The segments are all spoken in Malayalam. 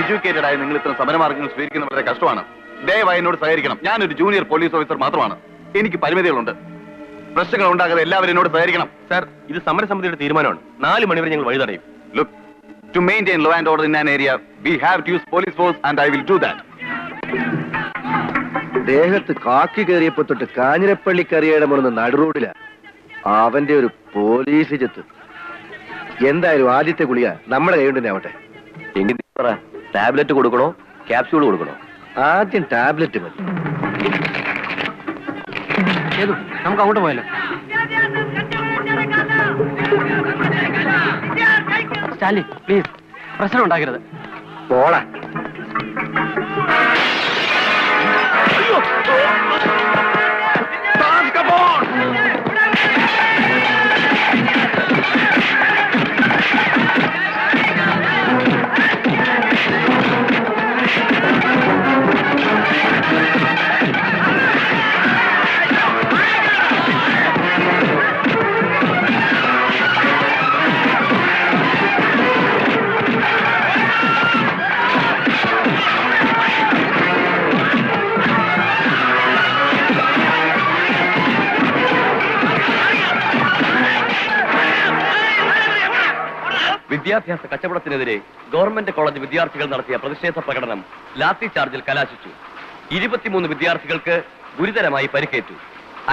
എഡ്യൂക്കേറ്റഡ് ആയി നിങ്ങൾ ഇത്തരം സമരമാർഗ്ഗങ്ങൾ സ്വീകരിക്കുന്ന വളരെ കഷ്ടമാണ്. ദയവായി എന്നോട് സഹകരിക്കണം. ഞാനൊരു ജൂനിയർ പോലീസ് ഓഫീസർ മാത്രമാണ്. എനിക്ക് പരിമിതികളുണ്ട്. പ്രശ്നങ്ങൾ ഉണ്ടാകാതെ എല്ലാവരും എന്നോട് സഹകരിക്കണം. സാർ, ഇത് സമരസമിതിയുടെ തീരുമാനമാണ്. 4 മണിവരെ ഞങ്ങൾ വഴി തടയും. Look, to maintain law and order in an area, we have to use police force and I will do that. ദേഹത്ത് കാക്കി കയറിയപ്പോ തൊട്ട് കാഞ്ഞിരപ്പള്ളി കറിയുടെ മുറിന്ന് നടുറോഡില അവന്റെ ഒരു പോലീസ് ചെത്ത്. എന്തായാലും ആദ്യത്തെ ഗുളിക നമ്മുടെ കൈകൊണ്ട് തന്നെ ആവട്ടെ. എങ്കിൽ പറ, ടാബ്ലറ്റ് കൊടുക്കണോ ക്യാപ്സ്യൂൾ കൊടുക്കണോ? ആദ്യം ടാബ്ലറ്റ് മതി. നമുക്ക് അങ്ങോട്ട് പോയല്ലോ. സ്റ്റാൻലി, പ്ലീസ് പ്രശ്നം ഉണ്ടാക്കരുത്. പോടാ. വിദ്യാഭ്യാസ കച്ചവടത്തിനെതിരെ ഗവൺമെന്റ് കോളേജ് വിദ്യാർത്ഥികൾ നടത്തിയ പ്രതിഷേധ പ്രകടനം ലാത്തി ചാർജിൽ കലാശിച്ചു. 23 വിദ്യാർത്ഥികൾക്ക് ഗുരുതരമായി പരിക്കേറ്റു.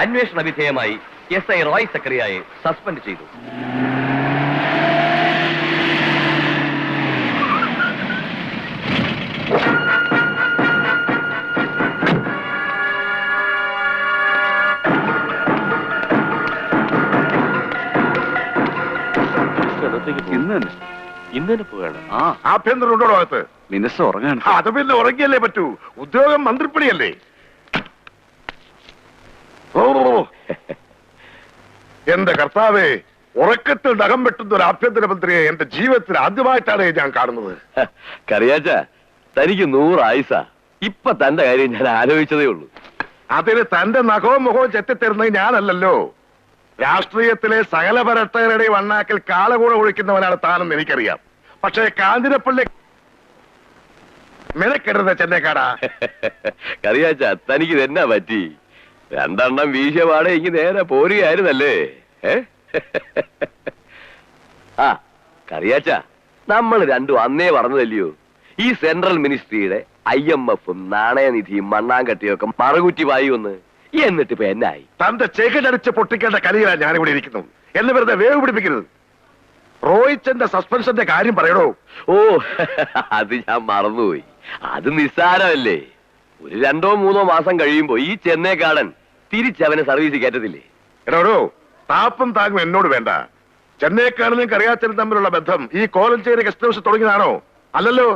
അന്വേഷണ വിധേയമായി SI റോയ് സക്കറിയയെ സസ്പെൻഡ് ചെയ്തു. ഇന്ന് തന്നെ പോവുകയാണ്. ആഭ്യന്തരം ഉണ്ടോ അകത്ത്? മിനിസ്റ്റർ ഉറങ്ങാണ്. അത് പിന്നെ ഉറങ്ങിയല്ലേ പറ്റൂ. ഉദ്യോഗം മന്ത്രിപ്പണിയല്ലേ. ഓ എന്റെ കർത്താവേ, ഉറക്കത്തിൽ നഖം വെട്ടുന്ന ഒരു ആഭ്യന്തരമന്ത്രിയെ എന്റെ ജീവിതത്തിൽ ആദ്യമായിട്ടാണ് ഞാൻ കാണുന്നത്. കറിയാച്ച, തനിക്ക് 100 ആയുസ. ഇപ്പൊ തന്റെ കാര്യം ഞാൻ ആലോചിച്ചതേ ഉള്ളൂ. അതിന് തന്റെ നഖവും മുഖവും ചെത്തിത്തരുന്നത് ഞാനല്ലല്ലോ. രാഷ്ട്രീയത്തിലെ സകല ഭരട്ടകളുടെയും അണ്ണാക്കിൽ കാളകൂട ഒഴിക്കുന്നവനാണ് താനെന്ന് എനിക്കറിയാം. പക്ഷേ കാഞ്ഞിരപ്പള്ളി മെനക്കെടുന്ന ചെന്നൈക്കാടാ. കറിയാച്ച, തനിക്ക് ഇതെന്നാ പറ്റി? 2 എണ്ണം വീശിയ പാടെ ഇങ്ങ് നേരെ പോരുകയായിരുന്നല്ലേ? ആ കറിയാച്ച, നമ്മൾ രണ്ടും അന്നേ പറഞ്ഞതല്ലയോ, ഈ സെൻട്രൽ മിനിസ്ട്രിയുടെ IMF-ഉം നാണയനിധിയും മണ്ണാങ്കട്ടിയൊക്കെ മറകുറ്റി വായുവെന്ന്. എന്നിട്ട് ഇപ്പൊ എന്നായി? തന്റെ ചേക്കടിച്ച് പൊട്ടിക്കേണ്ട കലിയിലാണ് ഞാനിവിടെ ഇരിക്കുന്നു. എന്ന് വെറുതെ വേവ് പിടിപ്പിക്കരുത്. റോയിച്ചന്റെ സസ്പെൻഷന്റെ കാര്യം പറയണോ? ഓ, അത് ഞാൻ മറന്നുപോയി. അത് നിസ്സാരമല്ലേ. ഒരു 2-3 മാസം കഴിയുമ്പോ ഈ ചെന്നൈക്കാടൻ തിരിച്ചവനെ സർവീസ് കയറ്റത്തില്ലേ? എടോ, താപ്പും താങ്ങും എന്നോട് വേണ്ട. ചെന്നൈക്കാടനും കറിയാച്ചനും തമ്മിലുള്ള ബന്ധം ഈ കോലഞ്ചേരി ഗസ്റ്റ് ഹൗസ് തുടങ്ങിയതാണോ? അല്ലല്ലോ.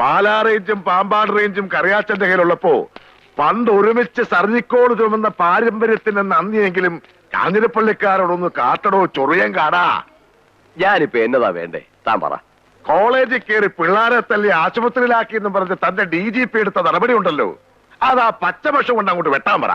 പാലാ റേഞ്ചും പാമ്പാട് റേഞ്ചും കറിയാച്ചന്റെ കയ്യിലുള്ളപ്പോ പണ്ട് ഒരുമിച്ച് സർജിക്കോട് ചുമന്ന പാരമ്പര്യത്തിന് നന്ദിയെങ്കിലും കാഞ്ഞിരപ്പള്ളിക്കാരോടൊന്ന് കാട്ടടോ ചൊറിയാൻ കാടാ. ഞാനിപ്പോ എന്നതാ വേണ്ടേ, താൻ പറ. കോളേജിൽ കയറി പിള്ളാരെ തല്ലി ആശുപത്രിയിലാക്കി എന്ന് പറഞ്ഞ് തന്റെ DGP എടുത്ത നടപടി ഉണ്ടല്ലോ, അത് ആ പച്ചപക്ഷം കൊണ്ട് അങ്ങോട്ട് വെട്ടാൻ പറ.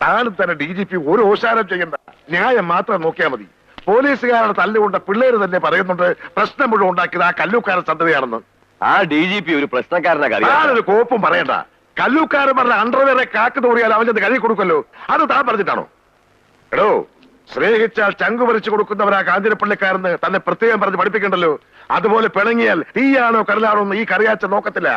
താനും തന്നെ DGP ഒരു ഓശാരം ചെയ്യണ്ട, ന്യായം മാത്രം നോക്കിയാൽ മതി. പോലീസുകാരുടെ തല്ലുകൊണ്ട പിള്ളേര് തന്നെ പറയുന്നുണ്ട് പ്രശ്നം മുഴുവൻ ഉണ്ടാക്കിയത് ആ കല്ലൂക്കാരൻ സന്തതിയാണെന്ന്. ആ DGP ഒരു പ്രശ്നക്കാരനാ. ഞാനൊരു കോപ്പും പറയണ്ട. കല്ലൂക്കാരൻ പറഞ്ഞ അണ്ടർവെയറെ കാക്ക് തോറിയാൽ അവൻ ചെന്ന് കഴുകി കൊടുക്കല്ലോ. അത് താൻ പറഞ്ഞിട്ടാണോ? എടോ, സ്നേഹിച്ചാൽ ചങ്കു പറിച്ചു കൊടുക്കുന്നവരാ കാഞ്ഞിരപ്പള്ളിക്കാരെന്ന് തന്നെ പ്രത്യേകം പറഞ്ഞ് പഠിപ്പിക്കണ്ടല്ലോ. അതുപോലെ പിണങ്ങിയാൽ തീയാണോ കടലാണോ എന്ന് ഈ കറിയാച്ച നോക്കത്തില്ല.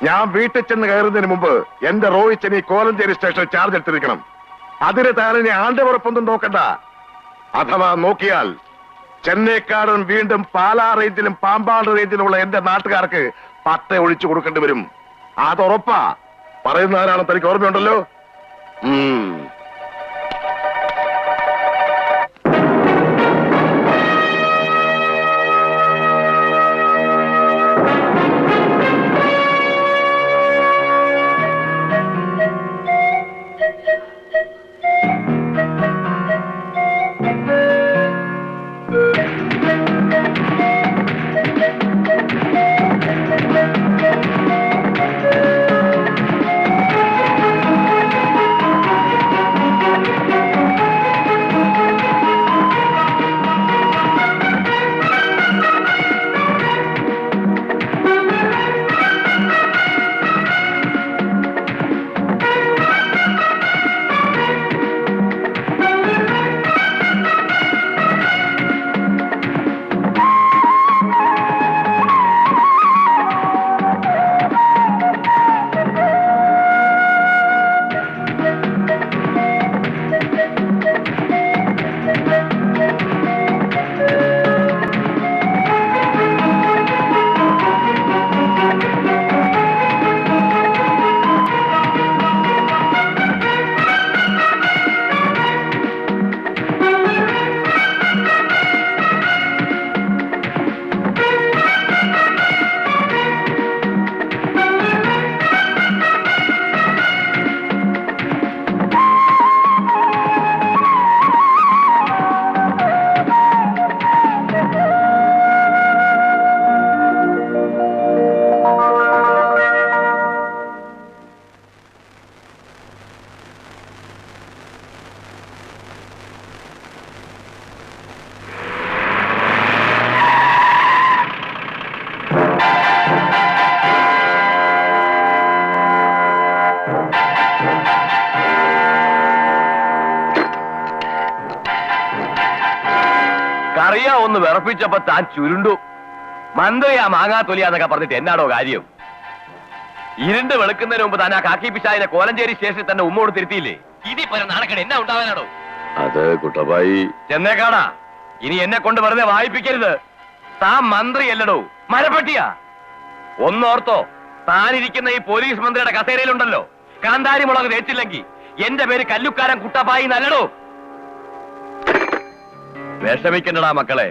ഞാൻ വീട്ടിൽ ചെന്ന് കയറുന്നതിന് മുമ്പ് എന്റെ റോയിച്ചൻ ഈ കോലഞ്ചേരി സ്റ്റേഷനിൽ ചാർജ് എടുത്തിരിക്കണം. അതിന് താനെ ആണ്ടപുറപ്പൊന്നും നോക്കണ്ട. അഥവാ നോക്കിയാൽ ചെന്നൈക്കാടൻ വീണ്ടും പാലാ റേഞ്ചിലും പാമ്പാട് റേഞ്ചിലുമുള്ള എന്റെ നാട്ടുകാർക്ക് പട്ട ഒഴിച്ചു കൊടുക്കേണ്ടി വരും. അതുറപ്പാ. പറയുന്ന ആരാണെന്ന് തനിക്ക് ഓർമ്മയുണ്ടല്ലോ. അറിയാവൊന്ന് വിറപ്പിച്ചപ്പോ താൻ ചുരുണ്ടു. മന്ത്രിയാ മാങ്ങാത്തൊലിയാന്നൊക്കെ പറഞ്ഞിട്ട് എന്നാടോ കാര്യം? ഇരുണ്ട് വെളുക്കുന്നതിന് മുമ്പ് താൻ ആ കാക്കി പിശാചിനെ കോലഞ്ചേരി സ്റ്റേഷനിൽ തന്നെ ഉമ്മോട് തിരുത്തിയില്ലേ? ഇതിപ്പോ നാണക്കേട് എന്നാ ഉണ്ടാവാനാടോ? അത് കുട്ടപ്പായി ചെന്നേക്കാടാ. ഇനി എന്നെ കൊണ്ട് വെറുതെ വായിപ്പിക്കരുത്. താൻ മന്ത്രിയല്ലടോ, മരപ്പട്ടിയാ. ഒന്നോർത്തോ, താനിരിക്കുന്ന ഈ പോലീസ് മന്ത്രിയുടെ കസേരയിലുണ്ടല്ലോ, കാന്താരി മുളക് തേച്ചില്ലെങ്കിൽ എന്റെ പേര് കല്ലുക്കാരൻ കുട്ടപ്പായി നല്ലടോ. വിഷമിക്കണ്ടടാ മക്കളെ.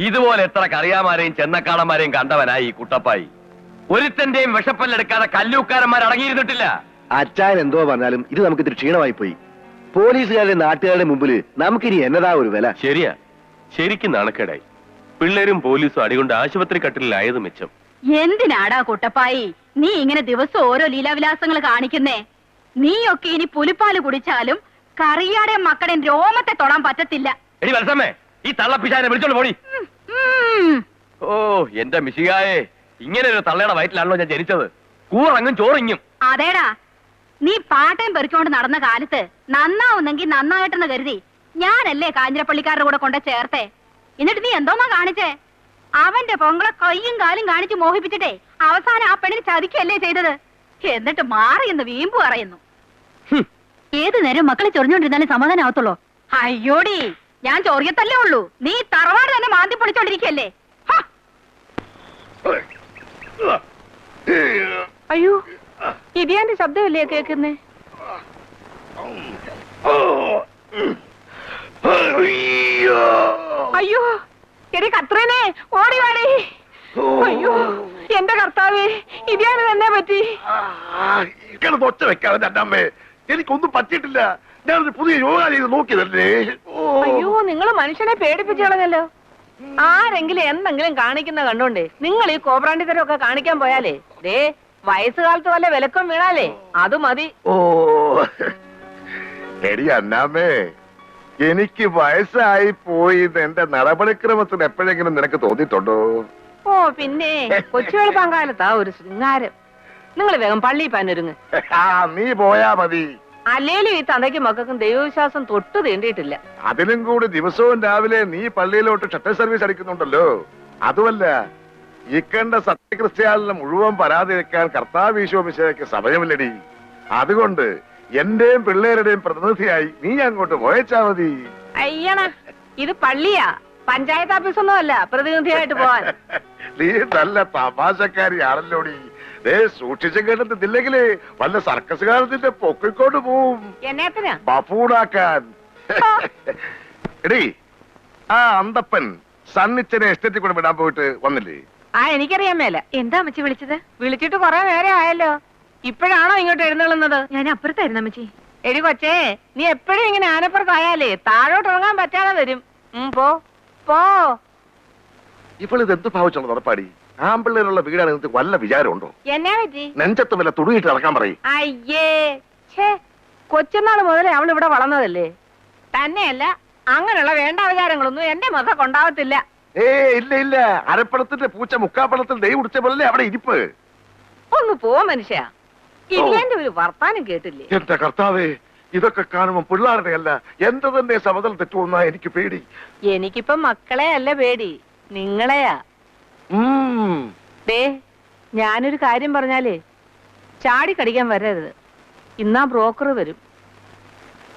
ഇതുപോലെ എത്ര കറിയാമാരെയും ചെന്നക്കാളന്മാരെയും കണ്ടവനായി ഈ കുട്ടപ്പായി. ഒരുത്തന്റെയും വിഷപ്പല്ലെടുക്കാതെ കല്ലൂക്കാരന്മാർ അടങ്ങിയിരുന്നിട്ടില്ല. അച്ചായൻ എന്തോ പറഞ്ഞാലും ഇത് നമുക്ക് ഇത്തിരി ക്ഷീണമായി പോയി. പോലീസുകാരുടെ നാട്ടുകാരുടെ മുമ്പില് നമുക്കിനി എന്നതാ ഒരു വില? ശരിയാ, ശരിക്കും നാണക്കേടായി. പിള്ളേരും പോലീസും അടികൊണ്ട് ആശുപത്രി കട്ടിലായത് മെച്ചം. എന്തിനാടാ കുട്ടപ്പായി നീ ഇങ്ങനെ ദിവസം ഓരോ ലീലാവിലാസങ്ങൾ കാണിക്കുന്നേ? നീയൊക്കെ ഇനി പുലിപ്പാല് കുടിച്ചാലും കറിയാടെ മക്കളുടെ രോമത്തെ തൊടാൻ പറ്റത്തില്ല. എടി വത്സമ്മേ, ഈ തള്ളപ്പിശാനെ വിളിച്ചോണ്ട് പോടി. ഓ എന്റെ മിശികായെ, ഇങ്ങനെ ഒരു തള്ളയുടെ വയറ്റിലാണല്ലോ ഞാൻ ജനിച്ചത്. കൂറങ്ങും ചോറിങ്ങും. അതേടാ, നീ പാട്ടയും പെറുക്കിക്കൊണ്ട് നടന്ന കാലത്ത് നന്നാവുന്നെങ്കിൽ നന്നായിട്ടെന്ന് കരുതി ഞാനല്ലേ കാഞ്ഞിരപ്പള്ളിക്കാരുടെ കൂടെ കൊണ്ട് ചേർത്തേ. എന്നിട്ട് നീ എന്തോന്നാ കാണിച്ചേ? അവന്റെ പൊങ്കളെ കയ്യും കാലും കാണിച്ച് മോഹിപ്പിച്ചിട്ടേ അവസാനം ആ പെണ്ണിന് ചതിക്കല്ലേ ചെയ്തത്. എന്നിട്ട് മാറി എന്ന് വീമ്പു പറയുന്നു. ഏതു നേരം മക്കളെ ചൊറിഞ്ഞോണ്ടിരുന്നാലും സമാധാനം ആവത്തുള്ളൂ. അയ്യോടി, ഞാൻ ചൊറിയത്തല്ലേ ഉള്ളൂ, നീ തറവാട് തന്നെ മാന്തി പൊളിച്ചോണ്ടിരിക്കല്ലേ. അയ്യോ, ഇതിയാന്റെ ശബ്ദമല്ലേ കേക്കുന്നേ? അയ്യോ എടി കത്രേനെ, ഓടി വാടി. അയ്യോ എന്റെ കർത്താവേ, ഇതിയാന് തന്നെ പറ്റി. ഒച്ച വെക്കാതെ അമ്മേ, എനിക്കൊന്നും പറ്റിയിട്ടില്ല. ഞാനൊരു പുതിയ യോഗ ചെയ്ത് നോക്കിയതല്ലേ. അയ്യോ, നിങ്ങൾ മനുഷ്യനെ പേടിപ്പിച്ചു കളഞ്ഞല്ലോ. ആരെങ്കിലും എന്തെങ്കിലും കാണിക്കുന്ന കണ്ടോണ്ടേ നിങ്ങൾ ഈ കോപ്രാണ്ടിത്തരമൊക്കെ കാണിക്കാൻ പോയാലേ ദേ വയസ്സുകാലത്ത് വല്ല വിലക്കം വീണാലേ അത് മതി. ഓ എടി അന്നാമേ, എനിക്ക് വയസ്സായി പോയി എന്റെ നടപടിക്രമത്തിന് എപ്പോഴെങ്കിലും നിനക്ക് തോന്നിയിട്ടുണ്ടോ? ഓ പിന്നെ കൊച്ചു വെളുപ്പാങ്കാലത്താ ഒരു ശൃംഗാരം. നിങ്ങൾ വേഗം പള്ളി പാനൊരുങ്ങ്. നീ പോയാ മതി. അല്ലേലും ഈ തന്തയ്ക്കും മക്കൾക്കും ദൈവവിശ്വാസം തൊട്ട് തീണ്ടിയിട്ടില്ല. അതിനും കൂടി ദിവസവും രാവിലെ നീ പള്ളിയിലോട്ട് ഷട്ടർ സർവീസ് അടിക്കുന്നുണ്ടല്ലോ. അതുമല്ല, ഈ കണ്ട സത്യക്രിസ്ത്യാനിനെ മുഴുവൻ പരാതി വെക്കാൻ കർത്താവ് ഈശോമിശിഹായ്ക്ക് സമയമില്ലടി. അതുകൊണ്ട് എന്റെയും പിള്ളേരുടെയും പ്രതിനിധിയായി നീ അങ്ങോട്ട് പോയച്ചാ മതി. അയ്യണ, ഇത് പള്ളിയാ, പഞ്ചായത്ത് ഓഫീസൊന്നും അല്ല പ്രതിനിധിയായിട്ട് പോവാൻ. നീ നല്ല തമാശക്കാരിയാണല്ലോടി. സൂക്ഷിച്ചു കേട്ടിട്ടില്ലെങ്കിലേ വല്ല സർക്കസുകാരത്തിന്റെ പൊക്കിക്കൊണ്ട് പോവും. എന്നത്തിനാ? ബഫൂണാക്കാൻ. എടീ, ആ അന്തപ്പൻ സണ്ണിച്ചനെ എസ്റ്റേറ്റിൽ കൂടെ വിടാൻ പോയിട്ട് വന്നില്ലേ? എനിക്കറിയാൻ മേല. എന്താ അമ്മച്ചി വിളിച്ചത്? വിളിച്ചിട്ട് കൊറേ നേരം ആയല്ലോ. ഇപ്പോഴാണോ ഇങ്ങോട്ട് എഴുന്നള്ളുന്നത്? ഞാൻ അപ്പുറത്തായിരുന്നു അമ്മച്ചി. എടി കൊച്ചേ, നീ എപ്പോഴും ഇങ്ങനെ ആനപ്പുറത്തായാലേ താഴോട്ട് ഇറങ്ങാൻ പറ്റാതെ വരും. പോ പോ. ഇപ്പോൾ ഇത് എന്ത് ഭാവിച്ചുള്ള നടപ്പാടി? ആമ്പിള്ളേരുള്ള വീടാണ് നിങ്ങൾക്ക് വല്ല വിചാരമുണ്ടോ? എന്നാ പറ്റി? നെഞ്ചത്ത് വല്ല തുടുങ്ങിട്ട് ഇറക്കാൻ പറയും. അയ്യേ, ഛേ, കൊച്ചുനാള് മുതലേ അവൾ ഇവിടെ വളർന്നതല്ലേ. തന്നെയല്ല, അങ്ങനെയുള്ള വേണ്ട വിചാരങ്ങളൊന്നും എന്റെ മക്കൾക്ക് ഉണ്ടാവത്തില്ല. ഇല്ല ഇല്ല, അരപ്പണത്തിന്റെ പൂച്ച മുക്കാപ്പണത്തിൽ ദൈവം ഉടിച്ച പോലെ അവിടെ ഇരിപ്പ്. ഒന്ന് പോ മനുഷ്യ. ഇതിന്റെ ഒരു വർത്താനം കേട്ടില്ലേ? എന്റെ കർത്താവേ, ഇതൊക്കെ കാണുമ്പോ പിള്ളേരുടെ അല്ല എന്റെ തന്നെ സമതൽ തെറ്റുമെന്നാ എനിക്ക് പേടി. എനിക്കിപ്പം മക്കളെ അല്ല പേടി, നിങ്ങളെയാ. ദേ, ഞാനൊരു കാര്യം പറഞ്ഞാലേ ചാടി കടിക്കാൻ വരരുത്. ഇന്നാ ബ്രോക്കർ വരും.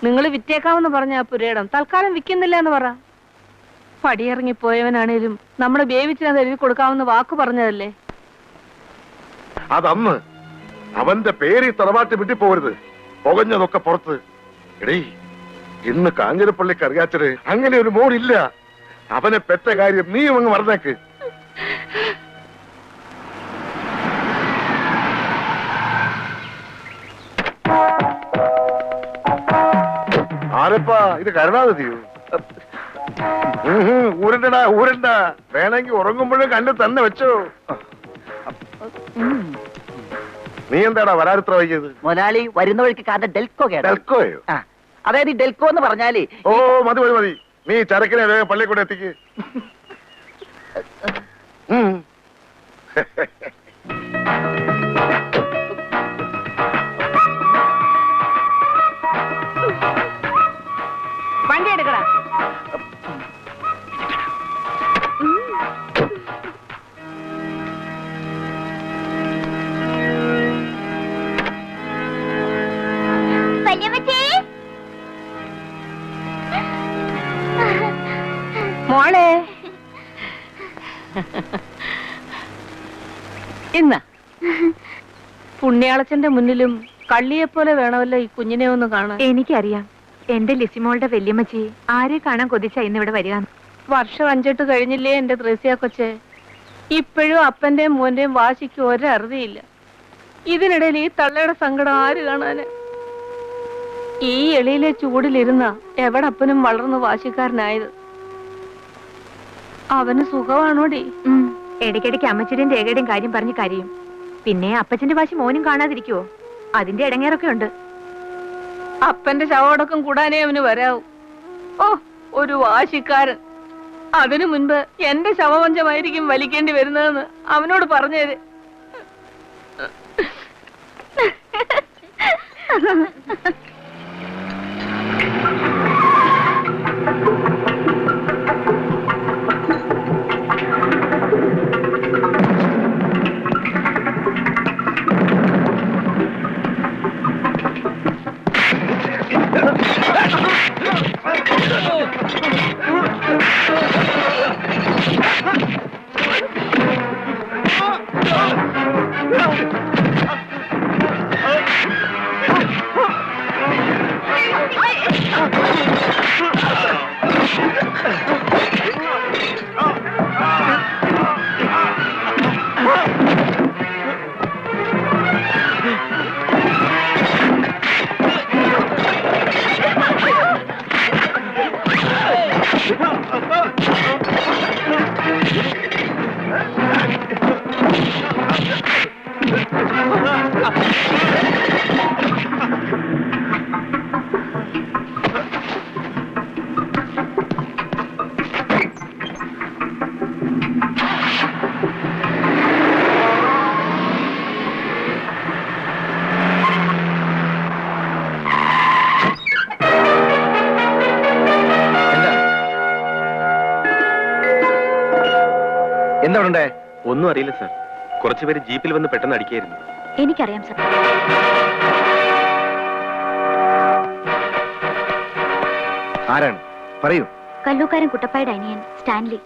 നിങ്ങൾ വിറ്റേക്കാമെന്ന് പറഞ്ഞ ആ പുരയിടം തൽക്കാലം വിൽക്കുന്നില്ല എന്ന് പറ. പടിയിറങ്ങിപ്പോയവനാണേലും നമ്മളെ ബേവിച്ചിനത് എഴുതി കൊടുക്കാമെന്ന് വാക്ക് പറഞ്ഞതല്ലേ. അതന്ന് അവന്റെ പേര് തറവാട്ട് വിട്ടിപ്പോരുത്, പുകഞ്ഞതൊക്കെ പുറത്ത്. എടീ, ഇന്ന് കാഞ്ഞിരപ്പള്ളിക്ക് അറിയാച്ചത് അങ്ങനെ ഒരു മോളില്ല. അവനെ പെറ്റ കാര്യം നീ അങ്ങ് മറന്നേക്ക്. ആരപ്പാ ഇത്? കരുണാനിധിയോ? ഊരണ്ടടാ, ഊരണ്ട. വേണമെങ്കിൽ ഉറങ്ങുമ്പോഴും കണ്ടു തന്നെ വെച്ചോ. നീ എന്താടാ വരാറിത്ര വൈകിയത്? മുതലാളി വരുന്ന വഴിക്ക് കാരണം ഡെൽക്കോ കേട്ടോ. ഡെൽക്കോയോ? അതായത് ഈ ഡെൽക്കോ എന്ന് പറഞ്ഞാല് ഓ മതി മതി മതി, നീ ചരക്കിനെ വേഗം പള്ളിയിൽ കൂടെ എത്തിക്ക്. വണ്ടി എടുക്കടാ. മോളെ ഇന്ന പുണ്യാളച്ചന്റെ മുന്നിലും കള്ളിയെപ്പോലെ വേണമല്ലോ ഈ കുഞ്ഞിനെ ഒന്ന് കാണാൻ. എനിക്കറിയാം എന്റെ ലിസിമോളുടെ വല്യമ്മച്ചി ആരെ കാണാൻ കൊതിച്ച ഇന്നിവിടെ വരിക. വർഷം 5-8 കഴിഞ്ഞില്ലേ എന്റെ ത്രേസ്യ കൊച്ചെ. ഇപ്പോഴും അപ്പന്റെയും മോന്റെയും വാശിക്ക് ഒരറുതിയില്ല. ഇതിനിടയിൽ ഈ തള്ളയുടെ സങ്കടം ആര് കാണാന്? ഈ എളിയിലെ ചൂടിലിരുന്ന എവിടപ്പനും വളർന്ന് വാശിക്കാരനായത്. അവന് സുഖമാണോടി? ഇടയ്ക്കിടയ്ക്ക് അമ്മച്ചിയുടെയും രേഖയുടെയും കാര്യം പറഞ്ഞ് കരയും. പിന്നെ അപ്പച്ചന്റെ വാശി മോനും കാണാതിരിക്കുവോ? അതിന്റെ ഇടങ്ങേറൊക്കെ ഉണ്ട്. അപ്പന്റെ ശവടക്കം കൂടാനേ അവന് വരാവൂ. ഓ, ഒരു വാശിക്കാരൻ. അതിനു മുൻപ് എന്റെ ശവപഞ്ചമായിരിക്കും വലിക്കേണ്ടി വരുന്നതെന്ന് അവനോട് പറഞ്ഞേര്. എന്താ ഉണ്ടേ? ഒന്നും അറിയില്ല സാർ. കുറച്ചുപേര് ജീപ്പിൽ വന്ന് പെട്ടെന്ന് അടിക്കായിരുന്നു. എനിക്കറിയാം സർ. ആരാണ്? പറയൂ. കല്ലൂക്കാരൻ കുട്ടപ്പായുടെ അനിയൻ സ്റ്റാൻലി.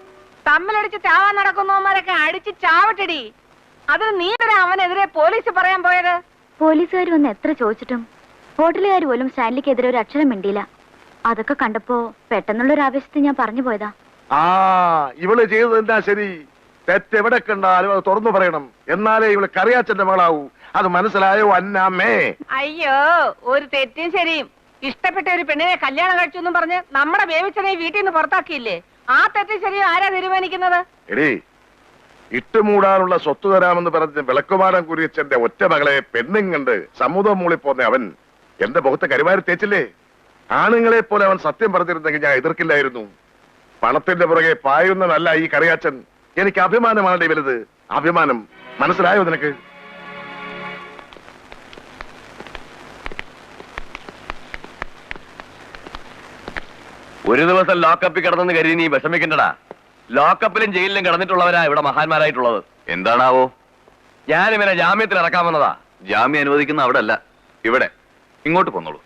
തമ്മിലടിച്ച് ചാവാൻ നടക്കുന്നവന്മാരൊക്കെ അടിച്ച് ചാവട്ടടി. അതിന് നീ വരെ അവനെതിരെ പോലീസ് പറയാൻ പോയത്? പോലീസുകാർ വന്ന് എത്ര ചോദിച്ചിട്ടും ഹോട്ടലുകാർ പോലും സ്റ്റാൻലിക്കെതിരെ ഒരു അക്ഷരം മിണ്ടിയില്ല. അതൊക്കെ കണ്ടപ്പോ പെട്ടെന്നുള്ളൊരു ആവേശത്തിൽ ഞാൻ പറഞ്ഞു പോയതാ. ആ, ഇവള് ചെയ്തത് എന്താ ശരി? തെറ്റെവിടെ കണ്ടാലും അത് തുറന്നു പറയണം. എന്നാലേ ഇവള് കറിയാച്ചന്റെ മകളാവൂ. അത് മനസ്സിലായോ അന്നാമ്മേ? അയ്യോ, ഒരു തെറ്റും ശരിയും. ഇഷ്ടപ്പെട്ട ഒരു പെണ്ണിനെ കല്യാണം കഴിച്ചു എന്നും പറഞ്ഞ് നമ്മുടെ ബേബിച്ചനെ വീട്ടിൽ നിന്ന് പുറത്താക്കിയില്ലേ? ആ തെറ്റും ശരിയും ആരാ തീരുമാനിക്കുന്നത്? എടീ, ഇട്ടുമൂടാനുള്ള സ്വത്ത് തരാമെന്ന് പറഞ്ഞ് വിളക്കുമാടം കുരിയച്ചന്റെ ഒറ്റ മകളെ പെണ്ണും കണ്ട് സമുദ്രം മൂളിപ്പോന്ന അവൻ എന്റെ മുഖത്ത് കരുവാരി തേച്ചില്ലേ? ആണുങ്ങളെ പോലെ അവൻ സത്യം പറഞ്ഞിരുന്നെങ്കിൽ ഞാൻ എതിർക്കില്ലായിരുന്നു. പണത്തിന്റെ പുറകെ പായുന്നതല്ല ഈ കറിയാച്ചൻ. എനിക്ക് അഭിമാനമാണ് വലുത്. അഭിമാനം. മനസ്സിലായോ നിനക്ക്? ഒരു ദിവസം ലോക്കപ്പിൽ കിടന്നെന്ന് കരുതി നീ വിഷമിക്കണ്ടടാ. ലോക്കപ്പിലും ജയിലിലും കിടന്നിട്ടുള്ളവരാ ഇവിടെ മഹാന്മാരായിട്ടുള്ളത്. എന്താണാവോ? ഞാൻ ഇവനെ ജാമ്യത്തിൽ ഇറക്കാൻ വന്നതാ. ജാമ്യം അനുവദിക്കുന്ന അവിടെ അല്ല, ഇവിടെ. ഇങ്ങോട്ട് പോന്നോളൂ.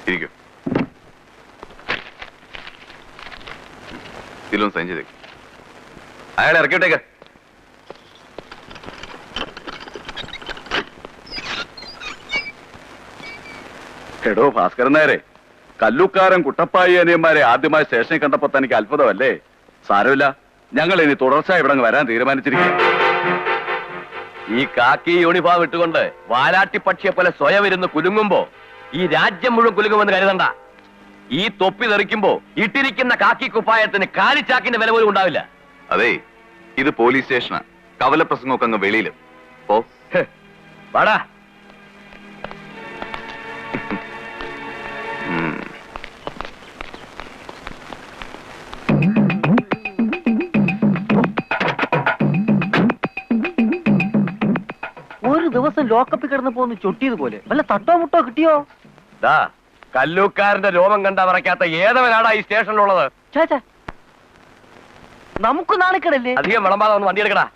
ഇരിക്കൂ. ഇതിലൊന്ന് സൈൻ ചെയ്തേക്ക്. അയാളെ ഇറക്കിവിട്ടേക്ക്. എടോ ഭാസ്കരൻ നായരെ, കല്ലൂക്കാരൻ കുട്ടപ്പായി അനിയന്മാരെ ആദ്യമായി സ്റ്റേഷനിൽ കണ്ടപ്പോ തനിക്ക് അത്ഭുതമല്ലേ? സാരമില്ല, ഞങ്ങൾ ഇനി തുടർച്ചയായി ഇവിടെ വരാൻ തീരുമാനിച്ചിരിക്കുന്നു. ഈ കാക്കി യൂണിഫോം ഇട്ടുകൊണ്ട് വാലാട്ടിപ്പക്ഷിയെ പോലെ സ്വയം ഇരുന്ന് കുലുങ്ങുമ്പോ ഈ രാജ്യം മുഴുവൻ കുലുങ്ങുമെന്ന് കരുതണ്ട. ഈ തൊപ്പി തെറിക്കുമ്പോ ഇട്ടിരിക്കുന്ന കാക്കി കുപ്പായത്തിന് കാലിച്ചാക്കിന്റെ വില പോലും ഉണ്ടാവില്ല. അതെ, ഇത് പോലീസ് സ്റ്റേഷനാ. കവലപ്രസംഗമൊക്കെ അങ്ങ് വെളിയിലും. ഓ വാടാ. ഒരു ദിവസം ലോക്കപ്പിൽ കിടന്ന് പോന്ന് ചൊട്ടിയതുപോലെ വല്ല തട്ടോ മുട്ടോ കിട്ടിയോ? ദാ, കല്ലൂക്കാരന്റെ രോമം കണ്ടാ പറയ്ക്കാത്ത ഏതവനാടാ ഈ സ്റ്റേഷനിലുള്ളത്? ചേച്ചാ, നമുക്ക് നാണിക്കടല്ലേ? അധികം വിളമ്പാതെ ഒന്ന് വണ്ടി എടുക്കടാ.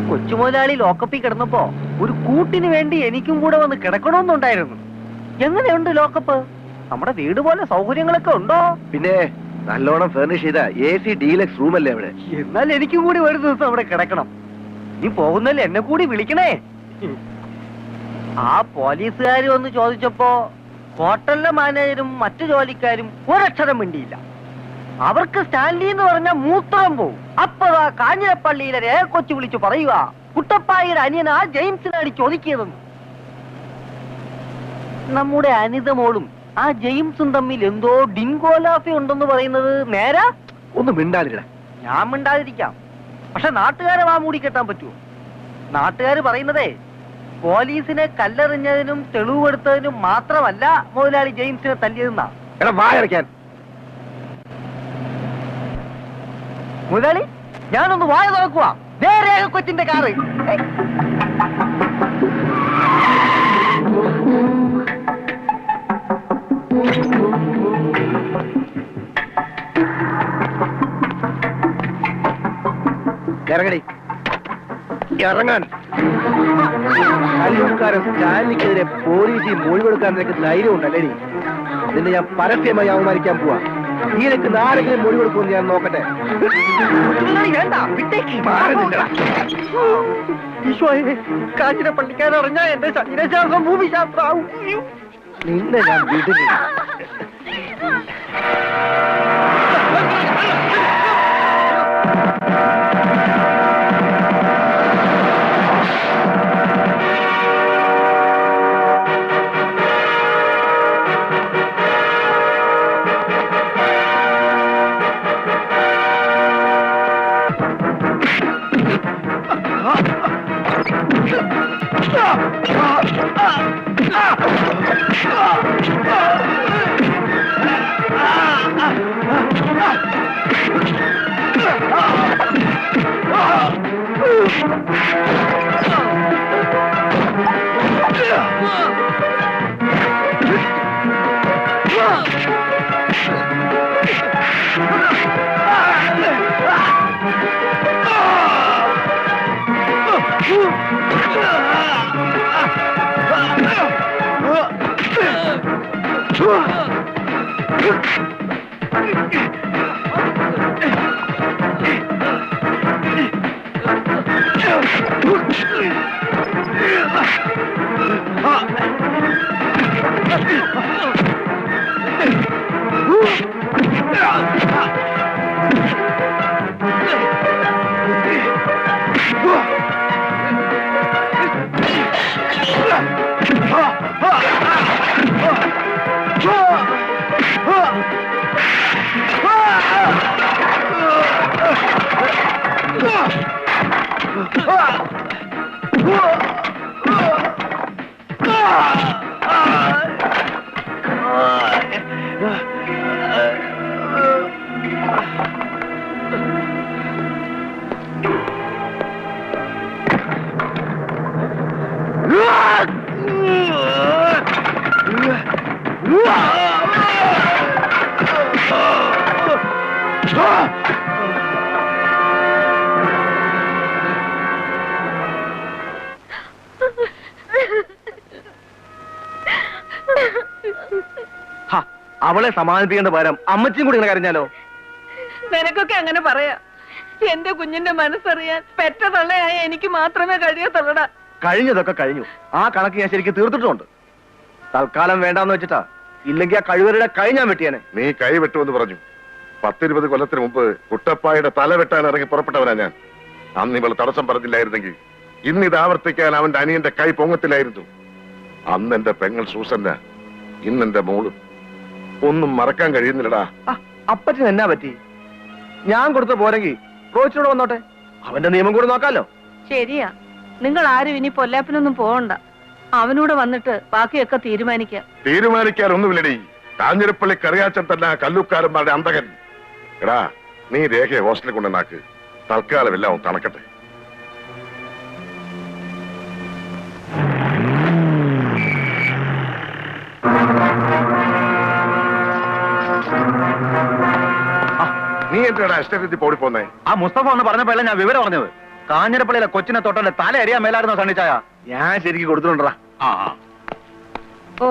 കൊച്ചുമുതലാളി ലോക്കപ്പിൽ കിടന്നപ്പോ ഒരു കൂട്ടിന് വേണ്ടി എനിക്കും കൂടെ വന്ന് കിടക്കണമെന്നുണ്ടായിരുന്നു. എങ്ങനെയുണ്ട് ലോക്കപ്പ്? നമ്മുടെ വീട് പോലെ സൗകര്യങ്ങളൊക്കെ ഉണ്ടോ? പിന്നെ നല്ലോണം ഫർണിഷ് ചെയ്ത AC ഡീലക്സ് റൂമല്ലേ അവിടെ. എന്നാൽ എനിക്കും കൂടി ഒരു ദിവസം അവിടെ കിടക്കണം. നീ പോകുന്നല്ലേ എന്നെ കൂടി വിളിക്കണേ. ആ പോലീസുകാർ വന്ന് ചോദിച്ചപ്പോ ഹോട്ടലിലെ മാനേജരും മറ്റു ജോലിക്കാരും ഒരക്ഷരം മിണ്ടിയില്ല. അവർക്ക് സ്റ്റാൻലി എന്ന് പറഞ്ഞ മൂത്രം പോവും. അപ്പതാ കാഞ്ഞിരപ്പള്ളിയിലെ രേഖക്കൊച്ചു വിളിച്ചു പറയുക, കുട്ടപ്പായിയുടെ അനിയനാ ജെയിംസിനാണ് ചോദിക്കിയതെന്ന്. നമ്മുടെ അനിത മോളും ആ ജെയിംസും തമ്മിൽ എന്തോ ഡിൻഗോലാഫി ഉണ്ടെന്ന് പറയുന്നത് നേരാ? ഒന്നും മിണ്ടാതില്ല. ഞാൻ മിണ്ടാതിരിക്കാം, പക്ഷെ നാട്ടുകാരെ വാ മൂടി കെട്ടാൻ പറ്റുമോ? നാട്ടുകാർ പറയുന്നതേ പോലീസിനെ കല്ലെറിഞ്ഞതിനും തെളിവെടുത്തതിനും മാത്രമല്ല മുതലാളി ജെയിംസിനെ തല്ലിയതെന്നാ. എടാ വായടയ്ക്കാൻ. മുതലാളി ഞാനൊന്ന് വായ നോക്കുക. രേഖ കൊച്ചിന്റെ കാറ്. ഇറങ്ങടി, ഇറങ്ങാൻ. കല്ലൂർക്കാരൻ സ്റ്റാൻലിക്കെതിരെ പോലീസിൽ മൊഴി കൊടുക്കാൻ നിനക്ക് ധൈര്യം ഉണ്ടല്ലേ? നിന്നെ ഞാൻ പരസ്യമായി അവമാനിക്കാൻ പോവാ. നീ നിനക്ക് നാരെങ്കിലും മൊഴി കൊടുക്കുമെന്ന് ഞാൻ നോക്കട്ടെ. കാഞ്ഞിരപ്പള്ളിക്കാരറിഞ്ഞ എന്റെ ശരീരശാസ്ത്രം ഭൂമിശാസ്ത്രാവും. നിന്നെ ഞാൻ വിടില്ല. അവളെ സമാധാനിപ്പിക്കേണ്ട പകരം അമ്മച്ചിയും കൂടി ഇങ്ങനെ കരഞ്ഞാലോ? നിനക്കൊക്കെ അങ്ങനെ പറയാ. എന്റെ കുഞ്ഞിന്റെ മനസ്സറിയാൻ പെറ്റ തള്ളയായ എനിക്ക് മാത്രമേ കഴിയത്തുള്ളടാ. കഴിഞ്ഞതൊക്കെ കഴിഞ്ഞു. ആ കണക്ക് ഞാൻ ശരിക്കും തീർത്തിട്ടുണ്ട്. തൽക്കാലം വേണ്ടാന്ന് വെച്ചിട്ടാ. ഇല്ലെങ്കിൽ ആ കഴിവരുടെ കൈ ഞാൻ വെട്ടിയാനെ. നീ കൈ വെട്ടുമെന്ന് പറഞ്ഞു. 10-20 കൊല്ലത്തിന് മുമ്പ് കുട്ടപ്പായുടെ തല വെട്ടാൻ ഇറങ്ങി പുറപ്പെട്ടവനാ ഞാൻ. അന്ന് ഇവൾ തടസ്സം പറഞ്ഞില്ലായിരുന്നെങ്കിൽ ഇന്ന് ഇത് ആവർത്തിക്കാൻ അവന്റെ അനിയന്റെ കൈ പൊങ്ങത്തില്ലായിരുന്നു. അന്ന് എന്റെ പെങ്ങൾ സൂസന്ന, ഇന്നെന്റെ മോളും. ഒന്നും മറക്കാൻ കഴിയുന്നില്ലടാ. അപ്പച്ചൻ എന്നാ പറ്റി? ഞാൻ കൊടുത്ത പോരെങ്കിൽ റോച്ചിനോട് വന്നോട്ടെ. അവന്റെ നിയമം കൂടെ നോക്കാലോ. ശരിയാ, നിങ്ങൾ ആരും ഇനി പൊല്ലാപ്പിനൊന്നും പോകണ്ട. അവനൂടെ വന്നിട്ട് ബാക്കിയൊക്കെ തീരുമാനിക്കാൻ ഒന്നുമില്ലടി. കാഞ്ഞിരപ്പള്ളി കറിയാച്ചൻ തന്നെ കല്ലൂക്കാരന്മാരുടെ അന്തകൻ. എടാ, നീ രേഖയെ ഹോസ്റ്റലിൽ കൊണ്ടുവന്നാക്ക്. തൽക്കാലം എല്ലാം തണക്കട്ടെ. നീ എന്തിനാ എസ്റ്റേറ്റ് പോടിപ്പോന്നേ? ആ മുസ്തഫ ഒന്ന് പറഞ്ഞപ്പോഴല്ല ഞാൻ വിവരം പറഞ്ഞത്. കാഞ്ഞിരപ്പള്ളിയിലെ കൊച്ചിനെ തൊട്ടല്ലേ തല അറിയാൻ മേലായിരുന്നോ സണ്ണിച്ചായ? ഞാൻ ശരിക്കും കൊടുത്തിട്ടുണ്ടാ. ഓ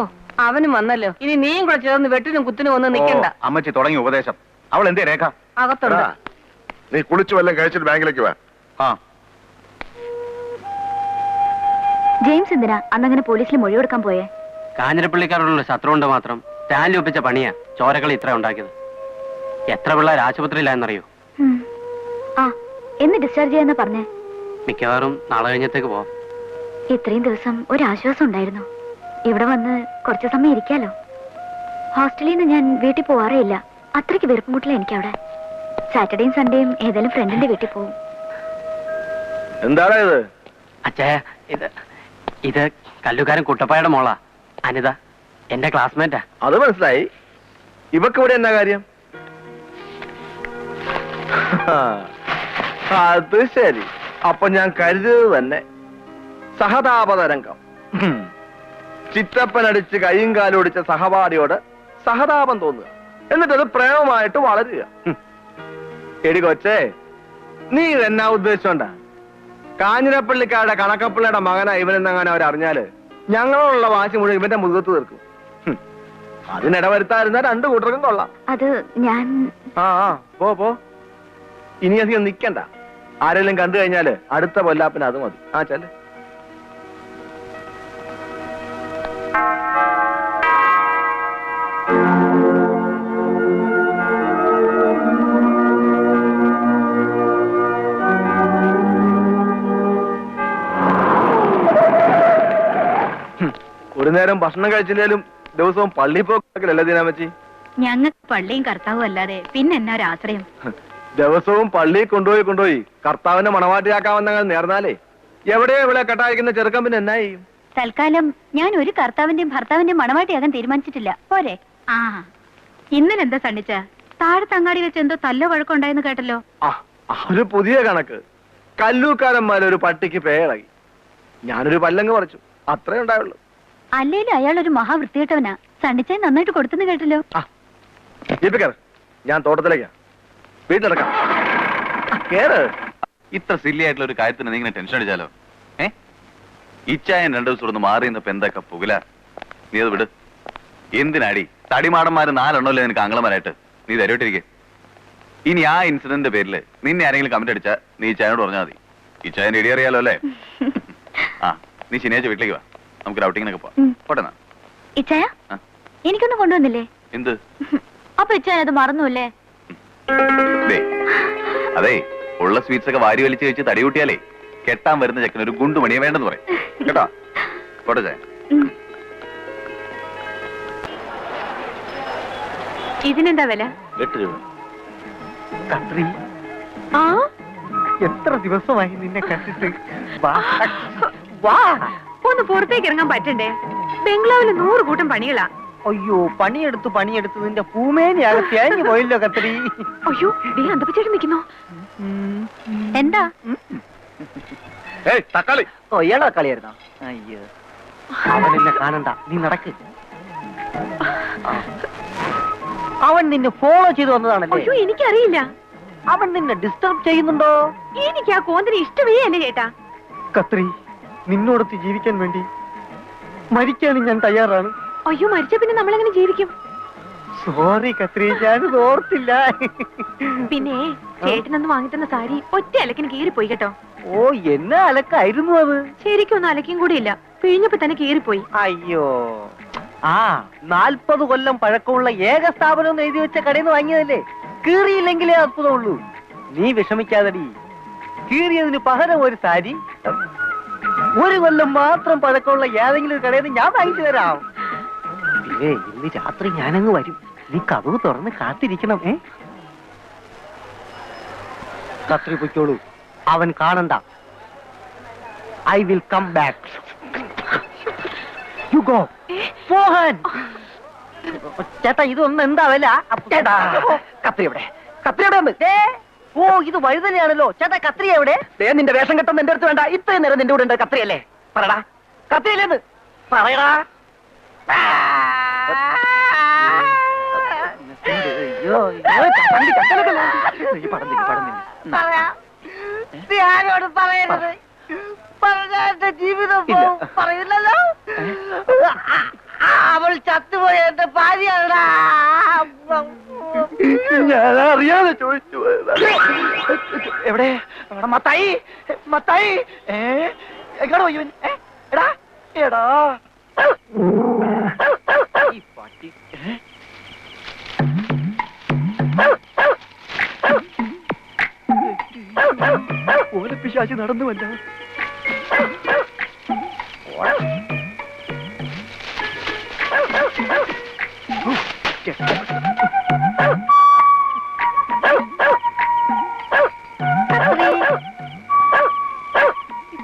അവനും വന്നല്ലോ. ഇനി നീയും കൂടെ ചേർന്ന് വെട്ടിനും കുത്തിനും ഒന്നും നിക്കണ്ട. അമ്മച്ചി തുടങ്ങി ഉപദേശം. അവൾ എന്തേ രേഖ? അകത്തുണ്ട്. നീ കുളിച്ചു വല്ലതും കഴിച്ചിട്ട് ബാങ്കിലേക്ക് വാ. ജെയിംസ് എന്തിനാ അന്നങ്ങനെ പോലീസിൽ മൊഴി കൊടുക്കാൻ പോയേ? കാഞ്ഞിരപ്പള്ളിക്കാരോടുള്ള ശത്രു കൊണ്ട് മാത്രം സ്റ്റാൻലി ഒപ്പിച്ച പണിയാ ചോരകളി ഇത്ര ഉണ്ടാക്കിയത്. എത്ര പിള്ളേർ ആശുപത്രിയിലായെന്നറിയോ? ആ എന്ന് ഡിസ്ചാർജ് ചെയ്യാന്ന് പറഞ്ഞേ? മിക്കവാറും നാളെ കഴിഞ്ഞത്തേക്ക് പോവാം. ഇത്രയും ദിവസം ഒരാശ്വാസം ഉണ്ടായിരുന്നു. ഇവിടെ വന്ന് കുറച്ചു സമയം ഇരിക്കാലോ. ഹോസ്റ്റലിൽ നിന്ന് ഞാൻ വീട്ടിൽ പോവാറേ ഇല്ല. അത്രയ്ക്ക് വെറുപ്പുമുട്ടില്ല എനിക്കവിടെ. സാറ്റർഡേയും സൺഡേയും ഏതായാലും ഫ്രണ്ടിന്റെ വീട്ടിൽ പോകും. എന്താടാ ഇത്? അച്ഛാ ഇത് കല്ലുകാരൻ കുട്ടപ്പായുടെ മോളാ അനിത, എന്റെ ക്ലാസ്മേറ്റാ. അത് മനസ്സിലായി. ഇവക്ക് ഇവിടെ എന്നാ കാര്യം? അത് ശരി. അപ്പൊ ഞാൻ കരുതിയത് തന്നെ സഹതാപതരംഗം. ചിറ്റപ്പനടിച്ച് കൈയും കാലും ഒടിച്ച സഹപാഠിയോട് സഹതാപം തോന്നുക, എന്നിട്ടത് പ്രേമമായിട്ട് വളരുക. എടി കൊച്ചേ, നീ ഇതെന്നാ ഉദ്ദേശിച്ചോണ്ടാ? കാഞ്ഞിരപ്പള്ളിക്കാരുടെ കണക്കപ്പിള്ളയുടെ മകനാ ഇവനെന്നങ്ങനെ അവരറിഞ്ഞാല് ഞങ്ങളോടുള്ള വാശി മുഴുവൻ ഇവന്റെ മുഖത്ത് തീർക്കും. അതിനിടവരുത്തായിരുന്ന രണ്ടു കൂട്ടർക്കും കൊള്ളാം. അത് ഞാൻ പോ. ഇനി അധികം നിക്കണ്ട. ആരെങ്കിലും കണ്ടു കഴിഞ്ഞാല് അടുത്ത പൊല്ലാപ്പിന് അത് മതി. ചെല്ല്. ഒരു നേരം ഭക്ഷണം കഴിച്ചില്ലേലും ദിവസവും പള്ളി പോക്കല്ലേ ദീനാമച്ചി? ഞങ്ങൾക്ക് പള്ളിയും കർത്താവും അല്ലാതെ പിന്നെ എന്നാ ഒരാശ്രയം? ദിവസവും പള്ളിയിൽ കൊണ്ടുപോയി കർത്താവിനെ മണവാട്ടിയാക്കാമെന്നങ്ങൾ നേർന്നാലേ എവിടെയോ ഇവിടെ കെട്ടായിരിക്കുന്ന ചെറുക്കം പിന്നെ എന്നാ ചെയ്യും? തൽക്കാലം ഞാൻ ഒരു കർത്താവിന്റെയും ഭർത്താവിന്റെയും മണവാട്ടിയാകാൻ തീരുമാനിച്ചിട്ടില്ല. പോരെ? ഇന്നലെ എന്താ സണ്ണിച്ച താഴെ തങ്ങാടി വെച്ച് എന്തോ തല്ലോ വഴക്കുണ്ടായെന്ന് കേട്ടല്ലോ. ഒരു പുതിയ കണക്ക്. കല്ലൂക്കാരന്മാരൊരു പട്ടിക്ക് പേളകി. ഞാനൊരു പല്ലങ്ങ് പറിച്ചു, അത്രേ ഉണ്ടായുള്ളൂ. അല്ലേലും അയാൾ ഒരു മഹാവൃത്തികെട്ടവനാ. സണ്ണിച്ചായി നന്നായിട്ട് കൊടുത്തെന്ന് കേട്ടല്ലോ. ഞാൻ തോട്ടത്തിലേക്കാ. വീട്ടിലിടക്കാം. കേറ്. ഇത്ര സില്ലി ആയിട്ടുള്ള ഒരു കാര്യത്തിന് നീ ഇങ്ങനെ ടെൻഷൻ അടിച്ചാലോ? ഇച്ചായൻ 2 ദിവസം ഒന്ന് മാറി നിന്നപ്പോ എന്തൊക്കെ പുകല. നീ അത് വിട്. എന്തിനാടി? തടിമാടന്മാര് 4 എണ്ണല്ലേ നിനക്ക് ആംഗ്ലമാരായിട്ട്? നീ തരോട്ടിരിക്കേ. ഇനി ആ ഇൻസിഡന്റിന്റെ പേരില് നിന്നെ ആരെങ്കിലും കമന്റ് അടിച്ചാ നീ ഇച്ചായനോട് പറഞ്ഞാൽ മതി. ഇച്ചായൻ റെഡി അറിയാലോ അല്ലേ? നീ ശനിയാഴ്ച വീട്ടിലേക്ക് വാ, നമുക്ക് ഔട്ടിങ്ങിനൊക്കെ പോവാം. പോട്ടെ. ഇച്ചായ എനിക്കൊന്നും കൊണ്ടുവന്നില്ലേ? എന്ത്? അപ്പൊ ഇച്ചായ അത് മറന്നുല്ലേ? അതെ, ഉള്ള സ്വീറ്റ്സ് ഒക്കെ വാരി വലിച്ചു കഴിച്ച് തടി കൂട്ടിയാലേ കെട്ടാൻ വരുന്ന ചെക്കന് ഒരു ഗുണ്ടുമണിയെ വേണ്ടെന്ന് പറയും കേട്ടോ. പോട്ടെ ചായ. ഇതിനെന്താ വില? 8 രൂപ. കത്രി, എത്ര ദിവസമായി നിന്നെ കണ്ടിട്ട്? വാ, ഒന്ന് പുറത്തേക്ക് ഇറങ്ങാൻ പറ്റണ്ടേ? ബംഗ്ലാവില് 100 കൂട്ടം പണികളാ. അയ്യോ, പണിയെടുത്ത് നിന്റെ പൂമേനിയാകെ തേഞ്ഞു പോയില്ലോ കത്രി. അയ്യോ, ദേ അന്തപ്പച്ചേട്ടൻ നിൽക്കുന്നു. എന്താ? തക്കാളി. ഇയാളെ കളിയായിരുന്നോ? അയ്യോ, അവൻ എന്നെ കാണണ്ട, നീ നടക്ക്. അവൻ നിന്നെ ഫോളോ ചെയ്ത് വന്നതാണല്ലേ? അയ്യോ, എനിക്കറിയില്ല. അവൻ നിന്നെ ഡിസ്റ്റർബ് ചെയ്യുന്നുണ്ടോ? എനിക്ക് ആ കോന്തിന് ഇഷ്ടമേ അല്ലേ ചേട്ടാ. കത്രി, നിന്നോടൊത്ത് ജീവിക്കാൻ വേണ്ടി മരിക്കാനും ഞാൻ തയ്യാറാണ്. അയ്യോ, മരിച്ച പിന്നെ നമ്മളെങ്ങനെ ജീവിക്കും? സോറി കത്രി, ഞാനിത് ഓർത്തില്ല. പിന്നെ ചേട്ടനൊന്ന് വാങ്ങിത്തന്ന സാരി ഒറ്റ അലക്കിന് കീറിപ്പോയി കേട്ടോ. ഓ, എന്നാ അലക്കായിരുന്നു അത്? ശരിക്കും ഒന്നും അലക്കും കൂടി ഇല്ല, പിഴിഞ്ഞപ്പോ തന്നെ കീറിപ്പോയി. അയ്യോ, 40 കൊല്ലം പഴക്കമുള്ള ഏക സ്ഥാപനം എന്ന് എഴുതി വെച്ച കടയിൽ നിന്ന് വാങ്ങിയതല്ലേ? കീറിയില്ലെങ്കിലേ അത്ഭുതമുള്ളൂ. നീ വിഷമിക്കാതടി. കീറിയതിന് പകരം ഒരു സാരി 1 കൊല്ലം മാത്രം പഴക്കമുള്ള ഏതെങ്കിലും ഒരു കടയിൽ നിന്ന് ഞാൻ വാങ്ങിച്ചു തരാം. പിന്നെ ഇന്ന് രാത്രി ഞാനങ്ങ് വരും. നീ കതവ് തുറന്ന് കാത്തിരിക്കണം. കത്രി പൊയ്ക്കോളൂ, അവൻ കാണണ്ട. I will come back. You go. Mohan ചേട്ടാ, ഇതൊന്നും എന്താ വില? ചേട്ടാ, കത്രി എവിടെ? കത്രി എവിടെ ഉണ്ട്? ഓ, ഇത് വഴുതനെയാണല്ലോ. ചേട്ടാ, കത്രി എവിടെ? നിന്റെ വേഷം കെട്ടം എന്റെ അടുത്ത് വേണ്ട. ഇത്രയും നേരം നിന്റെ കൂടെ ഉണ്ട്. കത്രിയല്ലേ? പറയടാ, കത്രിയല്ലേന്ന് പറയടാ. അയ്യോ, നീ ആരോട് പറയരുത്. പറഞ്ഞ എന്റെ ജീവിതം പോവും. പറയില്ലല്ലോ. അവൾ ചത്തുപോയ എന്റെ ഭാര്യയാടാ. ഞാൻ അറിയാതെ ചോദിച്ചു. എവിടെ എവിടെ മത്തായി മത്തായി എങ്ങോട്ട് പോയി ഇവൻ? എടാ എടാ ഈ പട്ടി ഓലപ്പിശാചി നടന്നുവല്ല.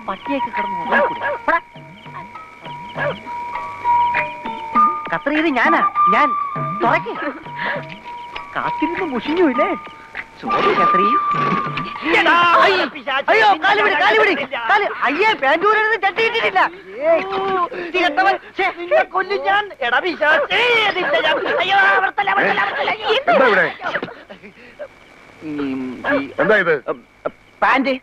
പട്ടിയൊക്കെ കിടന്നു കത്രി, ഇത് ഞാനാ. ഞാൻ തുറക്ക കാത്തിരുന്ന് മുഷിഞ്ഞൂല്ലേ? സോറി കത്രി. അയ്യോ കാലുപിടി കാലുപിടി കാല്. അയ്യേ പാൻറ്റൂരെടുത്ത് ചട്ടിയിട്ടിട്ടില്ല. കൊല്ലും ഞാൻ. എടാ പിശാചേ, അയ്യോ എന്താ ഇവിടെ? എന്താ ഇത്? പാന്റ്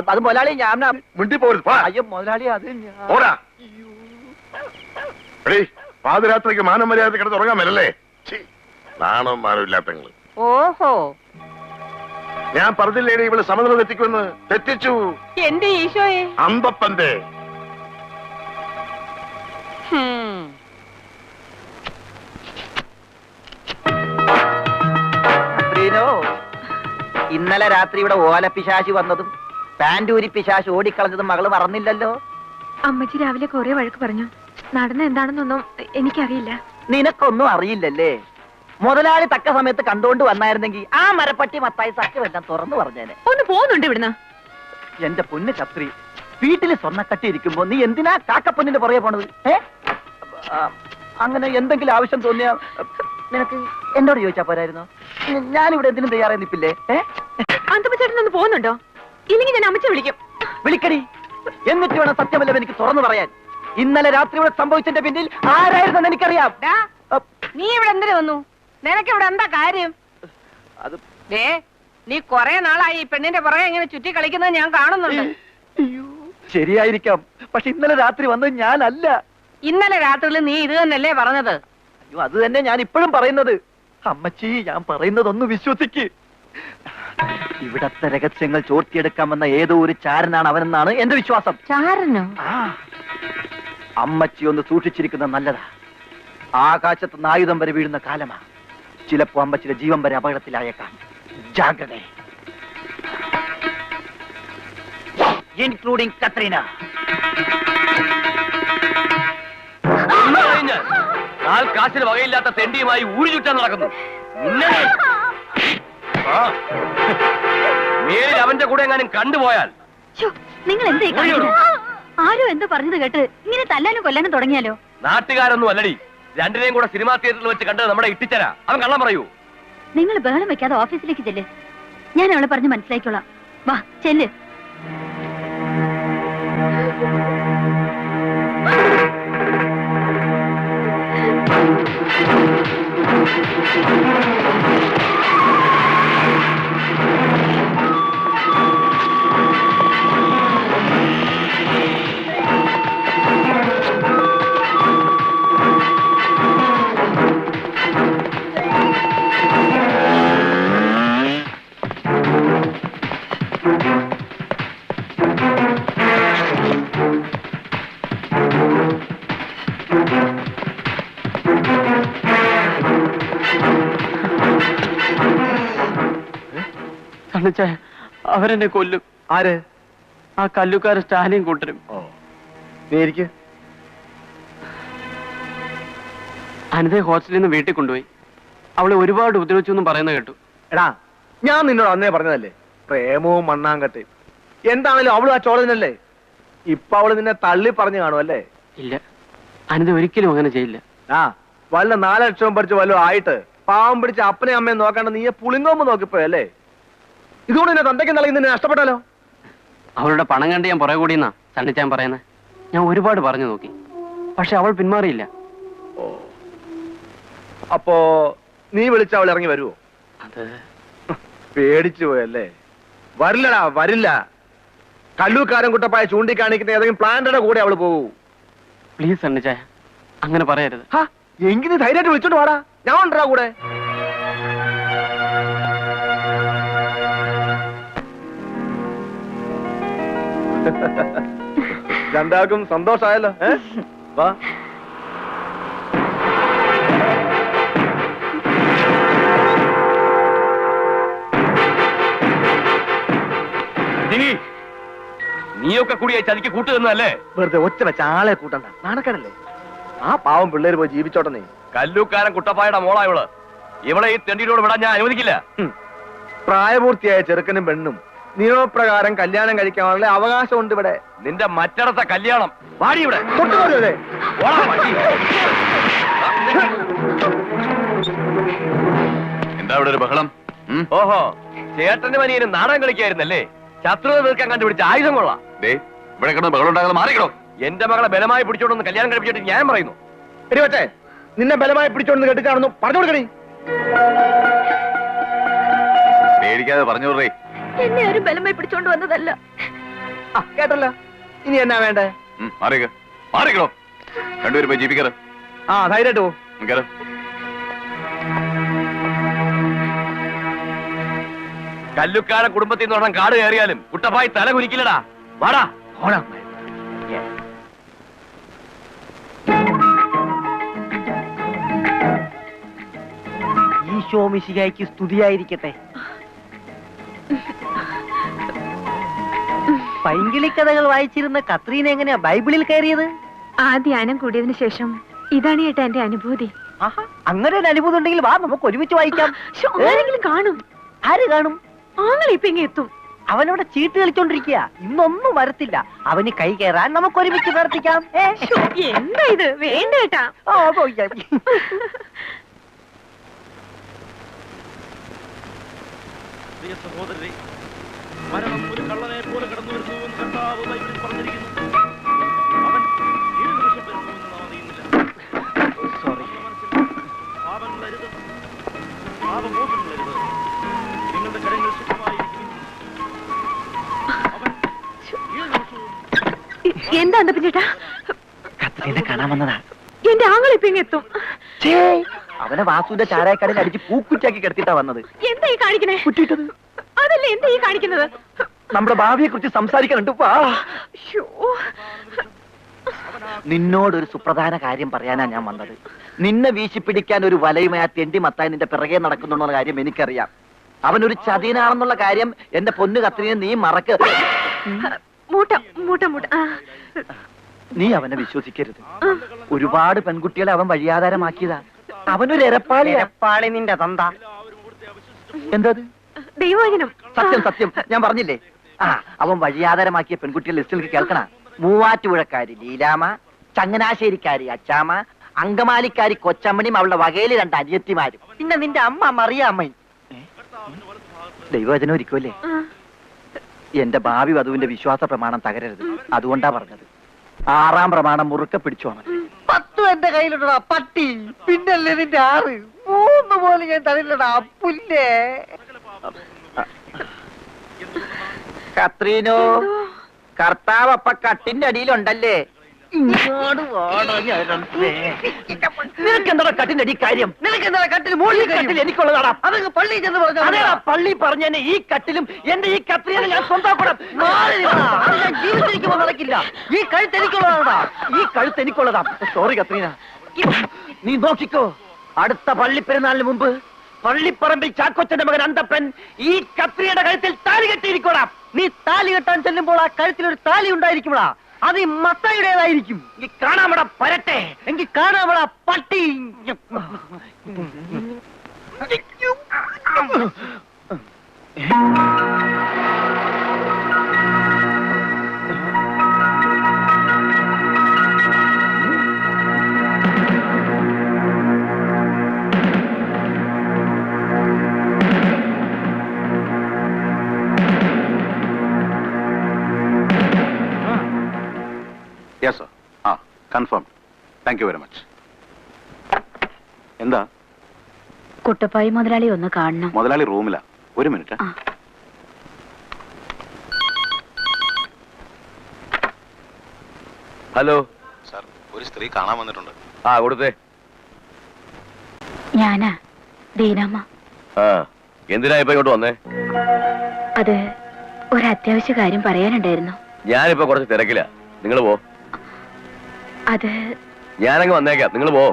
അത് മുതലാളി ഞാൻ. മിണ്ടി പോരുത്. അയ്യോ മുതലാളി അത് ഓടാ. പാതിരാത്രിക്ക് മാനം മര്യാദ കിടന്ന് ഉറങ്ങാൻ വരല്ലേ? നാണോ മാനം ഇല്ലാത്തങ്ങള്. ഓഹോ, ഞാൻ പറഞ്ഞില്ലേടി ഇവള് സമനില തെറ്റിക്കുമെന്ന്. തെറ്റിച്ചു. എന്റെ ഈശോയെ. അമ്പപ്പന്റെ ഇന്നലെ രാത്രി ഇവിടെ ഓലപ്പിശാശി വന്നതും പാൻറ്റൂരി പിശാശ് ഓടിക്കളഞ്ഞതും മകള് മറന്നില്ലല്ലോ. അമ്മച്ചി രാവിലെ കുറെ വഴക്ക് പറഞ്ഞു. നടന്ന എന്താണെന്നൊന്നും എനിക്കറിയില്ല. നിനക്കൊന്നും അറിയില്ലല്ലേ? മുതലാളി തക്ക സമയത്ത് കണ്ടുകൊണ്ട് വന്നായിരുന്നെങ്കിൽ ആ മരപ്പട്ടി മത്തായി സത്യമെല്ലാം തുറന്നു പറഞ്ഞേനെ. ഒന്ന് പോകുന്നുണ്ട് ഇവിടുന്ന്. എന്റെ പൊന്ന് കത്രി, വീട്ടില് സ്വർണ്ണക്കട്ടി ഇരിക്കുമ്പോ നീ എന്തിനാ കാക്കപ്പൊന്നിന്റെ പുറകെ പോണത്? അങ്ങനെ എന്തെങ്കിലും ആവശ്യം തോന്നിയാ നിനക്ക് എന്നോട് ചോദിച്ചാ പോരായിരുന്നോ? ഞാനിവിടെ എന്തിനും തയ്യാറായി നിൽപ്പില്ലേ? അന്തപ്പച്ചേട്ടനൊന്ന് പോകുന്നുണ്ടോ? ഇല്ലെങ്കിൽ ഞാൻ അമ്മച്ചി വിളിക്കും. വിളിക്കടി. എന്നിട്ട് വേണം സത്യമല്ലോ എനിക്ക് തുറന്നു പറയാൻ. ഇന്നലെ രാത്രി ഇവിടെ സംഭവിച്ചതിന്റെ പിന്നിൽ ആരായിരുന്നെന്ന് എനിക്കറിയാം. നീ ഇവിടെ എന്തിനു വന്നു? നിനക്ക് ഇവിടെ എന്താ കാര്യം? അത് നീ കൊറേ നാളായി ഈ പെണ്ണിന്റെ പുറകെ ഇങ്ങനെ ചുറ്റി കളിക്കുന്നത് ഞാൻ കാണുന്നുണ്ട്. ശരിയായിരിക്കാം, പക്ഷെ ഇന്നലെ രാത്രി വന്നത് ഞാനല്ല. ഇന്നലെ രാത്രിയിൽ നീ ഇത് തന്നെയല്ലേ പറഞ്ഞത്? അയ്യോ, അത് തന്നെ ഞാൻ ഇപ്പോഴും പറയുന്നത്. അമ്മച്ചി, ഞാൻ പറയുന്നതൊന്ന് വിശ്വസിക്ക്. ഇവിടത്തെ രഹസ്യങ്ങൾ ചോർത്തിയെടുക്കാമെന്ന ഏതോ ഒരു ചാരനാണ് അവനെന്നാണ് എന്റെ വിശ്വാസം. ചാരനോ? അമ്മച്ചി ഒന്ന് സൂക്ഷിച്ചിരിക്കുന്നത് നല്ലതാ. ആകാശത്ത് നിന്ന് ആയുധം വരെ വീഴുന്ന കാലമാ. ചിലപ്പോ അമ്മച്ചിയുടെ ജീവൻ വരെ അപകടത്തിലായേക്കാം. ജാഗ്രത. ഇൻക്ലൂഡിംഗ് കത്രീന. കാശിന് വകയില്ലാത്ത തെണ്ടിയുമായി ഊരി ചുറ്റാൻ നടക്കുന്നു. മേലിൽ അവന്റെ കൂടെ എങ്ങാനും കണ്ടുപോയാൽ നിങ്ങൾ എന്തേ ആരോ എന്തോ പറഞ്ഞത് കേട്ട് ഇങ്ങനെ തല്ലാനും കൊല്ലാനും തുടങ്ങിയാലോ? നാട്ടുകാരൊന്നും അല്ലടി, രണ്ടിനെയും കൂടെ സിനിമാ തിയേറ്ററിൽ വെച്ച് കണ്ടത് നമ്മുടെ ഇട്ടിച്ചരാ. അവൻ കള്ളം പറയൂ. നിങ്ങൾ ബഹളം വെക്കാതെ ഓഫീസിലേക്ക് ചെല്ല്. ഞാൻ അവളെ പറഞ്ഞ് മനസ്സിലാക്കിക്കോളാം. വാ ചെല്ല്. അവരെന്നെ കൊല്ലും. ആര്? ആ കല്ലുക്കാര് സ്റ്റാലിൻ കൂട്ടരും. അനിതയെ ഹോസ്റ്റലിൽ നിന്ന് വീട്ടിൽ കൊണ്ടുപോയി. അവളെ ഒരുപാട് ഉപദ്രവിച്ചു എന്നും പറയുന്നത് കേട്ടു. എടാ, ഞാൻ നിന്നോട് അന്നേ പറഞ്ഞതല്ലേ, പ്രേമവും മണ്ണാങ്കട്ടയും. എന്താണേലും അവളും ആ ചോളനല്ലേ. ഇപ്പൊ അവള് നിന്നെ തള്ളി പറഞ്ഞു കാണുമല്ലേ? ഇല്ല, അനിത ഒരിക്കലും അങ്ങനെ ചെയ്യില്ല. വല്ല 4 ലക്ഷം പഠിച്ച് വല്ലതും ആയിട്ട് പാവം പിടിച്ച് അപ്പനെ അമ്മയെ നോക്കാണ്ട് നീയെ പുളിങ്ങോമ്പ് നോക്കിപ്പോയല്ലേ? ഇതുകൊണ്ട് നിന്നെ തന്തയ്ക്ക് നൽകി നിന്നെ നഷ്ടപ്പെട്ടാലോ? അവളുടെ പണം കണ്ട് ഞാൻ പുറകെ കൂടിയെന്നാ സണ്ണിച്ചാൻ പറയുന്നത്. ഞാൻ ഒരുപാട് പറഞ്ഞു നോക്കി, പക്ഷെ അവൾ പിന്മാറിയില്ല. അപ്പോ നീ വിളിച്ച അവൾ ഇറങ്ങി വരുവോ? അത് പേടിച്ചു പോയല്ലേ? വരില്ലടാ, വരില്ല. കല്ലൂക്കാരൻ കുട്ടപ്പായ ചൂണ്ടിക്കാണിക്കുന്ന ഏതെങ്കിലും പ്ലാന്റയുടെ കൂടെ അവള് പോകൂ. പ്ലീസ് സണ്ണിച്ചായ, അങ്ങനെ പറയരുത്. എങ്കിൽ നീ ധൈര്യമായിട്ട് വിളിച്ചോണ്ട് വാടാ, ഞാൻ ഉണ്ടാ കൂടെ. രണ്ടാൾക്കും സന്തോഷായല്ലോ. വാ. നീയൊക്കെ കൂടിയായി ചതിക്ക് കൂട്ടുതന്നല്ലേ? വെറുതെ ഒറ്റ വെച്ച ആളെ കൂട്ടണ്ട, നാണക്കടല്ലേ. ആ പാവം പിള്ളേര് പോയി ജീവിച്ചോട്ടെ. നീ കല്ലൂക്കാരൻ കുട്ടപ്പായുടെ മോളായവള്. ഇവളെ ഈ തെണ്ടിയോട് വിടാൻ ഞാൻ അനുവദിക്കില്ല. പ്രായപൂർത്തിയായ ചെറുക്കനും പെണ്ണും നിയമപ്രകാരം കല്യാണം കഴിക്കാനുള്ള അവകാശമുണ്ട് ഇവിടെ. നിന്റെ മറ്റടത്തെ കല്യാണം വാടി ഇവിടെ. തൊട്ടുപോലേ എന്താ ഇവിടെ ഒരു ബഹളം? ഓഹോ, ചേട്ടന്റെ മനിയന് നാടകം കളിക്കായിരുന്നല്ലേ? ശത്രുത തീർക്കാൻ കണ്ടുപിടിച്ച ആയുധം കൊള്ളാം. ഇവിടെ കിടന്ന് ബഹളം ഉണ്ടാകാതെ മാറിക്കണോ. എന്റെ മകളെ ബലമായി പിടിച്ചോണ്ടൊന്ന് കല്യാണം കഴിപ്പിച്ചിട്ട് ഞാൻ പറയുന്നു. എടി വച്ചേ, നിന്നെ ബലമായി പിടിച്ചോണ്ട് കേട്ടിട്ടാണെന്ന് പറഞ്ഞു കൊടുക്കണേ. പേടിക്കാതെ പറഞ്ഞു വിടേ. എന്നെ ആരും ബലമായി പിടിച്ചോണ്ട് വന്നതല്ല. കേട്ടല്ലോ, ഇനി എന്നാ വേണ്ടേ? മാറിക്കണോ. രണ്ടുപേരും പോയി ജീവിക്കാറ്. ധൈര്യമായിട്ട് പോ. കല്ലുക്കാരൻ കുടുംബത്തിൽ നിന്ന് പറഞ്ഞ കാട് കയറിയാലും കുട്ടപ്പായി തല കുലിക്കില്ലടാ. വാടാ. ഈശോ മിശിഹായ്ക്ക് സ്തുതിയായിരിക്കട്ടെ. പൈങ്കിളി കഥകൾ വായിച്ചിരുന്ന കത്രീന എങ്ങനെയാ ബൈബിളിൽ കയറിയത്? ആ ധ്യാനം കൂടിയതിനു ശേഷം ഇതാണ് ഏട്ടാ എന്റെ അനുഭൂതി. അങ്ങനെ ഒരു അനുഭൂതി ഉണ്ടെങ്കിൽ വാ, നമുക്ക് ഒരുമിച്ച് വായിക്കാം. ആരെങ്കിലും കാണും. ആര് കാണും? ആങ്ങൾ ഇപ്പൊ ഇങ്ങ എത്തും. അവനവിടെ ചീട്ട് കളിച്ചോണ്ടിരിക്കുക. ഇന്നൊന്നും വരത്തില്ല. അവന് കൈ കയറാൻ നമുക്ക് ഒരുമിച്ച് പ്രവർത്തിക്കാം. എന്താ ഇത്? വേണ്ട ഏട്ടാ. സഹോദരരെ, മരണം ഒരു കള്ളനെ പോലെ കടന്നു വരുന്നുവെന്ന് കർത്താവ് ബൈബിളിൽ പറഞ്ഞിരിക്കുന്നു. അവൻ ഏത് നിമിഷം വരുന്നുവെന്ന് നാം അറിയുന്നില്ല. പാപങ്ങളരുത്, പാപമോഹങ്ങളരുത്. നിങ്ങളുടെ കരങ്ങൾ സുഖമായിരിക്കും. അവൻ ഏത് നിമിഷവും. എന്താ ചേട്ടാ? കത്രീനെ കാണാൻ വന്നതാ. എന്റെ ആങ്ങൾ ഇപ്പൊ ഇങ്ങ എത്തും. അവനെ വാസുവിന്റെ ചാരായക്കടയിൽ അടിച്ച് പൂക്കുറ്റാക്കി കിടത്തിട്ടാ വന്നത്. എന്താ ഈ കാണിക്കണേ? കുറ്റിയിട്ടത്. അതല്ലേ എന്താ ഈ കാണിക്കുന്നത്? നമ്മുടെ ഭാവിയെ കുറിച്ച് സംസാരിക്കാനുണ്ട്. നിന്നോടൊരു സുപ്രധാന കാര്യം പറയാനാ ഞാൻ വന്നത്. നിന്നെ വീശിപ്പിടിക്കാൻ ഒരു വലയുമായി ആ തെണ്ടി മത്തായി നിന്റെ പിറകെ നടക്കുന്നുണ്ടെന്ന കാര്യം എനിക്കറിയാം. അവനൊരു ചതിയനാണെന്നുള്ള കാര്യം എന്റെ പൊന്നു കത്രീനെ നീ മറക്ക്. നീ അവനെ വിശ്വസിക്കരുത്. ഒരുപാട് പെൺകുട്ടികളെ അവൻ വഴിയാധാരമാക്കിയതാ. അവനൊരു എരപ്പാളി നിന്റെ തന്ത. എന്താ ദൈവവചനം? സത്യം സത്യം, ഞാൻ പറഞ്ഞില്ലേ. അവൻ വഴിയാധാരമാക്കിയ പെൺകുട്ടികൾ ലിസ്റ്റിൽ കേൾക്കണ. മൂവാറ്റുപുഴക്കാരി ലീലാമ, ചങ്ങനാശ്ശേരിക്കാരി അച്ചാമ്മ, അങ്കമാലിക്കാരി കൊച്ചമ്മണിയും അവളുടെ വകയില് 2 അനിയത്തിമാരും, പിന്നെ നിന്റെ അമ്മ മറിയാമ്മയും. ദൈവവചനം ഇരിക്കുമല്ലേ? എന്റെ ഭാവി വധുവിന്റെ വിശ്വാസ പ്രമാണം തകരരുത്. അതുകൊണ്ടാ പറഞ്ഞത്. 6-ാം പ്രമാണം മുറുക്കെ പിടിച്ചോണം. 10 എന്റെ കയ്യിലുണ്ടടാ പട്ടി. പിന്നല്ലേ നിന്റെ 6. 3 പോലും ഞാൻ തരില്ലടാ പുല്ലേ. കത്രീനോ, കർത്താവ് അപ്പ കട്ടിന്റെ അടിയിലുണ്ടല്ലേ? നിനക്കെന്താ കട്ടിന്റെ അടി കാര്യം? നിനക്കെന്താ കട്ടിൽ മുകളിൽ കട്ടിൽ എനിക്കുള്ളതാടാ. അതങ്ങ് പള്ളി ചെന്ന് പറഞ്ഞു. അതേടാ പള്ളി പറഞ്ഞു തന്നെ. ഈ കട്ടിലും എന്റെ ഈ കത്രീനെ ഞാൻ സ്വന്തമാക്കണം. ഞാൻ ജീവിച്ചിരിക്കുമ്പോ നടക്കില്ല. ഈ കഴുത്ത് എനിക്കുള്ളതാടാ. ഈ കഴുത്ത് എനിക്കുള്ളതാ. സോറി കത്രീന, നീ നോക്കിക്കോ. അടുത്ത പള്ളിപ്പെരുന്നാളിന് മുമ്പ് പള്ളിപ്പറമ്പിൽ ചാക്കോച്ചന്റെ മകൻ അന്തപ്പൻ ഈ കത്രിയുടെ കഴുത്തിൽ താലി കെട്ടിയിരിക്കോടാ. നീ താലി കെട്ടാൻ ചെല്ലുമ്പോൾ ആ കഴുത്തിൽ ഒരു താലി ഉണ്ടായിരിക്കുമ്പോഴാ അത് ഈ മത്തായിയുടേതായിരിക്കും. ഈ കാണാമട പരട്ടെ. എങ്കിൽ കാണാമട പട്ടി. Yes sir. Confirm. Thank you very much. എന്താ? കുട്ടപ്പായി മുതലാളി ഒന്ന് കാണണം. മുതലാളി റൂമിലാ. 1 മിനിറ്റ്. ഹലോ സാർ, ഒരു സ്ത്രീ കാണാൻ വന്നിട്ടുണ്ട്. ആ കൊടുത്തേ. ഞാനാ ദീനാമ്മ. ആ എന്തിനാ ഇപ്പൊ ഇങ്ങോട്ട് വന്നേ? അത് ഒരു അത്യാവശ്യ കാര്യം പറയാനുണ്ടായിരുന്നു. ഞാനിപ്പോ കുറച്ച് തിരക്കില്ല, നിങ്ങൾ പോ. അത് ഞാനങ്ങ് വന്നേക്കാം, നിങ്ങൾ പോ.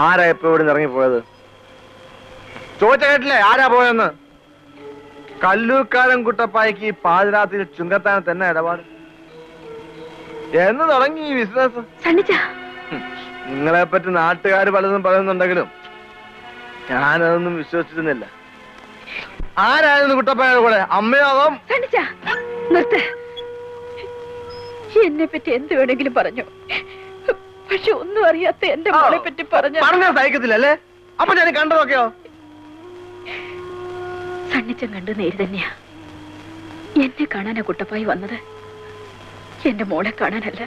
ആരാ ഇപ്പൊ ഇവിടെ ഇറങ്ങിപ്പോയത്? ചോദിച്ച കേട്ടില്ലേ ആരാ പോയെന്ന്? കല്ലൂക്കാരൻ കുട്ടപ്പായ്ക്ക് ഈ പാതിരാത്രി ചുങ്കത്താൻ തന്നെ ഇടപാട്. എന്ന് തുടങ്ങി ഈ ബിസിനസ്? നിങ്ങളെ പറ്റി നാട്ടുകാർ പലതും പറയുന്നുണ്ടെങ്കിലും ഞാനതൊന്നും വിശ്വസിച്ചിരുന്നില്ല. ആരായിരുന്നു കുട്ടപ്പായുടെ കൂടെ? അമ്മയോ? നിർത്ത്. എന്നെ പറ്റി എന്ത് വേണമെങ്കിലും പറഞ്ഞു, പക്ഷെ ഒന്നും അറിയാത്ത എന്റെ മോളെ പറ്റി പറഞ്ഞാൽ സഹിക്കത്തില്ലല്ലേ? അപ്പൊ ഞാൻ കണ്ടതൊക്കെയോ? സണ്ണിച്ചൻ കണ്ടു നേര് തന്നെയാ. എന്നെ കാണാനാ കുട്ടപ്പായി വന്നത്, എന്റെ മോളെ കാണാനല്ല.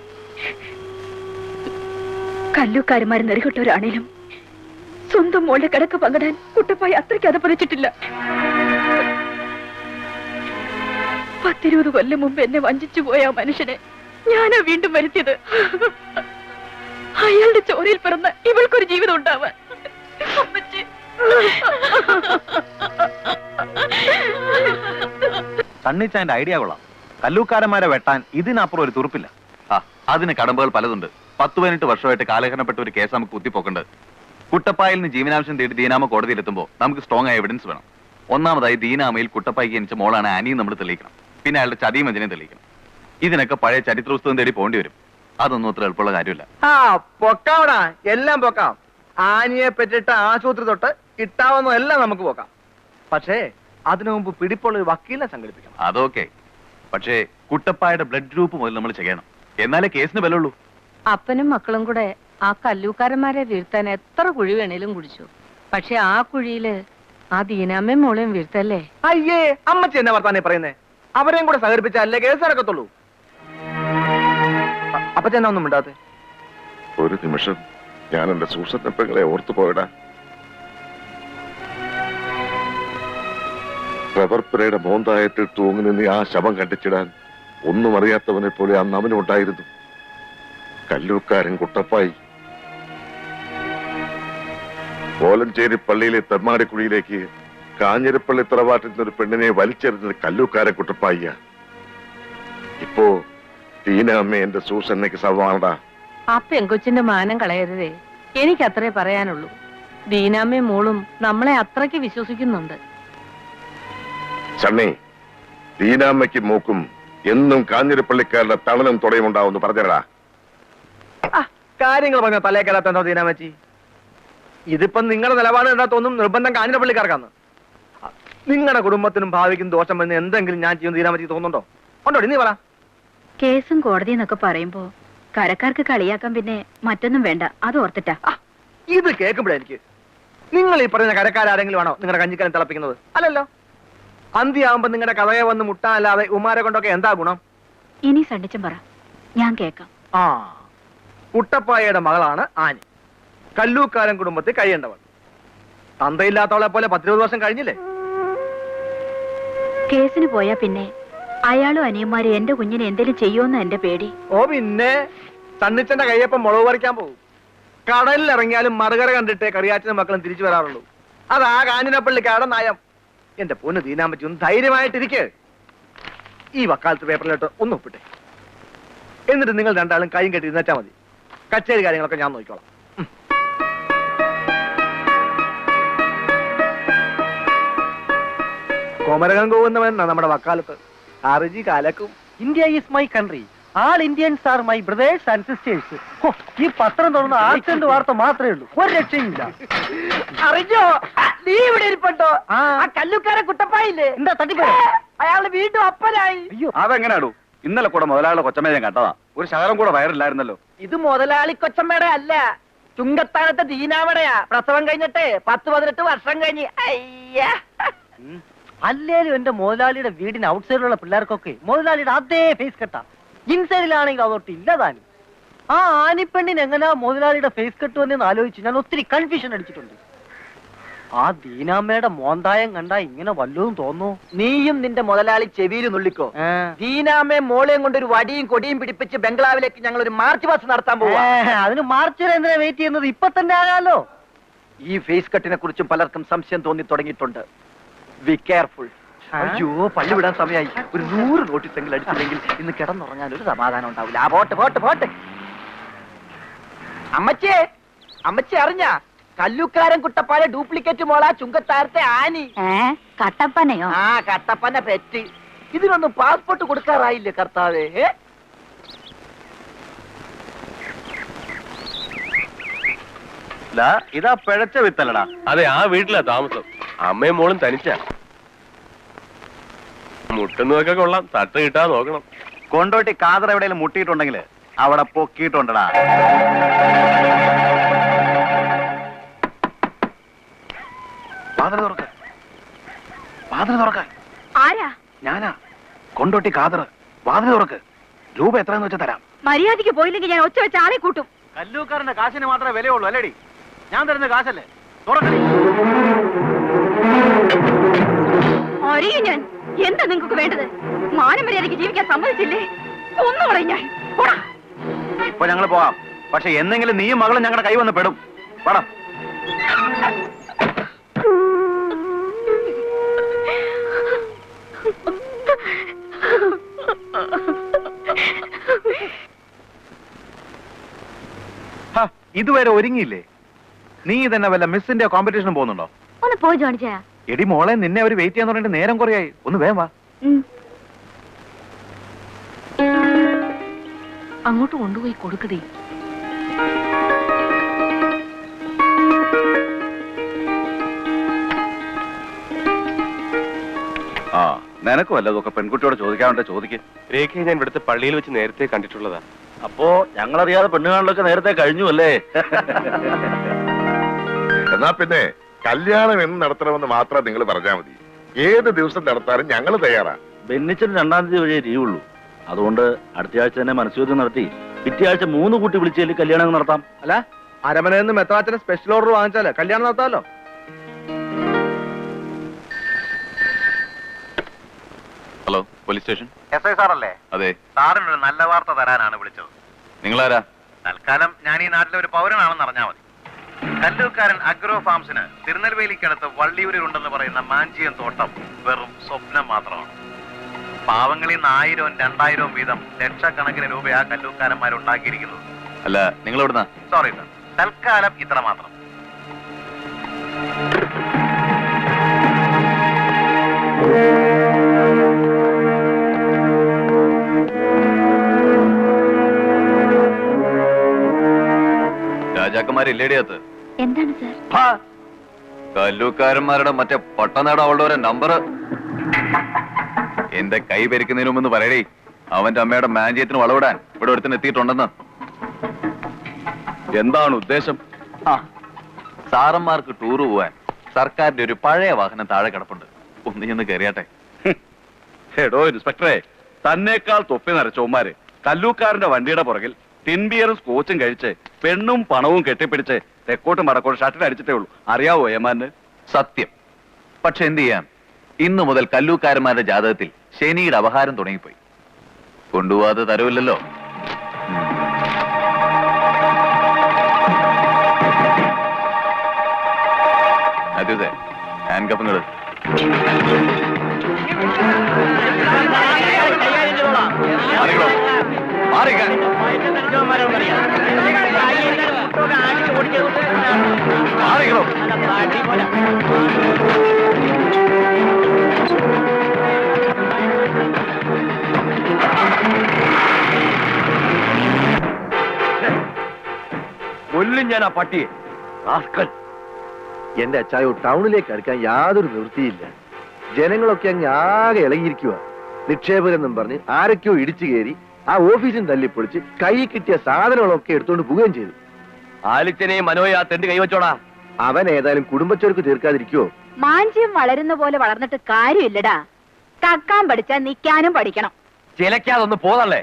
കല്ലൂക്കാരന്മാർ നെറുകിട്ടവരാണേലും സ്വന്തം മോളുടെ കിടക്ക് പങ്കിടാൻ കുട്ടപ്പായി അത്രയ്ക്ക് അതപ്പതിച്ചിട്ടില്ല. 10-20 കൊല്ലം മുമ്പ് എന്നെ വഞ്ചിച്ചു പോയ ആ മനുഷ്യനെ ഞാനാ വീണ്ടും വരുത്തിയത്. അയാളുടെ ചോരയിൽ പിറന്ന ഇവൾക്കൊരു ജീവിതം ഉണ്ടാവാൻ. സണ്ണിച്ചാന്റെ ഐഡിയ കൊള്ളാം. കല്ലൂക്കാരന്മാരെ വെട്ടാൻ ഇതിനപ്പുറം ഒരു തുറുപ്പില്ല. ആ അതിന് കടമ്പകൾ പലതുണ്ട്. 10-18 വർഷമായിട്ട് കാലഹരണപ്പെട്ട ഒരു കേസ് നമുക്ക് കുത്തിപ്പോക്കണ്ട്. കുട്ടപ്പായിൽ നിന്ന് ജീവനാംശം തേടി ദീനാമ കോടതിയിലെത്തുമ്പോൾ നമുക്ക് സ്ട്രോങ് ആയ എവിഡൻസ് വേണം. ഒന്നാമതായി ദീനാമയിൽ കുട്ടപ്പായിക്ക് ജനിച്ച മോളാണ് ആനിയും നമ്മൾ തെളിയിക്കണം. പിന്നെ അയാളുടെ ചതിയും വഞ്ചനയും തെളിയിക്കണം. ഇതിനൊക്കെ പഴയ ചരിത്ര പുസ്തകം തേടി പോകേണ്ടി വരും. അതൊന്നും അത്ര എളുപ്പമുള്ള കാര്യമില്ല. പൊക്കാവടാ, എല്ലാം പൊക്കാം. ആനിയെ പറ്റിട്ട് ആശുപത്രി തൊട്ട് കിട്ടാവുന്നതെല്ലാം നമുക്ക് പോക്കാം. പക്ഷേ അതിനു മുമ്പ് പിടിപ്പുള്ള ഒരു വക്കീലിനെ സംഘടിപ്പിക്കണം. അതൊക്കെ, പക്ഷേ കുട്ടപ്പായുടെ ബ്ലഡ് ഗ്രൂപ്പ് മുതൽ നമ്മൾ ചെയ്യണം. എന്നാലേ കേസിന് ബലമുള്ളൂ. അപ്പനും മക്കളും കൂടെ ആ കല്ലൂക്കാരന്മാരെ വീഴ്ത്താൻ എത്ര കുഴി വേണേലും കുടിച്ചു. പക്ഷെ ആ കുഴിയില് ആ ദീനാമ്മയും മോളെയും വീഴ്ത്തല്ലേ? അയ്യേ, അമ്മച്ചി എന്നെ വർത്താനേ പറയുന്നേ. അവരെയും കൂടെ സഹകരിപ്പിച്ചല്ലേ കേസ് നടക്കത്തുള്ളൂ. അപ്പച്ചെന്നാ ഒന്നും മിണ്ടാത്തെ? ഒരു നിമിഷം ഞാൻ എന്റെ സൂസന്നപ്പങ്ങളെ ഓർത്തു പോയിടാ. റബർപ്പുരയുടെ മോന്തായത്തിൽ തൂങ്ങി നിന്ന് ആ ശവം കണ്ടിച്ചിടാൻ ഒന്നും അറിയാത്തവനെ പോലെ അന്ന് അവനുണ്ടായിരുന്നു. കല്ലൂക്കാരൻ കുട്ടപ്പായി. കോലഞ്ചേരി പള്ളിയിലെ തെമ്മാടിക്കുഴിയിലേക്ക് കാഞ്ഞിരപ്പള്ളി തറവാട്ടിൽ നിന്നൊരു പെണ്ണിനെ വലിച്ചെറിഞ്ഞത് കല്ലൂക്കാരൻ കുട്ടപ്പായിയ. ഇപ്പോ ദീനാമ്മ എന്റെ സൂസന്നയ്ക്ക് സവാണടാ. ആ പെങ്കൊച്ചിന്റെ മാനം കളയരുതേ. എനിക്ക് അത്രേ പറയാനുള്ളൂ. ദീനാമ്മയും മോളും നമ്മളെ അത്രയ്ക്ക് വിശ്വസിക്കുന്നുണ്ട്. ചണ്ണി, ദീനാമ്മയ്ക്കും മൂക്കും എന്നും കാഞ്ഞിരപ്പള്ളിക്കാരുടെ തണലും തുടയും ഉണ്ടാവുമെന്ന് പറഞ്ഞടാ. കാര്യങ്ങൾ പറഞ്ഞ തലേ കയറാത്തോ ദീനാമച്ചി? ഇതിപ്പം നിങ്ങളുടെ നിലപാട് എന്താത്തൊന്നും നിർബന്ധം കാഞ്ഞിരപ്പള്ളിക്കാർക്കാന്ന്. നിങ്ങളുടെ കുടുംബത്തിനും ഭാവിക്കും ദോഷം വരുന്ന എന്തെങ്കിലും ഞാൻ ചെയ്യുന്ന ദീനാമച്ചി തോന്നുന്നുണ്ടോ? ഉണ്ടോ? നീ പറ. കേസും കോടതി എന്നൊക്കെ പറയുമ്പോ കരക്കാർക്ക് കളിയാക്കാൻ പിന്നെ മറ്റൊന്നും വേണ്ട, അത് ഓർത്തിട്ടാ. ഇത് കേൾക്കുമ്പോഴെനിക്ക് നിങ്ങൾ ഈ പറയുന്ന കരക്കാരെങ്കിലും ആണോ നിങ്ങളുടെ കഞ്ഞിക്കലം തിളപ്പിക്കുന്നത്? അല്ലല്ലോ. അന്തിയാവുമ്പോ നിങ്ങളുടെ കഥയെ വന്ന് മുട്ടാനല്ലാതെ ഉമാരെ കൊണ്ടൊക്കെ എന്താ ഗുണം? ഇനി സണ്ണിച്ചൻ പറ, ഞാൻ കേക്കാം. കുട്ടപ്പായയുടെ മകളാണ് ആനി. കല്ലൂക്കാരൻ കുടുംബത്തിൽ കഴിയേണ്ടവൾ. തന്തയില്ലാത്തവളെ പോലെ 10-20 വർഷം കഴിഞ്ഞില്ലേ? കേസിന് പോയാ പിന്നെ അയാളും അനിയന്മാരും എന്റെ കുഞ്ഞിനെ എന്തെങ്കിലും ചെയ്യുമെന്ന് എന്റെ പേടി. ഓ പിന്നെ സണ്ണിച്ചന്റെ കയ്യപ്പം മുളക് പറിക്കാൻ പോകും. കടലിൽ ഇറങ്ങിയാലും മറുകര കണ്ടിട്ടേ കറിയാച്ചനും മക്കളും തിരിച്ചു വരാറുള്ളൂ. അതാ കാഞ്ഞിരപ്പള്ളിക്കാരുടെ നയം. എന്റെ പൊന്ന് ദീനാമ്പറ്റി, ഒന്ന് ധൈര്യമായിട്ടിരിക്കെ. ഈ വക്കാലത്ത് പേപ്പറിലോട്ട് ഒന്ന് ഒപ്പിട്ടെ. എന്നിട്ട് നിങ്ങൾ രണ്ടാളും കൈയും കെട്ടി ഇരുന്നേച്ചാ മതി. കച്ചേരി കാര്യങ്ങളൊക്കെ ഞാൻ നോക്കിക്കോളാം. കോമരകം പോകുന്നവൻ നമ്മുടെ വക്കാലത്ത് ആർജി കാലക്കും. India is my country. All Indians are my brothers and sisters. ഈ പത്രം തുറന്ന ആക്സിഡന്റ് വാർത്ത മാത്രമേ ഉള്ളൂ, ഒരു രക്ഷയില്ല. അറിഞ്ഞോ? നീ ഇവിടെ ഇരിപ്പട്ടോ? ആ കല്ലുക്കാരെ കുട്ടപ്പായില്ലേ? എന്താ തട്ടിപ്പോ? അയാള് വീണ്ടും അപ്പനായി. അയ്യോ, അതെങ്ങനെയാണോ? ഇന്നലെ കൂടെ മുതലാളിയുടെ കൊച്ചമ്മ ഞാൻ കണ്ടതാ. ഒരു ശകലം കൂടെ വയറില്ലായിരുന്നല്ലോ. ഇത് മുതലാളി കൊച്ചമ്മയുടെ അല്ല, ചുങ്കത്താഴത്തെ ദീനാമടയാ. പ്രസവം കഴിഞ്ഞിട്ട് 10-18 വർഷം കഴിഞ്ഞ്. അയ്യാ, അല്ലേലും എന്റെ മുതലാളിയുടെ വീടിന് ഔട്ട്സൈഡിലുള്ള പിള്ളേർക്കൊക്കെ മുതലാളിയുടെ അതേ ഫേസ് കെട്ടാ. ഇൻസൈഡിലാണെങ്കിൽ അതൊട്ട് ഇല്ലതാനും. ആ ആനിപ്പെണ്ണിന് എങ്ങനെയാ മുതലാളിയുടെ ഫേസ് കെട്ടുവെന്ന് ആലോചിച്ച് ഞാൻ ഒത്തിരി കൺഫ്യൂഷൻ അടിച്ചിട്ടുണ്ട്. ആ ദീനാമ്മയുടെ മോന്തായം കണ്ടാ ഇങ്ങനെ വല്ലതും തോന്നൂ. നീയും നിന്റെ മുതലാളി ചെവിയിൽ നുള്ളിക്കോ. ദീനാമ്മയും മോളെയും കൊണ്ടൊരു വടിയും കൊടിയും പിടിപ്പിച്ച് ബംഗ്ലാവിലേക്ക് ഞങ്ങൾ ഒരു മാർച്ച് പാസ് നടത്താൻ പോവാ. അതിന് മാർച്ച് എന്തിനാ വെയിറ്റ് ചെയ്യുന്നത്? ഇപ്പൊ തന്നെ ആകാലോ. ഈ ഫേസ് കട്ടിനെ കുറിച്ചും പലർക്കും സംശയം തോന്നി തുടങ്ങിയിട്ടുണ്ട്. Be careful. അയ്യോ, പള്ളി വിടാൻ സമയമായി. ഒരു 100 നോട്ടീസെങ്കിലും അടിച്ചില്ലെങ്കിൽ ഇന്ന് കിടന്നുറങ്ങാൻ ഒരു സമാധാനം ഉണ്ടാവില്ല. ആ പോട്ട് പോട്ട് പോട്ട്. അമ്മച്ചേ, അമ്മച്ചി അറിഞ്ഞ കല്ലുക്കാരൻ കുട്ടപ്പാടെ ഡ്യൂപ്ലിക്കേറ്റ് മോളാ ചുങ്കത്താരത്തെ ആനി. കട്ടപ്പനയോ? ആ, കട്ടപ്പന പെറ്റ്. ഇതിനൊന്നും പാസ്പോർട്ട് കൊടുക്കാറായില്ലേ കർത്താവേ? ഇതാ പിഴച്ച വിത്തല്ലടാ. അതെ, ആ വീട്ടിലാ താമസം. അമ്മയും മോളും തനിച്ചാ. മുട്ടുന്നതൊക്കെ കൊള്ളാം, തട്ട് കിട്ടാൻ നോക്കണം. കൊണ്ടോട്ടി കാതർ എവിടെയെങ്കിലും മുട്ടിയിട്ടുണ്ടെങ്കിൽ അവിടെ പൊക്കിയിട്ടുണ്ടടാ. വാതിൽ തുറക്ക. ആരാ? ഞാനാ, കൊണ്ടോട്ടി കാതർ. വാതിൽ തുറക്ക്. രൂപ എത്രയെന്ന് വെച്ചാൽ തരാം. മര്യാദയ്ക്ക് പോയില്ലെങ്കിൽ ഞാൻ ഒച്ച വെച്ച ആളെ കൂട്ടും. കല്ലൂക്കാരന്റെ കാശിന് മാത്രമേ വിലയുള്ളൂ അല്ലേടി? ഞാൻ തരുന്ന കാശല്ലേ? തുറക്കടി. അറിയും ഞാൻ. എന്താ നിങ്ങൾക്ക് വേണ്ടത്? മാനം മര്യാദയ്ക്ക് ജീവിക്കാൻ സമ്മതിച്ചില്ലേ? ഒന്നുകൂടെ ഞാൻ. ഇപ്പൊ ഞങ്ങൾ പോവാം. പക്ഷെ എന്തെങ്കിലും നീയും മകളും ഞങ്ങളുടെ കൈ വന്ന് പെടും. പടം ഇതുവരെ ഒരുങ്ങിയില്ലേ? നീ തന്നെ വല്ല മിസ്സിന്റെ കോമ്പറ്റീഷനും പോകുന്നുണ്ടോ? ഒന്ന് പോയി ജോണിച്ചാ. എടി മോളെ, നിന്നെ അവര് വെയിറ്റ് ചെയ്യാൻ തുടങ്ങിയിട്ട് നേരം കുറയായി. ഒന്ന് വേഗം വാ. അങ്ങോട്ട് കൊണ്ടുപോയി കൊടുക്കടേ. ആ, നിനക്ക് വല്ലതൊക്കെ പെൺകുട്ടിയോട് ചോദിക്കാറുണ്ട്. ചോദിക്ക്. രേഖയെ ഞാൻ ഇവിടുത്തെ പള്ളിയിൽ വെച്ച് നേരത്തെ കണ്ടിട്ടുള്ളതാ. അപ്പോ ഞങ്ങളറിയാതെ പെണ്ണുകാണലൊക്കെ നേരത്തെ കഴിഞ്ഞു അല്ലേ? എന്നാ പിന്നെ കല്യാണം എന്ന് നടത്തണമെന്ന് മാത്രം നിങ്ങൾ പറഞ്ഞാൽ മതി. ഏത് ദിവസം നടത്താനും ഞങ്ങൾ തയ്യാറാ. ബെന്നിച്ചന് 2-ാം തീയതി വഴിയേ ലീവുള്ളൂ. അതുകൊണ്ട് അടുത്ത ആഴ്ച തന്നെ മനസ്സുയോദ്യം നടത്തി പിറ്റേ ആഴ്ച 3 കൂട്ടി വിളിച്ചതിൽ കല്യാണം നടത്താം. അല്ല, അരമനയിൽ നിന്ന് മെത്രാച്ചന് സ്പെഷ്യൽ ഓർഡർ വാങ്ങിച്ചാലേ കല്യാണം നടത്താമല്ലോ. Hello, police station. SI സാറല്ലേ? അതെ. സാറിനൊരു നല്ല വാർത്ത തരാനാണ് വിളിച്ചത്. നിങ്ങളാരാ? തൽക്കാലം ഞാൻ ഈ നാട്ടിലെ ഒരു പൗരനാണെന്ന് അറിഞ്ഞാൽ മതി. കല്ലൂക്കാരൻ അഗ്രോ ഫാംസിന് തിരുനെൽവേലിക്കടുത്ത് വള്ളിയൂരിൽ ഉണ്ടെന്ന് പറയുന്ന മാഞ്ചിയം തോട്ടം വെറും സ്വപ്നം മാത്രമാണ്. പാവങ്ങളിൽ 1000-2000 വീതം ലക്ഷക്കണക്കിന് രൂപയാ കല്ലൂക്കാരന്മാരുണ്ടാക്കിയിരിക്കുന്നത്. അല്ല, നിങ്ങൾ എവിടുന്നാ? സോറി സാർ, തൽക്കാലം ഇത്ര മാത്രം. രാജാക്കന്മാരില്ലേടിയത്ത്? എന്താണ് സാർ? കല്ലൂക്കാരന്മാരുടെ മറ്റേ പട്ടനാട് അവളുടെ നമ്പർ എന്റെ കൈ ഭരിക്കുന്നതിന് മുമ്പ് പറയടേ. അവന്റെ അമ്മയുടെ മാഞ്ചയത്തിന് വളവിടാൻ ഇവിടെ ഒരുത്തിന് എത്തിയിട്ടുണ്ടെന്ന്. എന്താണ് ഉദ്ദേശം? സാറന്മാർക്ക് ടൂറ് പോവാൻ സർക്കാരിന്റെ ഒരു പഴയ വാഹനം താഴെ കിടപ്പുണ്ട്. ഒന്ന് ചെന്ന് കയറിയാട്ടെ. എടോ ഇൻസ്പെക്ടറെ, തന്നേക്കാൾ തൊപ്പി നരച്ചോമാര് കല്ലൂക്കാരന്റെ വണ്ടിയുടെ പുറകിൽ ടിൻബിയറും സ്കോച്ചും കഴിച്ച് പെണ്ണും പണവും കെട്ടിപ്പിടിച്ച് തെക്കോട്ടും വടക്കോട്ടും ഷട്ടിൽ അടിച്ചിട്ടേ ഉള്ളൂ. അറിയാവോ ഏമാന്? സത്യം. പക്ഷെ എന്ത് ചെയ്യാം, ഇന്നു മുതൽ കല്ലൂക്കാരന്മാരുടെ ജാതകത്തിൽ ശനിയുടെ അപഹാരം തുടങ്ങിപ്പോയി. കൊണ്ടുപോവാതെ തരവില്ലല്ലോ. അതെ, ഹാൻഡ് കപ്പുകള്. മാറിക്കാൻ മാറിക്കണോ? കൊല്ലും ഞാൻ ആ പട്ടിയെ. എന്റെ അച്ചായോ, ടൗണിലേക്ക് അടുക്കാൻ യാതൊരു നിവൃത്തിയില്ല. ജനങ്ങളൊക്കെ അങ്ങ് ആകെ ഇളകിയിരിക്കുക. നിക്ഷേപകരെന്നും പറഞ്ഞ് ആരൊക്കെയോ ഇടിച്ചു കയറി ആ ഓഫീസും തല്ലിപ്പൊളിച്ച് കൈ കിട്ടിയ സാധനങ്ങളൊക്കെ എടുത്തുകൊണ്ട് പോവുകയും ചെയ്തു. ആലിച്ചനെയും മനോയെ ആ തെണ്ടി കൈവച്ചോടാ. അവൻ ഏതായാലും കുടുംബച്ചോർക്ക് തീർക്കാതിരിക്കുവോ? മാഞ്ചിയം വളരുന്ന പോലെ വളർന്നിട്ട് കാര്യമില്ലടാ. കക്കാൻ പഠിച്ചാ നിക്കാനും പഠിക്കണം. ചിലക്കാതൊന്ന് പോതല്ലേ.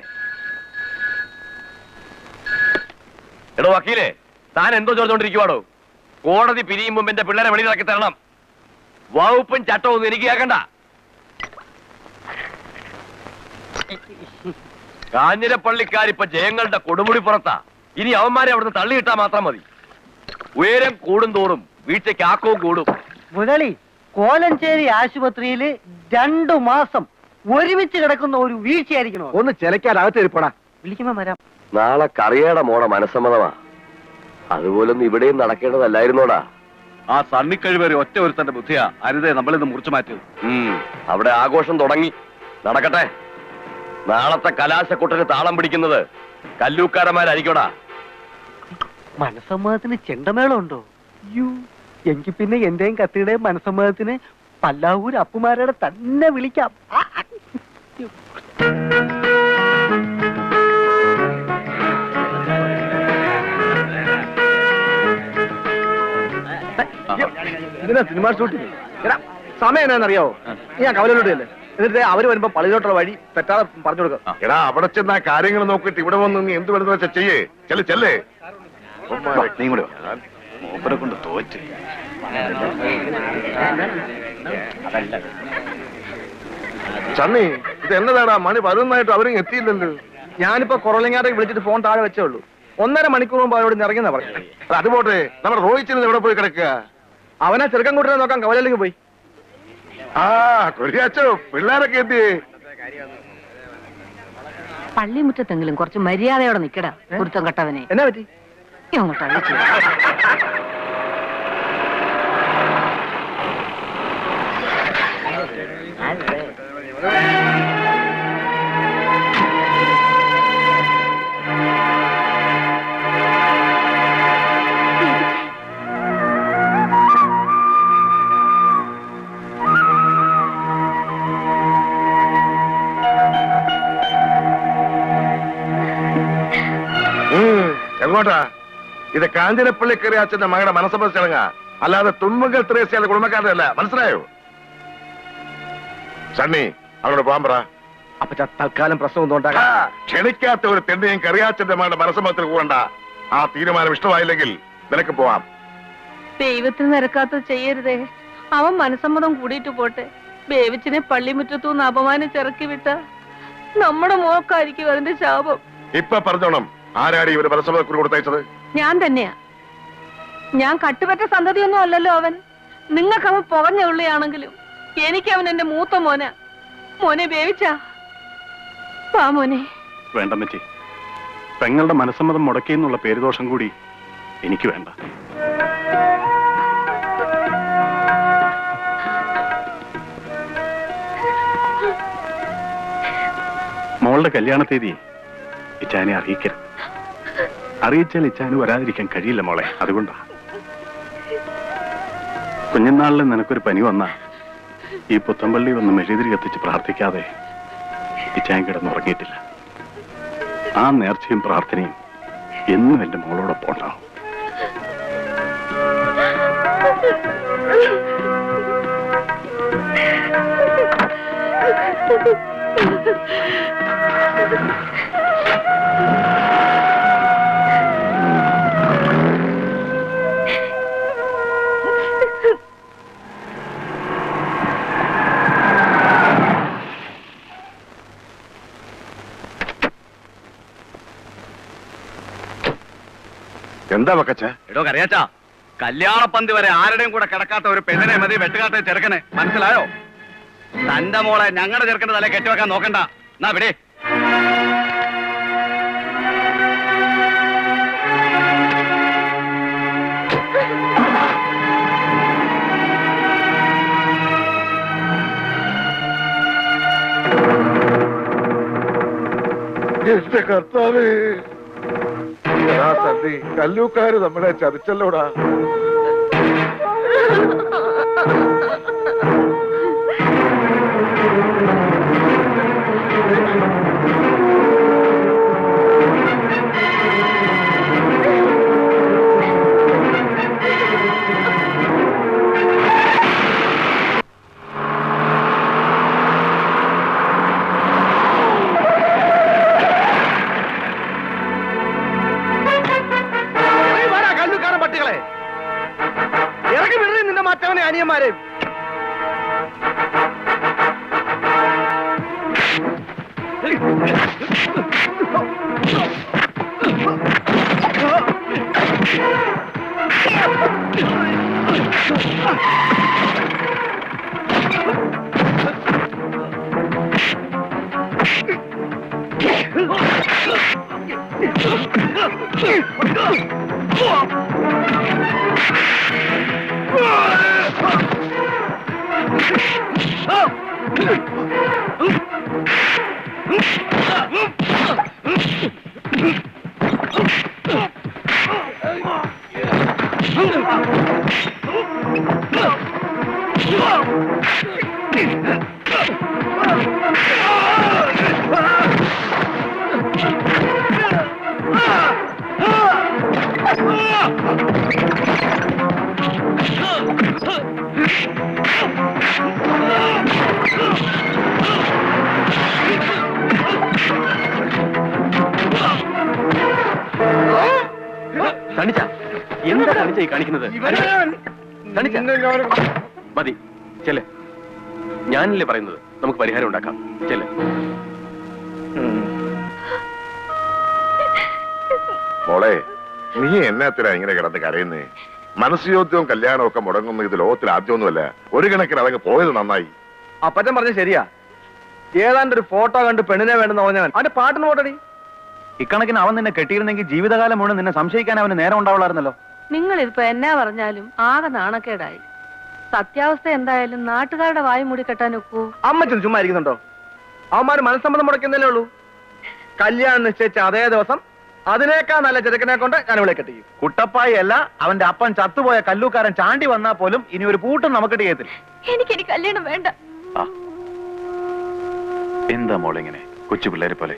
എടോ വക്കീലേ, താൻ എന്തോ ചോദിച്ചോണ്ടിരിക്കുവാടോ? കോടതി പിരിയും മുമ്പ് എന്റെ പിള്ളേരെ വെളിയിലാക്കി തരണം. വകുപ്പും ചട്ടവും ഒന്നും എനിക്ക് കേൾക്കണ്ട. കാഞ്ഞിരപ്പള്ളിക്കാരിപ്പ ജയങ്ങളുടെ കൊടുമുടി പുറത്താ. ഇനി അവന്മാരെ അവിടുന്ന് തള്ളിയിട്ടാ മാത്രം മതി. ഉയരം കൂടും തോറും വീഴ്ചയ്ക്ക് ആക്കവും കൂടും. മുതലി, കോലഞ്ചേരി ആശുപത്രിയില് 2 മാസം ഒരുമിച്ച് കിടക്കുന്ന ഒരു വീഴ്ചയായിരിക്കണോ? ഒന്ന് ചിലക്കാതെ ഇരിപ്പടാ. വിളിക്കുമ്പോ വരാം. നാളെ കറിയയുടെ മോടെ മനസ്സമ്മതമാ. അതുപോലൊന്നും ഇവിടെയും നടക്കേണ്ടതല്ലായിരുന്നോടാ. ആ സണ്ണിക്കഴിവേറി ഒറ്റ ഒരുത്തന്റെ ബുദ്ധിയാ അരുതേ നമ്മളിന്ന് മുറിച്ചു മാറ്റിയത്. അവിടെ ആഘോഷം തുടങ്ങി. നടക്കട്ടെ. നാളത്തെ കലാശക്കൊട്ടിന് താളം പിടിക്കുന്നത് കല്ലൂക്കാരന്മാരായിരിക്കോടാ. മനസ്സമ്മതത്തിന് ചെണ്ടമേളം ഉണ്ടോ? എങ്കിൽ പിന്നെ എന്റെയും കത്തിയുടെയും മനസ്സമ്മതത്തിന് പല്ലാവൂർ അപ്പുമാരുടെ തന്നെ വിളിക്കാം. ഇതിനാ സിനിമ ഷൂട്ടിങ്. സമയം എന്നാന്നറിയാവോ? ഞാൻ കവലോട്ടല്ലേ. എന്നിട്ട് അവര് വരുമ്പോ പള്ളിയിലോട്ടുള്ള വഴി തെറ്റാതെ പറഞ്ഞു കൊടുക്കാം. എടാ അവിടെ ചെന്ന് ആ കാര്യങ്ങൾ നോക്കിയിട്ട് ഇവിടെ വന്ന് നീ എന്ത് വേണമെന്ന് വെച്ചാൽ ചെയ്യേ. ചെല്ലേ നീ കൂടെ മൂപ്പരെ കൊണ്ട് തോറ്റ്. ചന്നി, ഇത് എന്നതാടാ? മണി 11 അവരും എത്തിയില്ലല്ലോ. ഞാനിപ്പോ കുറളിങ്ങാട്ടെ വിളിച്ചിട്ട് ഫോൺ താഴെ വെച്ചേ ഉള്ളൂ. 1.5 മണിക്കൂർ മുമ്പ് അവരോട് ഇറങ്ങിയെന്നാ പറഞ്ഞു. അത് പോട്ടെ, നമ്മുടെ റോഹിച്ചിന് എവിടെ പോയി കിടക്കുക? അവനെ ചെറുക്കം കൂട്ടിനെ നോക്കാൻ കവലയിലേക്ക് പോയി. ആ കൊരിയാച്ചോ, പിള്ളേരൊക്കെ എത്തി. പള്ളിമുറ്റത്തെങ്കിലും കുറച്ച് മര്യാദയോടെ നിക്കടാ കുരുത്തം കെട്ടവനെ. എന്നാ പറ്റി? അങ്ങോട്ടാണ് എങ്ങോട്ടാ? ഇത് കാഞ്ചനപ്പള്ളി കറിയാച്ചന്റെ മകളുടെ മനസ്സമ്മത ചടങ്ങാ, അല്ലാതെ തുമ്പങ്കൽ ത്രേസ്യയുടെ കുടുംബക്കാരുടെ അല്ല. മനസ്സിലായോ? സണ്ണി, അവരോട് പോകാൻ പറ. അപ്പൊ തൽക്കാലം പ്രശ്നമൊന്നും ഉണ്ടാകാം. ക്ഷണിക്കാത്ത ഒരു തെണ്ടിയും കറിയാച്ചന്റെ മകളുടെ മനസ്സമ്മതത്തിൽ പോകണ്ട. ആ തീരുമാനം ഇഷ്ടമായില്ലെങ്കിൽ നിനക്ക് പോവാം. ദൈവത്തിന് നിരക്കാത്ത ചെയ്യരുതേ. അവൻ മനസ്സമ്മതം കൂടിയിട്ട് പോട്ടെ. ബേവിച്ചിനെ പള്ളിമുറ്റത്തുനിന്ന് അപമാനിച്ചിറക്കി വിട്ട നമ്മുടെ മോക്കായിരിക്കും അതിന്റെ ശാപം. ഇപ്പൊ പറഞ്ഞോണം, ആരാടി ഇവര് മനസ്സമ്മതക്കുറി കൊടുത്തയച്ചത്? ഞാൻ തന്നെയാ. ഞാൻ കട്ടുപറ്റ സന്തതിയൊന്നും അല്ലല്ലോ അവൻ. നിങ്ങൾക്ക് അവൻ പുകഞ്ഞ ഉള്ളിയാണെങ്കിലും എനിക്ക് അവൻ എന്റെ മൂത്ത മോനാ. മോനെ ബേവിച്ചാ വാ മോനെ. വേണ്ടമ്മച്ചി, പെങ്ങളുടെ മനസ്സമ്മതം മുടക്കിയെന്നുള്ള പേരുദോഷം കൂടി എനിക്ക് വേണ്ട. മോളുടെ കല്യാണ തീയതി ഇച്ചാനെ അറിയിക്കരുത്. അറിയിച്ചാൽ ഇച്ചാന് വരാതിരിക്കാൻ കഴിയില്ല മോളെ. അതുകൊണ്ടാ. കുഞ്ഞുനാളിൽ നിനക്കൊരു പനി വന്നാ ഈ പുത്തമ്പള്ളി വന്ന് മെഴുതിരി കത്തിച്ച് പ്രാർത്ഥിക്കാതെ ഇച്ചാൻ കിടന്നുറങ്ങിയിട്ടില്ല. ആ നേർച്ചയും പ്രാർത്ഥനയും എന്നും എന്റെ മോളോടൊപ്പം ഉണ്ടാവും. എന്താ വക്കച്ച? എടോ കറിയാച്ചാ, കല്യാണപ്പന്തി വരെ ആരുടെയും കൂടെ കിടക്കാത്ത ഒരു പെണ്ണിനെ മതി വെട്ടുകാത്ത ചെറുക്കനെ. മനസ്സിലായോ? തന്റെ മോളെ ഞങ്ങളുടെ ചെറുക്കന്റെ തല കെട്ടിവെക്കാൻ നോക്കണ്ട. എന്നാ വിടെ. എന്റെ കർത്താവ്, സന്ധി കല്ലൂക്കാര് നമ്മളെ ചതിച്ചല്ലോടാ. ഇവന്മാരെ. തണിച്ച എന്താ തണിച്ച ഈ കാണിക്കുന്നത്? തണിച്ച മതി ചെല്ലേ. ഞാനല്ലേ പറയുന്നത്, നമുക്ക് പരിഹാരം ഉണ്ടാക്കാം. ചെല്ലേ. മോളെ, നീ എന്നാത്തിനാ ഇങ്ങനെ കിടന്ന് കരയുന്നേ? മനസ്സുയോദ്യവും കല്യാണവും ഒക്കെ മുടങ്ങുന്ന ഇത് ലോകത്തിൽ ആദ്യമൊന്നുമല്ല. ഒരു കണക്കിന് അതങ്ങ് പോയത് നന്നായി. അപ്പച്ചൻ പറഞ്ഞ ശരിയാ. ഏതാണ്ട് ഒരു ഫോട്ടോ കണ്ട് പെണ്ണിനെ വേണ്ടെന്ന് പറഞ്ഞവൻ അവന്റെ പാട്ടിന് പോട്ടടി. ഇക്കണക്കിന് അവൻ നിന്നെ കെട്ടിയിരുന്നെങ്കിൽ ജീവിതകാലം മുഴുവൻ നിന്നെ സംശയിക്കാൻ അവന് നേരം ഉണ്ടാവുള്ളായിരുന്നല്ലോ. നിങ്ങൾ ഇപ്പൊ എന്നാ പറഞ്ഞാലും ആകെ നാണക്കേടായി. സത്യാവസ്ഥ എന്തായാലും നാട്ടുകാരുടെ വായു മൂടി കെട്ടാൻ ഒക്കൂ. അമ്മച്ചൻ ചുമ്മാ ഇരിക്കുന്നുണ്ടോ? അവന്മാര് മനസ്സമ്മതം മുടക്കുന്നല്ലേ ഉള്ളൂ. കല്യാണം നിശ്ചയിച്ച അതേ ദിവസം അതിനേക്കാൾ നല്ല ചെറുക്കനെ കൊണ്ട് ഞാൻ ഇവിടെ കെട്ടിക്കും. കുട്ടപ്പായി അല്ല, അവന്റെ അപ്പൻ ചത്തുപോയ കല്ലൂക്കാരൻ ചാണ്ടി വന്നാൽ പോലും ഇനി ഒരു പൂട്ടും നമുക്ക് ചെയ്യത്തില്ല. എനിക്കിനി കല്യാണം വേണ്ട. എന്താ മോളിങ്ങനെ കൊച്ചു പിള്ളേരെ പോലെ?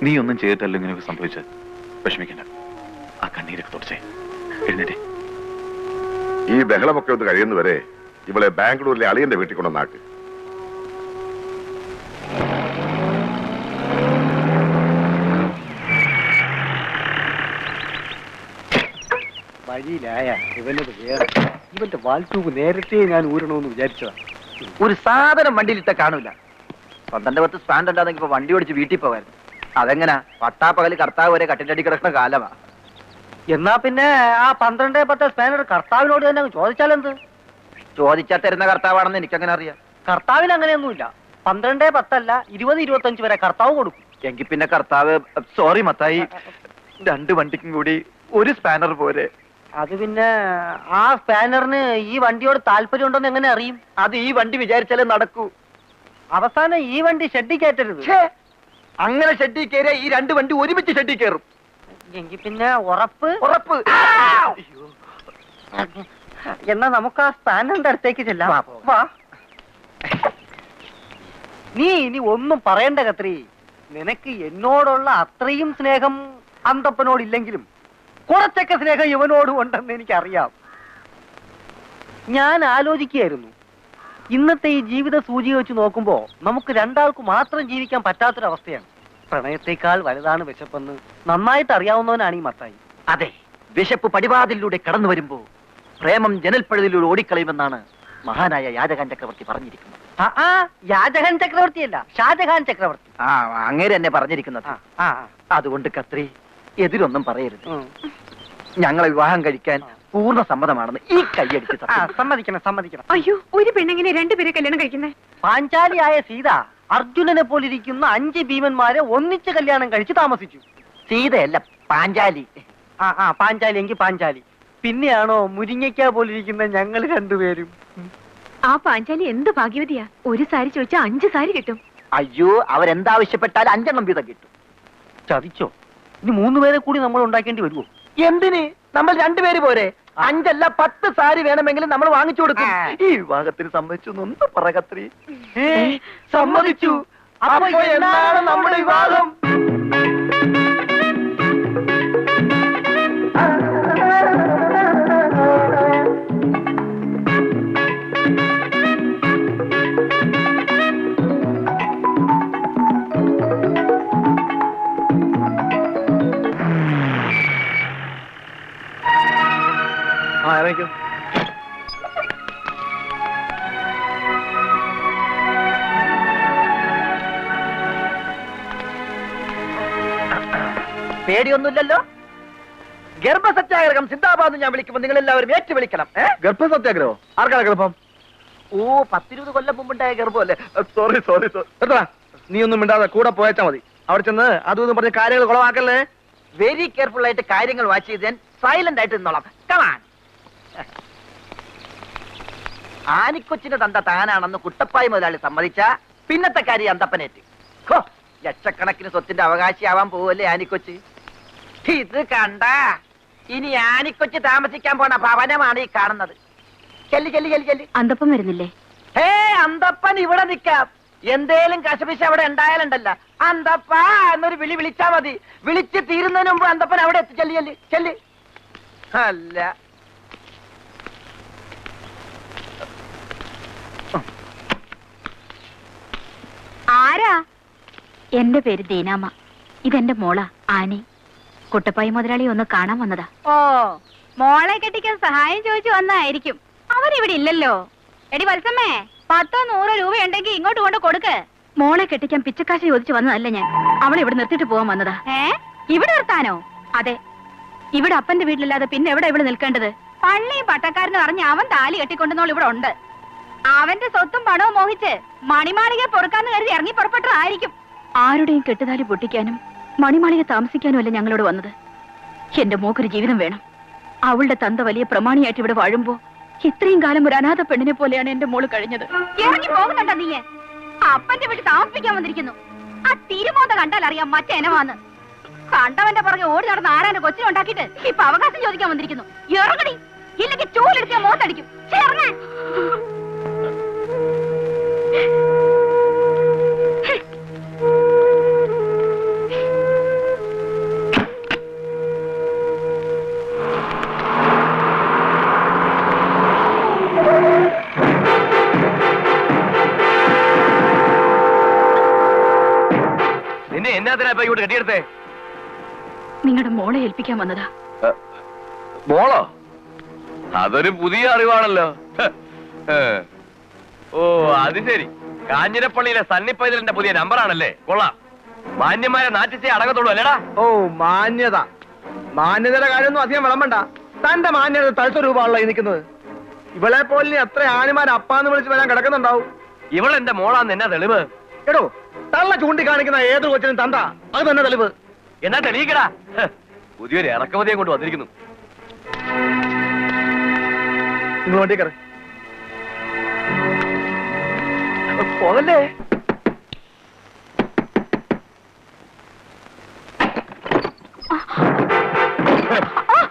നീ ഒന്നും ചെയ്തിട്ടല്ലോ ഇങ്ങനെയൊക്കെ സംഭവിച്ചത്. വിഷമിക്കണ്ട, ആ കണ്ണീരൊക്കെ തുടച്ചേ. എഴുന്നേറ്റേ. ഈ ബഹളമൊക്കെ ഒന്ന് കഴിയുന്നവരെ ഇവളെ ബാംഗ്ലൂരിലെ അളിയന്റെ വീട്ടിൽ കൊണ്ടുവന്നാക്ക്. വഴിയിലായ ഇവനത് വേറെ. ഇവന്റെ വാൽത്തൂക്ക് നേരത്തെ ഞാൻ ഊരണമെന്ന് വിചാരിച്ചതാ. ഒരു സാധനം വണ്ടിയിലിട്ട കാണൂല. 12 സ്റ്റാൻഡ് ഉണ്ടാകുന്നെങ്കിൽ ഇപ്പൊ വണ്ടി ഓടിച്ച് വീട്ടിൽ പോവായിരുന്നു. അതെങ്ങനാ? പട്ടാപ്പകല് കർത്താവ് വരെ കട്ടിലടി കിടക്കുന്ന കാലമാ. എന്നാ പിന്നെ ആ 12-10 സ്പാനർ കർത്താവിനോട് തന്നെ ചോദിച്ചാലെന്ത്? ചോദിച്ചാൽ തരുന്ന കർത്താവാണെന്ന് എനിക്കങ്ങനെ അറിയാം. കർത്താവിന് അങ്ങനെയൊന്നുമില്ല. 12-10 അല്ല 20-25 വരെ കർത്താവ് കൊടുക്കും. എങ്കിൽ പിന്നെ കർത്താവ് സോറി മത്തായി, 2 വണ്ടിക്കും കൂടി ഒരു സ്പാനർ പോരെ. അത് പിന്നെ ആ സ്പാനറിന് ഈ വണ്ടിയോട് താല്പര്യം ഉണ്ടോന്ന് എങ്ങനെ അറിയും? അത് ഈ വണ്ടി വിചാരിച്ചാലേ നടക്കൂ. അവസാനം ഈ വണ്ടി ഷെഡി കയറ്റരുത്. അങ്ങനെ ഷെഡി കയറിയ ഈ 2 വണ്ടി ഒരുമിച്ച് ഷെഡി കയറും. എങ്കിൽ പിന്നെ ഉറപ്പ്. എന്നാ നമുക്ക് ആ സ്പാനറിന്റെ അടുത്തേക്ക് ചെല്ലാം. വാ. നീ ഇനി ഒന്നും പറയണ്ട കത്രി. നിനക്ക് എന്നോടുള്ള അത്രയും സ്നേഹം അന്തപ്പനോടില്ലെങ്കിലും കുറച്ചൊക്കെ സ്നേഹം ഇവനോടും ഉണ്ടെന്ന് എനിക്കറിയാം. ഞാൻ ആലോചിക്കുകയായിരുന്നു, ഇന്നത്തെ ഈ ജീവിത സൂചിക വെച്ച് നോക്കുമ്പോ നമുക്ക് രണ്ടാൾക്ക് മാത്രം ജീവിക്കാൻ പറ്റാത്തൊരവസ്ഥയാണ്. പ്രണയത്തെക്കാൾ വലുതാണ് വിശപ്പെന്ന് നന്നായിട്ട് അറിയാവുന്നവനാണ് ഈ മത്തായി. അതെ, വിശപ്പ് പടിവാതിലൂടെ കടന്നു വരുമ്പോ പ്രേമം ജനൽപ്പഴുതിലൂടെ ഓടിക്കളയുമെന്നാണ് മഹാനായ യാജഹാൻ ചക്രവർത്തി പറഞ്ഞിരിക്കുന്നത്. യാജഹാൻ ചക്രവർത്തിയല്ല, ഷാജഹാൻ ചക്രവർത്തി. അങ്ങേര് എന്നെ പറഞ്ഞിരിക്കുന്നത്. അതുകൊണ്ട് കത്രി എതിരൊന്നും പറയരുത്. ഞങ്ങളെ വിവാഹം കഴിക്കാൻ പൂർണ്ണ സമ്മതമാണെന്ന് ഈ കൈയടിച്ച് സമ്മതിക്കണം. അയ്യോ, ഒരു പെണ്ണെങ്ങനെ 2 പേരെ കല്യാണം കഴിക്കുന്നേ? പാഞ്ചാലിയായ സീത അർജുനനെ പോലിരിക്കുന്ന 5 ഭീമന്മാരെ ഒന്നിച്ച് കല്യാണം കഴിച്ച് താമസിച്ചു. സീതയല്ല, പാഞ്ചാലി. പാഞ്ചാലി എങ്കിൽ പാഞ്ചാലി. പിന്നെയാണോ മുരിങ്ങയ്ക്ക പോലിരിക്കുന്ന ഞങ്ങൾ 2 പേരും? ആ പാഞ്ചാലി എന്ത് ഭാഗ്യവതിയാ. ഒരു സാരി ചോദിച്ചാൽ 5 സാരി കിട്ടും. അയ്യോ, അവരെന്താവശ്യപ്പെട്ടാൽ 5 എണ്ണം വീതം കിട്ടും. ചതിച്ചോ? ഇനി 3 പേരെ കൂടി നമ്മൾ ഉണ്ടാക്കേണ്ടി വരുമോ? എന്തിന്? നമ്മൾ 2 പേര് പോരെ? 5 അല്ല 10 സാരി വേണമെങ്കിലും നമ്മൾ വാങ്ങിച്ചു കൊടുക്കും. ഈ വിവാഹത്തിന് സമ്മതിച്ചു ഒന്ന് പറ കത്രി. സമ്മതിച്ചു. അപ്പൊ എന്താണ് നമ്മുടെ വിവാഹം? പേടിയൊന്നുമില്ലല്ലോ. ഗർഭസത്യാഗ്രഹം സിന്ദാബാദ് ഞാൻ വിളിക്കുമ്പോൾ നിങ്ങൾ എല്ലാവരും ഏറ്റു വിളിക്കണം. ഗർഭസത്യാഗ്രഹോ? ആർക്കാണ് ഗർഭം? ഓ 10-20 കൊല്ലം മുമ്പുണ്ടായ ഗർഭമല്ലേ? സോറി സോറി എത്ര നീ ഒന്നും മിണ്ടാതെ കൂടെ പോയച്ചാ മതി. അവിടെ ചെന്ന് അതും പറഞ്ഞ കാര്യങ്ങൾ കുളവാക്കല്ലേ. വെരി കെയർഫുൾ ആയിട്ട് കാര്യങ്ങൾ വാച്ച് ചെയ്ത് ഞാൻ സൈലന്റ് ആയിട്ട് നിന്നോളാം. കമാൻ. ആനിക്കൊച്ചിന്റെ തന്ത താനാണെന്ന് കുട്ടപ്പായി മുതലാളി സമ്മതിച്ച പിന്നത്തെ കാര്യം അന്തപ്പനേറ്റ്. ഹോ, ലക്ഷക്കണക്കിന് സ്വത്തിന്റെ അവകാശിയാവാൻ പോവല്ലേ ആനിക്കൊച്ച്. ഇത് കണ്ട ഇനി ആനിക്കൊച്ച് താമസിക്കാൻ പോണ ഭവനമാണ് ഈ കാണുന്നത്. ചെല്ലി ചെല്ലി ചെല്ലി ചെല്ലി. അന്തപ്പം വരുന്നില്ലേ? ഹേ, അന്തപ്പൻ ഇവിടെ നിക്കാം. എന്തേലും കശപിശ അവിടെ ഉണ്ടായാലുണ്ടല്ല, അന്തപ്പ എന്നൊരു വിളി വിളിച്ചാ മതി. വിളിച്ച് തീരുന്നതിന് മുമ്പ് അന്തപ്പൻ അവിടെ എത്തി. ചെല്ലി ചെല്ലി ചെല്ലി. അല്ല, ആരാ? എന്റെ പേര് ദീനാമ. ഇതെന്റെ മോളാ ആനി. കുട്ടപ്പായി മുതലാളി ഒന്ന് കാണാൻ വന്നതാ. ഓ, മോളെ കെട്ടിക്കാൻ സഹായം ചോദിച്ചു വന്നായിരിക്കും. അവരിവിടെ ഇല്ലല്ലോ. എടി വത്സമ്മേ, 10-100 രൂപ ഉണ്ടെങ്കിൽ ഇങ്ങോട്ട് കൊണ്ട് കൊടുക്ക്. മോളെ കെട്ടിക്കാൻ പിച്ചക്കാശ് ചോദിച്ചു വന്നതല്ല ഞാൻ. അവളെ ഇവിടെ നിർത്തിട്ട് പോകാൻ വന്നതാ. ഇവിടെ നിർത്താനോ? അതെ, ഇവിടെ അപ്പന്റെ വീട്ടിലില്ലാതെ പിന്നെ എവിടെ ഇവിടെ നിൽക്കേണ്ടത്? പള്ളിയും പട്ടക്കാരനും അറിഞ്ഞ് അവൻ താലി കെട്ടിക്കൊണ്ടുന്നോൾ ഇവിടെ ഉണ്ട്. അവന്റെ സ്വത്തും പണവും മോഹിച്ച് മണിമാളിക പൊറുക്കാന്ന് കരുതി ഇറങ്ങി പുറപ്പെട്ടതായിരിക്കും. ആരുടെയും കെട്ടുതാലി പൊട്ടിക്കാനും മണിമാളിക താമസിക്കാനും അല്ല ഞങ്ങളോട് വന്നത്. എന്റെ മോക്കൊരു ജീവിതം വേണം. അവളുടെ തന്ത വലിയ പ്രമാണിയായിട്ട് ഇവിടെ വാഴുമ്പോ ഇത്രയും കാലം ഒരു അനാഥ പെണ്ണിനെ പോലെയാണ് എന്റെ മോള് കഴിഞ്ഞത്. ഇറങ്ങി പോകുന്നുണ്ടോ നീയെ? അപ്പന്റെ വീട്ടിൽ താമസിപ്പിക്കാൻ വന്നിരിക്കുന്നു. ആ തിരുമോത കണ്ടാൽ അറിയാം മറ്റേനവാന്ന്. കണ്ടവന്റെ പുറകെ ഓടി നടന്ന് ആരാന്റെ കൊച്ചിനെ ഉണ്ടാക്കിയിട്ട് ഇപ്പൊ അവകാശം ചോദിക്കാൻ വന്നിരിക്കുന്നു. ഇറങ്ങടി, ഇല്ലെങ്കിൽ ചൂലെടുക്കാൻ മോത്തടിക്കും. ഇറങ്ങാൻ. നിന്നെ എന്നാത്തിനാ ഇപ്പൊ ഇങ്ങോട്ട് കെട്ടിയെടുത്തേ? നിങ്ങളുടെ മോളെ ഏൽപ്പിക്കാൻ വന്നതാ. മോളോ? അതൊരു പുതിയ അറിവാണല്ലോ. ഓ, അത് ശരി. കാഞ്ഞിരപ്പള്ളിയിലെ സണ്ണിപ്പൈതലിന്റെ പുതിയ നമ്പറാണല്ലേ? കൊള്ളാം. മാന്യന്മാരെ നാട്ടിച്ചേ അടങ്ങത്തുള്ളൂ അല്ലേടാ? ഓ, മാന്യത. മാന്യതയുടെ കാര്യമൊന്നും അധികം വിളമ്പണ്ട. തന്റെ മാന്യത തഴുത്ത രൂപമാണല്ലോ ഈ നിൽക്കുന്നത്. ഇവളെ പോലെ എത്ര ആനിമാർ അപ്പാന്ന് വിളിച്ച് വരാൻ കിടക്കുന്നുണ്ടാവും. ഇവളെന്റെ മോളാന്ന് എന്നാ തെളിവ്? എടോ, തള്ള ചൂണ്ടിക്കാണിക്കുന്ന ഏത് കൊച്ചിനും തന്ത, അത് തന്നെ തെളിവ്. എന്നാ തെളിയിക്കടാ. പുതിയൊരു ഇറക്കുമതിയെ കൊണ്ട് വന്നിരിക്കുന്നു. നിങ്ങൾ വണ്ടി കയറി പോകല്ലേ.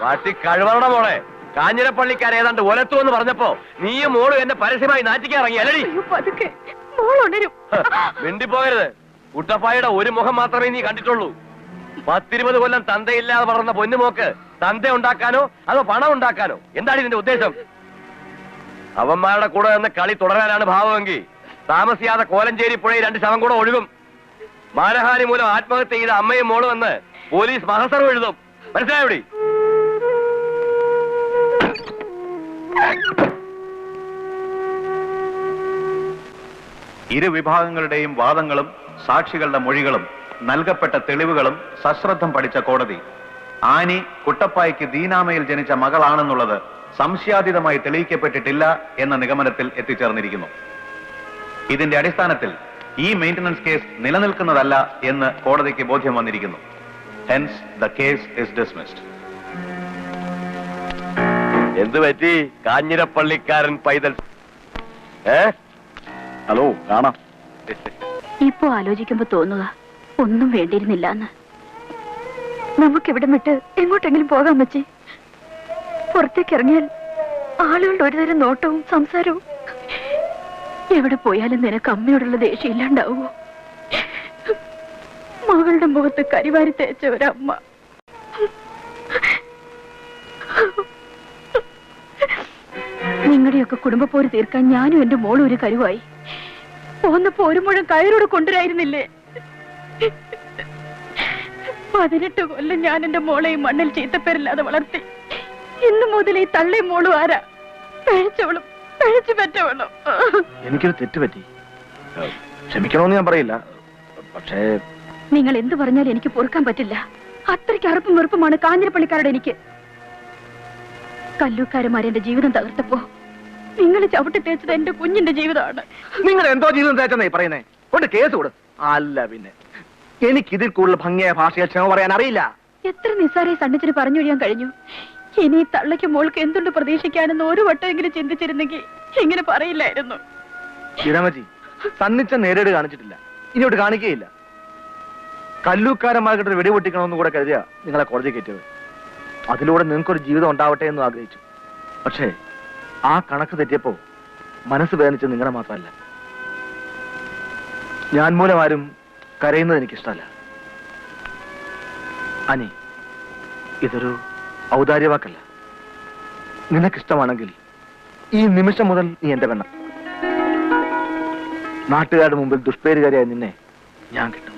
വാട്ടി കഴിവറണ മോളെ. കാഞ്ഞിരപ്പള്ളിക്കാർ ഏതാണ്ട് ഒലത്തു എന്ന് പറഞ്ഞപ്പോ നീയും മോളും എന്നെ പരസ്യമായി നാറ്റിക്കാൻ ഇറങ്ങി അല്ലടി? മിണ്ടിപ്പോകരുത്. കുട്ടപ്പായുടെ ഒരു മുഖം മാത്രമേ നീ കണ്ടിട്ടുള്ളൂ. 10-20 കൊല്ലം തന്തയില്ലാതെ വളർന്ന പൊന്നുമോക്ക് തന്ത ഉണ്ടാക്കാനോ അതോ പണം ഉണ്ടാക്കാനോ? എന്താണ് ഇതിന്റെ ഉദ്ദേശം? അവന്മാരുടെ കൂടെ നിന്ന് കളി തുടരാനാണ് ഭാവമെങ്കിൽ താമസിയാതെ കോലഞ്ചേരി പുഴയിൽ 2 ശവം കൂടെ ഒഴുകും. മാനഹാനി മൂലം ആത്മഹത്യ ചെയ്ത അമ്മയും മോളും എന്ന് പോലീസ് മഹസർ എഴുതും. മനസ്സിലായോടി? ഇരു വിഭാഗങ്ങളുടെയും വാദങ്ങളും സാക്ഷികളുടെ മൊഴികളും നൽകപ്പെട്ട തെളിവുകളും സശ്രദ്ധം പഠിച്ച കോടതി ആനി കുട്ടപ്പായ്ക്ക് ദീനാമയിൽ ജനിച്ച മകളാണെന്നുള്ളത് സംശയാതീതമായി തെളിയിക്കപ്പെട്ടിട്ടില്ല എന്ന നിഗമനത്തിൽ എത്തിച്ചേർന്നിരിക്കുന്നു. ഇതിന്റെ അടിസ്ഥാനത്തിൽ ഈ മെയിന്റനൻസ് കേസ് നിലനിൽക്കുന്നതല്ല എന്ന് കോടതിക്ക് ബോധ്യം വന്നിരിക്കുന്നു. Hence the case is dismissed. എന്തു പറ്റി കാഞ്ഞിരപ്പള്ളിക്കാരൻ പൈതൽ? ഹലോ, കാണാം. ഇപ്പൊ ആലോചിക്കുമ്പോ തോന്നുക ഒന്നും വേണ്ടിയിരുന്നില്ല എന്ന്. നമുക്കിവിടെ വിട്ട് എങ്ങോട്ടെങ്കിലും പോകാൻ പറ്റി. പുറത്തേക്ക് ഇറങ്ങിയാൽ ആളുകളുടെ ഒരുതരം നോട്ടവും സംസാരവും. എവിടെ പോയാലും നിനക്ക് അമ്മയോടുള്ള ദേഷ്യം ഇല്ലാണ്ടാവുമോ? മകളുടെ മുഖത്ത് കരിവാരി തേച്ച ഒരമ്മ. നിങ്ങളുടെയൊക്കെ കുടുംബപ്പോര് തീർക്കാൻ ഞാനും എന്റെ മോളും ഒരു കരുവായി. പോന്നപ്പോ ഒരു മുഴം കയറോട് കൊണ്ടുവരായിരുന്നില്ലേ? 18 കൊല്ലം ഞാൻ എന്റെ മോളെ ഈ മണ്ണിൽ ചീത്തപ്പേരില്ലാതെ വളർത്തി. ഇന്നു മുതൽ ഈ തള്ളയും മോളും ആരാ? പഴിച്ചവളും പഴിച്ചു പറ്റവളും. എനിക്കൊരു തെറ്റുപറ്റി, ക്ഷമിക്കണമെന്ന് ഞാൻ പറയില്ല. പക്ഷേ നിങ്ങൾ എന്ത് പറഞ്ഞാലും എനിക്ക് പൊറുക്കാൻ പറ്റില്ല. അത്രയ്ക്ക് അറുപ്പും വെറുപ്പുമാണ് കാഞ്ഞിരപ്പള്ളിക്കാരുടെ എനിക്ക്. കല്ലൂക്കാരന്മാരെന്റെ ജീവിതം തകർത്തപ്പോ നിങ്ങൾ ചവിട്ടി തേച്ചത് എന്റെ കുഞ്ഞിന്റെ ജീവിതമാണ്. നിങ്ങൾ എന്തോ ജീവിതം തേച്ചെന്നേ പറയുന്നേ? കൊണ്ട് കേസ് കൊടു. അല്ല പിന്നെ എനിക്കിതിൽ കൂടുതൽ ഭംഗിയായ ഭാഷയിൽ ക്ഷമ പറയാൻ അറിയില്ല. എത്ര നിസ്സാരെ സണ്ണിച്ചിന് പറഞ്ഞൊഴിയാൻ കഴിഞ്ഞു. ഇനി ഈ തള്ളയ്ക്ക് മോൾക്ക് എന്തുണ്ട് പ്രതീക്ഷിക്കാനെന്ന് ഒരു വട്ടമെങ്കിലും ചിന്തിച്ചിരുന്നെങ്കിൽ ഇങ്ങനെ പറയില്ലായിരുന്നു. ഇരമജി സണ്ണിച്ച നേരിട് കാണിച്ചിട്ടില്ല, ഇനിയോട്ട് കാണിക്കുകയില്ല. കല്ലൂക്കാരന്മാർക്കിട്ട് വെടിപൊട്ടിക്കണമെന്ന് കൂടെ കരുതിയ നിങ്ങളെ കോടതി കയറ്റിയത്. അതിലൂടെ നിങ്ങൾക്കൊരു ജീവിതം ഉണ്ടാവട്ടെ എന്ന് ആഗ്രഹിച്ചു. പക്ഷേ ആ കണക്ക് തെറ്റിയപ്പോ മനസ്സ് വേദനിച്ച് നിങ്ങളെ മാത്രമല്ല, ഞാൻ മൂലം ആരും കരയുന്നത് എനിക്കിഷ്ടമല്ല. അനി, ഇതൊരു ഔദാര്യവാക്കല്ല. നിനക്കിഷ്ടമാണെങ്കിൽ ഈ നിമിഷം മുതൽ നീ എന്റെ പെണ്ണ. നാട്ടുകാരുടെ മുമ്പിൽ ദുഷ്പേരുകാരിയായ നിന്നെ ഞാൻ കിട്ടും.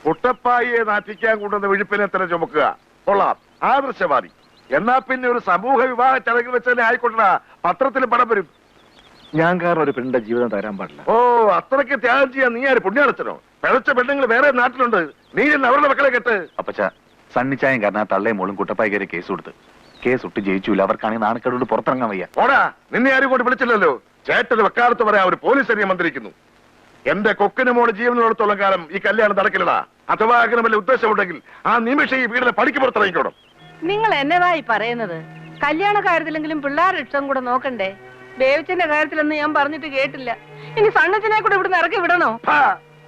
കുട്ടപ്പായിയെ നാറ്റിക്കാൻ കൊണ്ടുവന്ന വിഴുപ്പിനെ തന്നെ ചുമക്കുക. കൊള്ളാം, ആദർശവാദി. എന്നാ പിന്നെ ഒരു സമൂഹ വിവാഹ ചടങ്ങിൽ വെച്ച് തന്നെ ആയിക്കൊണ്ടാ പത്രത്തിൽ പടം വരും. ഞാൻ കാരണം ഒരു പെണ്ണിന്റെ ജീവിതം തരാൻ പാടില്ല. ഓ, അത്രയ്ക്ക് ത്യാഗം ചെയ്യാൻ നീ ആര് പുണ്യാളച്ചനോ? പിഴച്ച പെണ്ണുങ്ങൾ വേറെ നാട്ടിലുണ്ട്, നീ എന്ന് അവരുടെ മക്കളെ കെട്ട്. അപ്പച്ച സണ്ണിച്ചായം കാരണം തള്ളയും മോളും കുട്ടപ്പായി കയറി കേസ് കൊടുത്ത്. കേസ് ഒട്ട് ജയിച്ചില്ല. അവർക്കാണെങ്കിൽ നാണക്കേടുകൊണ്ട് പുറത്തിറങ്ങാൻ വയ്യ. ഓടാ, നിന്നെ ആരും കൊണ്ട് വിളിച്ചില്ലല്ലോ. ചേട്ടന് വെക്കാലത്ത് പറയാൻ ഒരു പോലീസ് അരിയം വന്നിരിക്കുന്നു. എന്റെ കൊക്കിന് മോള് ജീവനോടത്തോളം കാലം ഈ കല്യാണം നടക്കില്ലടാ. അഥവാ അങ്ങനെ വല്ല ഉദ്ദേശമുണ്ടെങ്കിൽ ആ നിമിഷം ഈ വീടിനെ പടിക്ക് പുറത്തിറങ്ങിക്കോണം. നിങ്ങൾ എന്നതായി പറയുന്നത്? കല്യാണ കാര്യത്തിലെങ്കിലും പിള്ളേരുടെ ഇഷ്ടം കൂടെ നോക്കണ്ടേ? ബേവിച്ചന്റെ കാര്യത്തിലൊന്നും ഞാൻ പറഞ്ഞിട്ട് കേട്ടില്ല. ഇനി സണ്ണച്ചനെ കൂടെ ഇവിടുന്ന് ഇറക്കി വിടണോ?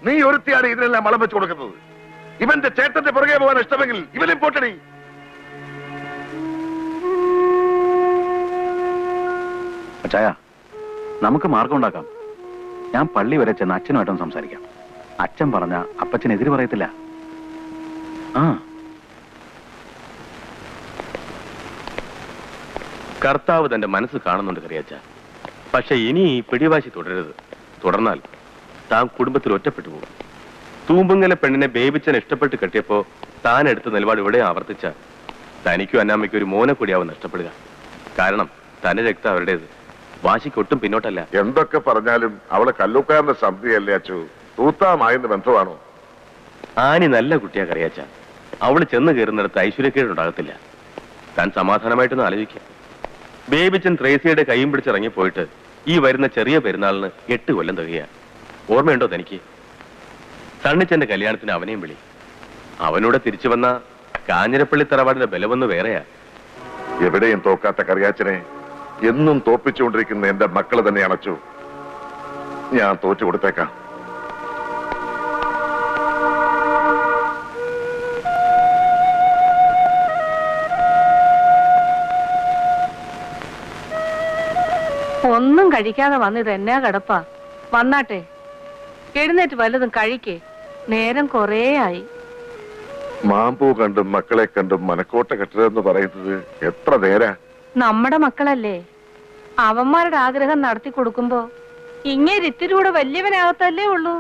നീ ഒരുത്തിയാണ് ഇതിനെല്ലാം മളം വെച്ച് കൊടുക്കുന്നത്. ഇവന്റെ ചേട്ടന്റെ പുറകെ പോകാൻ ഇഷ്ടമെങ്കിൽ ഇവനും പോട്ടടി. അച്ചായ, നമുക്ക് മാർഗം ഉണ്ടാക്കാം. ഞാൻ പള്ളി വരെ ചെന്ന് അച്ഛനുമായിട്ടൊന്ന് സംസാരിക്കാം. അച്ഛൻ പറഞ്ഞ അപ്പച്ചനെതിര് പറയത്തില്ല. ആ, കർത്താവ് തന്റെ മനസ്സ് കാണുന്നുണ്ട് കറിയാച്ച. പക്ഷെ ഇനി ഈ പിടിവാശി തുടരരുത്. തുടർന്നാൽ താൻ കുടുംബത്തിൽ ഒറ്റപ്പെട്ടു പോകും. തൂമ്പുങ്കലെ പെണ്ണിനെ ബേബിച്ചൻ ഇഷ്ടപ്പെട്ട് കെട്ടിയപ്പോ താൻ എടുത്ത നിലപാട് ഇവിടെ ആവർത്തിച്ച തനിക്കും അന്നാമ്മയ്ക്കും ഒരു മോനെ കൂടിയാവും നഷ്ടപ്പെടുക. കാരണം തന്റെ രക്തം അവരുടേത്. വാശിക്കൊട്ടും പിന്നോട്ടല്ല. എന്തൊക്കെ പറഞ്ഞാലും അവള് കല്ലൂക്കാരന്റെ സന്ധിയല്ലേ അച്ചു? തൂത്താമായെന്ന് ബന്ധമാണോ? ആനി നല്ല കുട്ടിയാ കറിയാച്ച. അവള് ചെന്ന് കയറുന്നിടത്ത് ഐശ്വര്യക്കേടുണ്ടാകത്തില്ല. താൻ സമാധാനമായിട്ടൊന്ന് ആലോചിക്കാം. ബേബിച്ചൻ ത്രേസിയുടെ കൈയും പിടിച്ചിറങ്ങിപ്പോയിട്ട് ഈ വരുന്ന ചെറിയ പെരുന്നാളിന് 8 കൊല്ലം തികയാ. ഓർമ്മയുണ്ടോ തനിക്ക്? സണ്ണിച്ചന്റെ കല്യാണത്തിന് അവനെയും വിളി. അവനൂടെ തിരിച്ചു വന്ന കാഞ്ഞിരപ്പള്ളി തറവാടിന്റെ ബലമൊന്ന് വേറെയാ. എവിടെയും തോക്കാത്ത കറിയാച്ചനെ എന്നും തോപ്പിച്ചുകൊണ്ടിരിക്കുന്ന എന്റെ മക്കള് തന്നെ അണച്ചു. ഞാൻ തോറ്റു കൊടുത്തേക്കാം. ഒന്നും കഴിക്കാതെ വന്നിത് എന്നാ കിടപ്പാ. വന്നാട്ടെ, എഴുന്നേറ്റ് വല്ലതും കഴിക്കേ. നേരം കൊറേ ആയി. മാമ്പൂ കണ്ടും മക്കളെ കണ്ടും മനക്കോട്ട കെട്ടതെന്ന് പറയുന്നത് എത്ര നേരാ? നമ്മുടെ മക്കളല്ലേ, അവന്മാരുടെ ആഗ്രഹം നടത്തി കൊടുക്കുമ്പോ ഇത്തിരിയൂടെ വലിയവനാകത്തല്ലേ ഉള്ളൂ.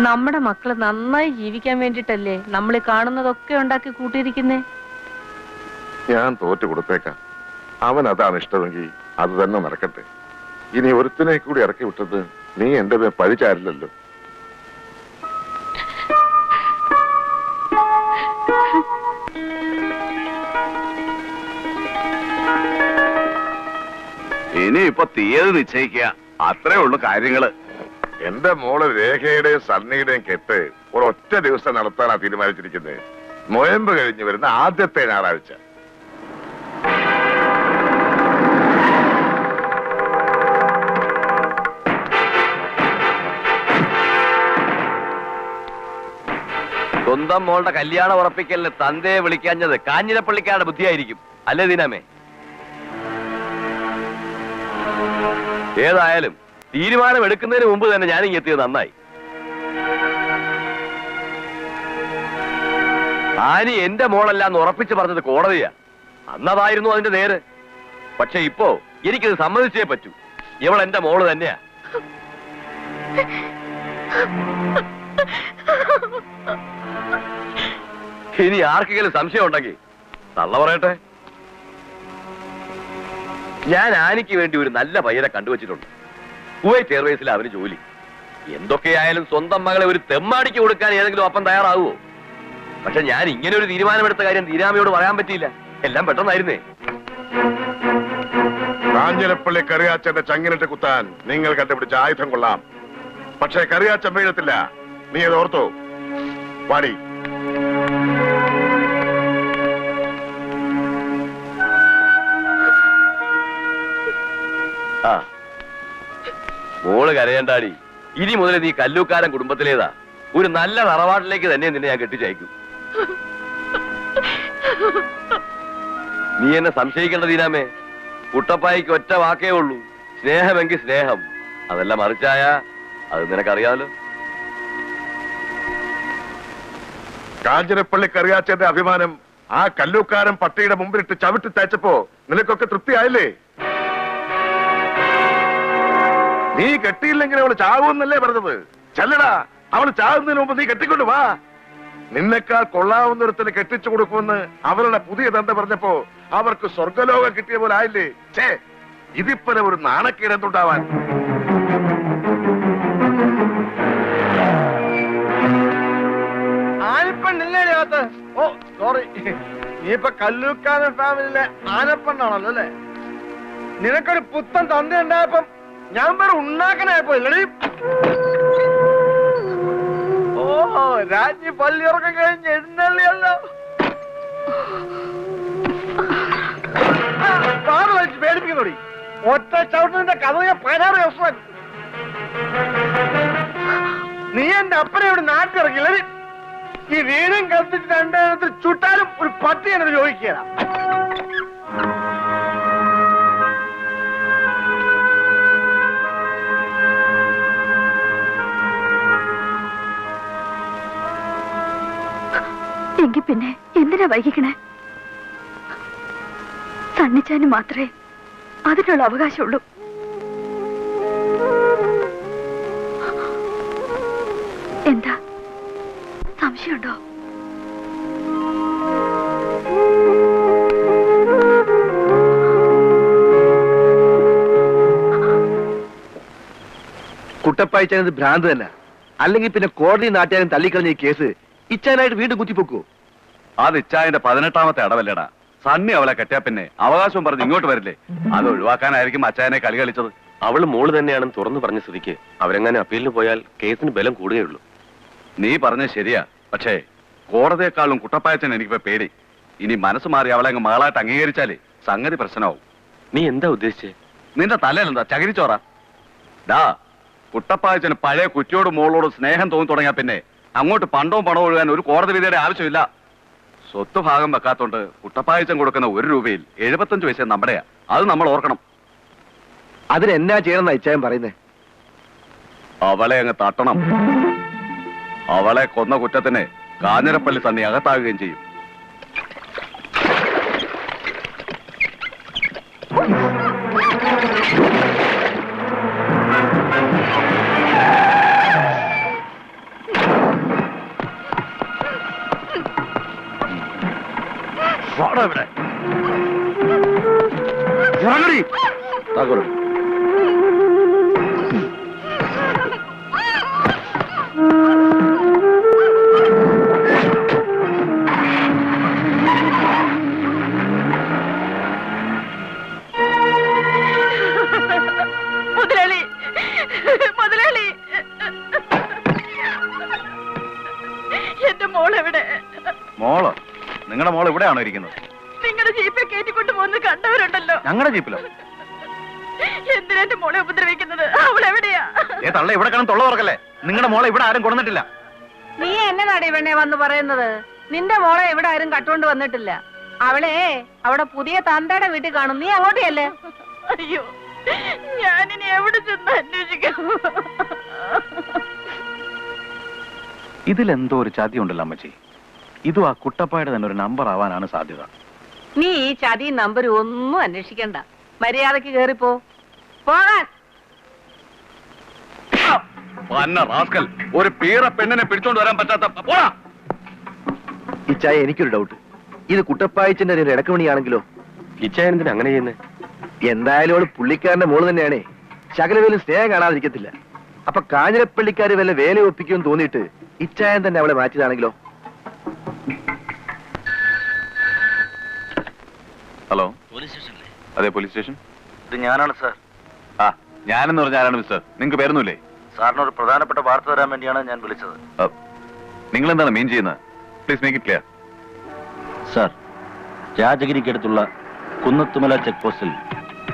നമ്മുടെ മക്കള് നന്നായി ജീവിക്കാൻ വേണ്ടിട്ടല്ലേ നമ്മൾ കാണുന്നതൊക്കെ ഉണ്ടാക്കി കൂട്ടിയിരിക്കുന്നേ. ഞാൻ തോറ്റു കൊടുത്തേക്കാം. അവൻ അതാണ് ഇഷ്ടമെങ്കിൽ അത് തന്നെ നടക്കട്ടെ. ഇനി ഒരുത്തിനെ കൂടി ഇറക്കി വിട്ടത് നീ എന്റെ മേൽ പഴിച്ചാരില്ലല്ലോ. ഇനി ഇപ്പൊ തീയതി നിശ്ചയിക്കുക, അത്രേ ഉള്ളു കാര്യങ്ങള്. എന്റെ മോള് രേഖയുടെയും സണ്ണിയുടെയും കെട്ട് ഒരൊറ്റ ദിവസം നടത്താനാ തീരുമാനിച്ചിരിക്കുന്നത്. നൊയമ്പ് കഴിഞ്ഞ് വരുന്ന ആദ്യത്തെ ഞായറാഴ്ച. സ്വന്തം മോളുടെ കല്യാണം ഉറപ്പിക്കലിന് തന്തയെ വിളിക്കാഞ്ഞത് കാഞ്ഞിരപ്പള്ളിക്കാരുടെ ബുദ്ധിയായിരിക്കും, അല്ലേ ദീനാമേ? ഏതായാലും തീരുമാനം എടുക്കുന്നതിന് മുമ്പ് തന്നെ ഞാനിങ്ങ് എത്തിയത് നന്നായി. ആനി എന്റെ മോളല്ലാന്ന് ഉറപ്പിച്ച് പറഞ്ഞത് കോടതിയാ. അന്നതായിരുന്നു അതിന്റെ നേര്. പക്ഷെ ഇപ്പോ എനിക്കിത് സമ്മതിച്ചേ പറ്റൂ. ഇവൾ എന്റെ മോള് തന്നെയാ. ഇനി ആർക്കെങ്കിലും സംശയം ഉണ്ടെങ്കിൽ തള്ള പറയട്ടെ. ഞാൻ ആനിക്ക് വേണ്ടി ഒരു നല്ല പയ്യനെ കണ്ടുവച്ചിട്ടുണ്ട്. കുവൈറ്റ് എയർവേസിൽ അവന് ജോലി. എന്തൊക്കെയായാലും സ്വന്തം മകളെ ഒരു തെമ്മാടിക്ക് കൊടുക്കാൻ ഏതെങ്കിലും അപ്പം തയ്യാറാവുമോ? പക്ഷെ ഞാൻ ഇങ്ങനെ ഒരു തീരുമാനമെടുത്ത കാര്യം ദീനാമയോട് പറയാൻ പറ്റിയില്ല. എല്ലാം പെട്ടെന്നായിരുന്നേ. കാഞ്ഞിരപ്പള്ളി കറിയാച്ചന്റെ ചങ്ങിനിട്ട് കുത്താൻ നിങ്ങൾ കണ്ടുപിടിച്ച ആയുധം കൊള്ളാം. പക്ഷേ കറിയാച്ചൻ വീഴത്തില്ല. നീ അത് ഓർത്തോ? പാടി. ആ മോള് കരയണ്ടാടി. ഇനി മുതൽ നീ കല്ലൂക്കാരൻ കുടുംബത്തിലേതാ. ഒരു നല്ല തറവാട്ടിലേക്ക് തന്നെ നിന്നെ ഞാൻ കെട്ടിച്ചയക്കും. നീ എന്നെ സംശയിക്കേണ്ട ദീനാമേ. കുട്ടപ്പായിക്ക് ഒറ്റ വാക്കേ ഉള്ളൂ, സ്നേഹമെങ്കിൽ സ്നേഹം. അതെല്ലാം മറിച്ചായ അത് നിനക്കറിയാമല്ലോ. കാഞ്ഞിരപ്പള്ളി കറിയാച്ചന്റെ അഭിമാനം ആ കല്ലൂക്കാരൻ പട്ടിയുടെ മുമ്പിലിട്ട് ചവിട്ടി തയ്ച്ചപ്പോ നിനക്കൊക്കെ തൃപ്തിയായില്ലേ? നീ കെട്ടിയില്ലെങ്കിൽ അവള് ചാവുമെന്നല്ലേ പറഞ്ഞത്? ചെല്ലടാ, അവള് ചാവുന്നതിന് മുമ്പ് നീ കെട്ടിക്കൊണ്ട് വാ. നിന്നെക്കാൾ കൊള്ളാവുന്നൊരുത്തിന് കെട്ടിച്ചു കൊടുക്കുമെന്ന് അവരുടെ പുതിയ തന്ത പറഞ്ഞപ്പോ അവർക്ക് സ്വർഗലോകം കിട്ടിയ പോലെ ആയില്ലേ? ഛേ, ഇതിപ്പോ ഒരു നാണക്കേട് എന്തുണ്ടാവാൻ? ആനപ്പെണ്ണില്ലേ അകത്ത്? ഓ സോറി, നീ ഇപ്പൊ കല്ലൂക്കാരൻ ഫാമിലിയിലെ ആനപ്പെണ്ണാണല്ലോ അല്ലേ? നിനക്കൊരു പുത്തൻ തന്ത ഉണ്ടായപ്പം ഞാൻ വേറെ ഉണ്ടാക്കനായപ്പോ ഇല്ലടി. ഓ രാജ്ഞി പള്ളിയുറക്കം കഴിഞ്ഞ് എഴുന്നള്ളിയല്ലോ. പാറ വലിച്ച് പേടിപ്പിക്കുന്നോടി. ഒറ്റ ചവിട്ടുന്നതിന്റെ കഥ ഞാൻ 16 ദിവസം. നീ എന്റെ അപ്പനെ ഇവിടെ നാട്ടിറങ്ങില്ല. ഈ വീടും കത്തിച്ച് രണ്ടെണ്ണത്തിൽ ചുട്ടാലും ഒരു പട്ടി എന്നത് ചോദിക്കുക. എങ്കി പിന്നെ എന്തിനാ വൈകിക്കണേ? സണ്ണിച്ചാന് മാത്രമേ അതിനുള്ള അവകാശമുള്ളൂ. എന്താ സംശയമുണ്ടോ? കുട്ടപ്പായിച്ചത് ഭ്രാന്ത് തന്നെ. അല്ലെങ്കിൽ പിന്നെ കോടതി നാട്ടുകാരും തള്ളിക്കളഞ്ഞ ഈ കേസ് ഇച്ചാനായിട്ട് വീണ്ടും കുത്തിപ്പൊക്കൂ. അത് ഇച്ചായന്റെ 18ാമത്തെ അടവല്ലേടാ. സണ്ണി അവളെ കെട്ടിയാ പിന്നെ അവകാശം പറഞ്ഞ് ഇങ്ങോട്ട് വരില്ലേ? അത് ഒഴിവാക്കാനായിരിക്കും അച്ചായനെ കളി കളിച്ചത്. അവള് മോള് തന്നെയാണെന്ന് തുറന്നു പറഞ്ഞ സ്ഥിതിക്ക് അവരെങ്ങനെ അപ്പീലിന് പോയാൽ കേസിന് ബലം കൂടുകയുള്ളൂ. നീ പറഞ്ഞത് ശരിയാ. പക്ഷേ കോടതിയെക്കാളും കുട്ടപ്പായച്ചൻ എനിക്കിപ്പോ പേടി. ഇനി മനസ്സ് മാറി അവളെ അങ്ങ് മകളായിട്ട് അംഗീകരിച്ചാലേ സംഗതി പ്രശ്നമാവും. നീ എന്താ ഉദ്ദേശിച്ചേ? നിന്റെ തലയിലെന്താ ചകിരിച്ചോറ? ഡാ, കുട്ടപ്പായച്ചന് പഴയ കുറ്റിയോട് മോളോട് സ്നേഹം തോന്നി തുടങ്ങിയാ പിന്നെ അങ്ങോട്ട് പണ്ടവും പണവും ഒഴുകാൻ ഒരു കോടതി വിധിയുടെ ആവശ്യമില്ല. സ്വത്ത് ഭാഗം വെക്കാത്തോണ്ട് കുട്ടപ്പായച്ചൻ കൊടുക്കുന്ന 1 രൂപയിൽ 75 പൈസ നമ്മുടെയാ. അത് നമ്മൾ ഓർക്കണം. അതിനെന്നാ ചെയ്യണമെന്നാ ഇച്ചായൻ പറയുന്നേ? അവളെ അങ്ങ് തട്ടണം. അവളെ കൊന്ന കുറ്റത്തിന് കാഞ്ഞിരപ്പള്ളി സണ്ണി അകത്താകുകയും ചെയ്യും. ഇവിടെ ഇറങ്ങടി. താക്കോല്. മുതലാളി, മുതലാളി, എന്റെ മോളെവിടെ? മോളോ? നിങ്ങളുടെ മോൾ ഇവിടെയാണോ ഇരിക്കുന്നത്? നിങ്ങളുടെ ജീപ്പിൽ കയറ്റിക്കൊണ്ട് പോകുന്നത് കണ്ടവരുണ്ടല്ലോ. ഞങ്ങളുടെ ജീപ്പിലോ? എന്തിനാ എന്റെ മോളെ ഉപദ്രവിക്കുന്നത്? അവൾ എവിടെയാ? തള്ള ഇവിടെ കാണും തൊള്ള തുറക്കല്ലേ. നിങ്ങളുടെ മോളെ ഇവിടെ ആരും കൊണ്ടുവന്നിട്ടില്ല. നീ എന്നതാടി പെണ്ണെ വന്ന് പറയുന്നത്? നിന്റെ മോളെ ഇവിടെ ആരും കട്ടുകൊണ്ട് വന്നിട്ടില്ല. അവളെ അവിടെ പുതിയ തന്തയുടെ വീട്ടിൽ കാണും. നീ അങ്ങോട്ടല്ലേ? അയ്യോ, ഞാനിനി എവിടെ ചെന്ന് അന്വേഷിക്കാം? ഇതിലെന്തോ ഒരു ചതി ഉണ്ടല്ലോ അമ്മച്ചി. ഇതും ആ കുട്ടപ്പായുടെ തന്നെ ഒരു നമ്പർ ആവാനാണ് സാധ്യത. നീ ഈ ചതി നമ്പർ ഒന്നും അന്വേഷിക്കണ്ട. മര്യാദക്ക് കേറിപ്പോ. പോകാൻ. റാസ്കൽ, ഒരു പീറ പെണ്ണിനെ പിടിച്ചോണ്ട് വരാൻ പറ്റാത്ത പോടാ. ഈ ചായ എനിക്കൊരു ഡൗട്ട്. ഇത് കുട്ടപ്പായിച്ചന്റെ ഒരു ഇടക്കമണിയാണെങ്കിലോ? ഇച്ചായനത്തിന് അങ്ങനെ ചെയ്യുന്നേ? എന്തായാലും അവള് പുള്ളിക്കാരന്റെ മോള് തന്നെയാണേ. ശകലവേലും സ്നേഹം കാണാതിരിക്കത്തില്ല. അപ്പൊ കാഞ്ഞിരപ്പള്ളിക്കാര് വല്ല വേല ഒപ്പിക്കുമെന്ന് തോന്നിയിട്ട് ഇച്ചായൻ തന്നെ അവളെ മാറ്റിയതാണെങ്കിലോ? ഹലോ, പോലീസ് സ്റ്റേഷനിലെ? അതെ, പോലീസ് സ്റ്റേഷൻ. ഇത് ഞാനാണ് സാർ. ആ, ഞാനെന്ന് പറഞ്ഞ ആരാണ് മിസ്റ്റർ? നിങ്ങൾക്ക് പേരൊന്നുമില്ലേ? സാറിനൊരു പ്രധാനപ്പെട്ട വാർത്ത തരാൻ വേണ്ടിയാണ് ഞാൻ വിളിച്ചത്. നിങ്ങൾ എന്താണ് മീൻ ചെയ്യുന്നത്? Please make it clear. Sir, രാജഗിരിക്കടുത്തുള്ള കുന്നത്തുമല ചെക്ക് പോസ്റ്റിൽ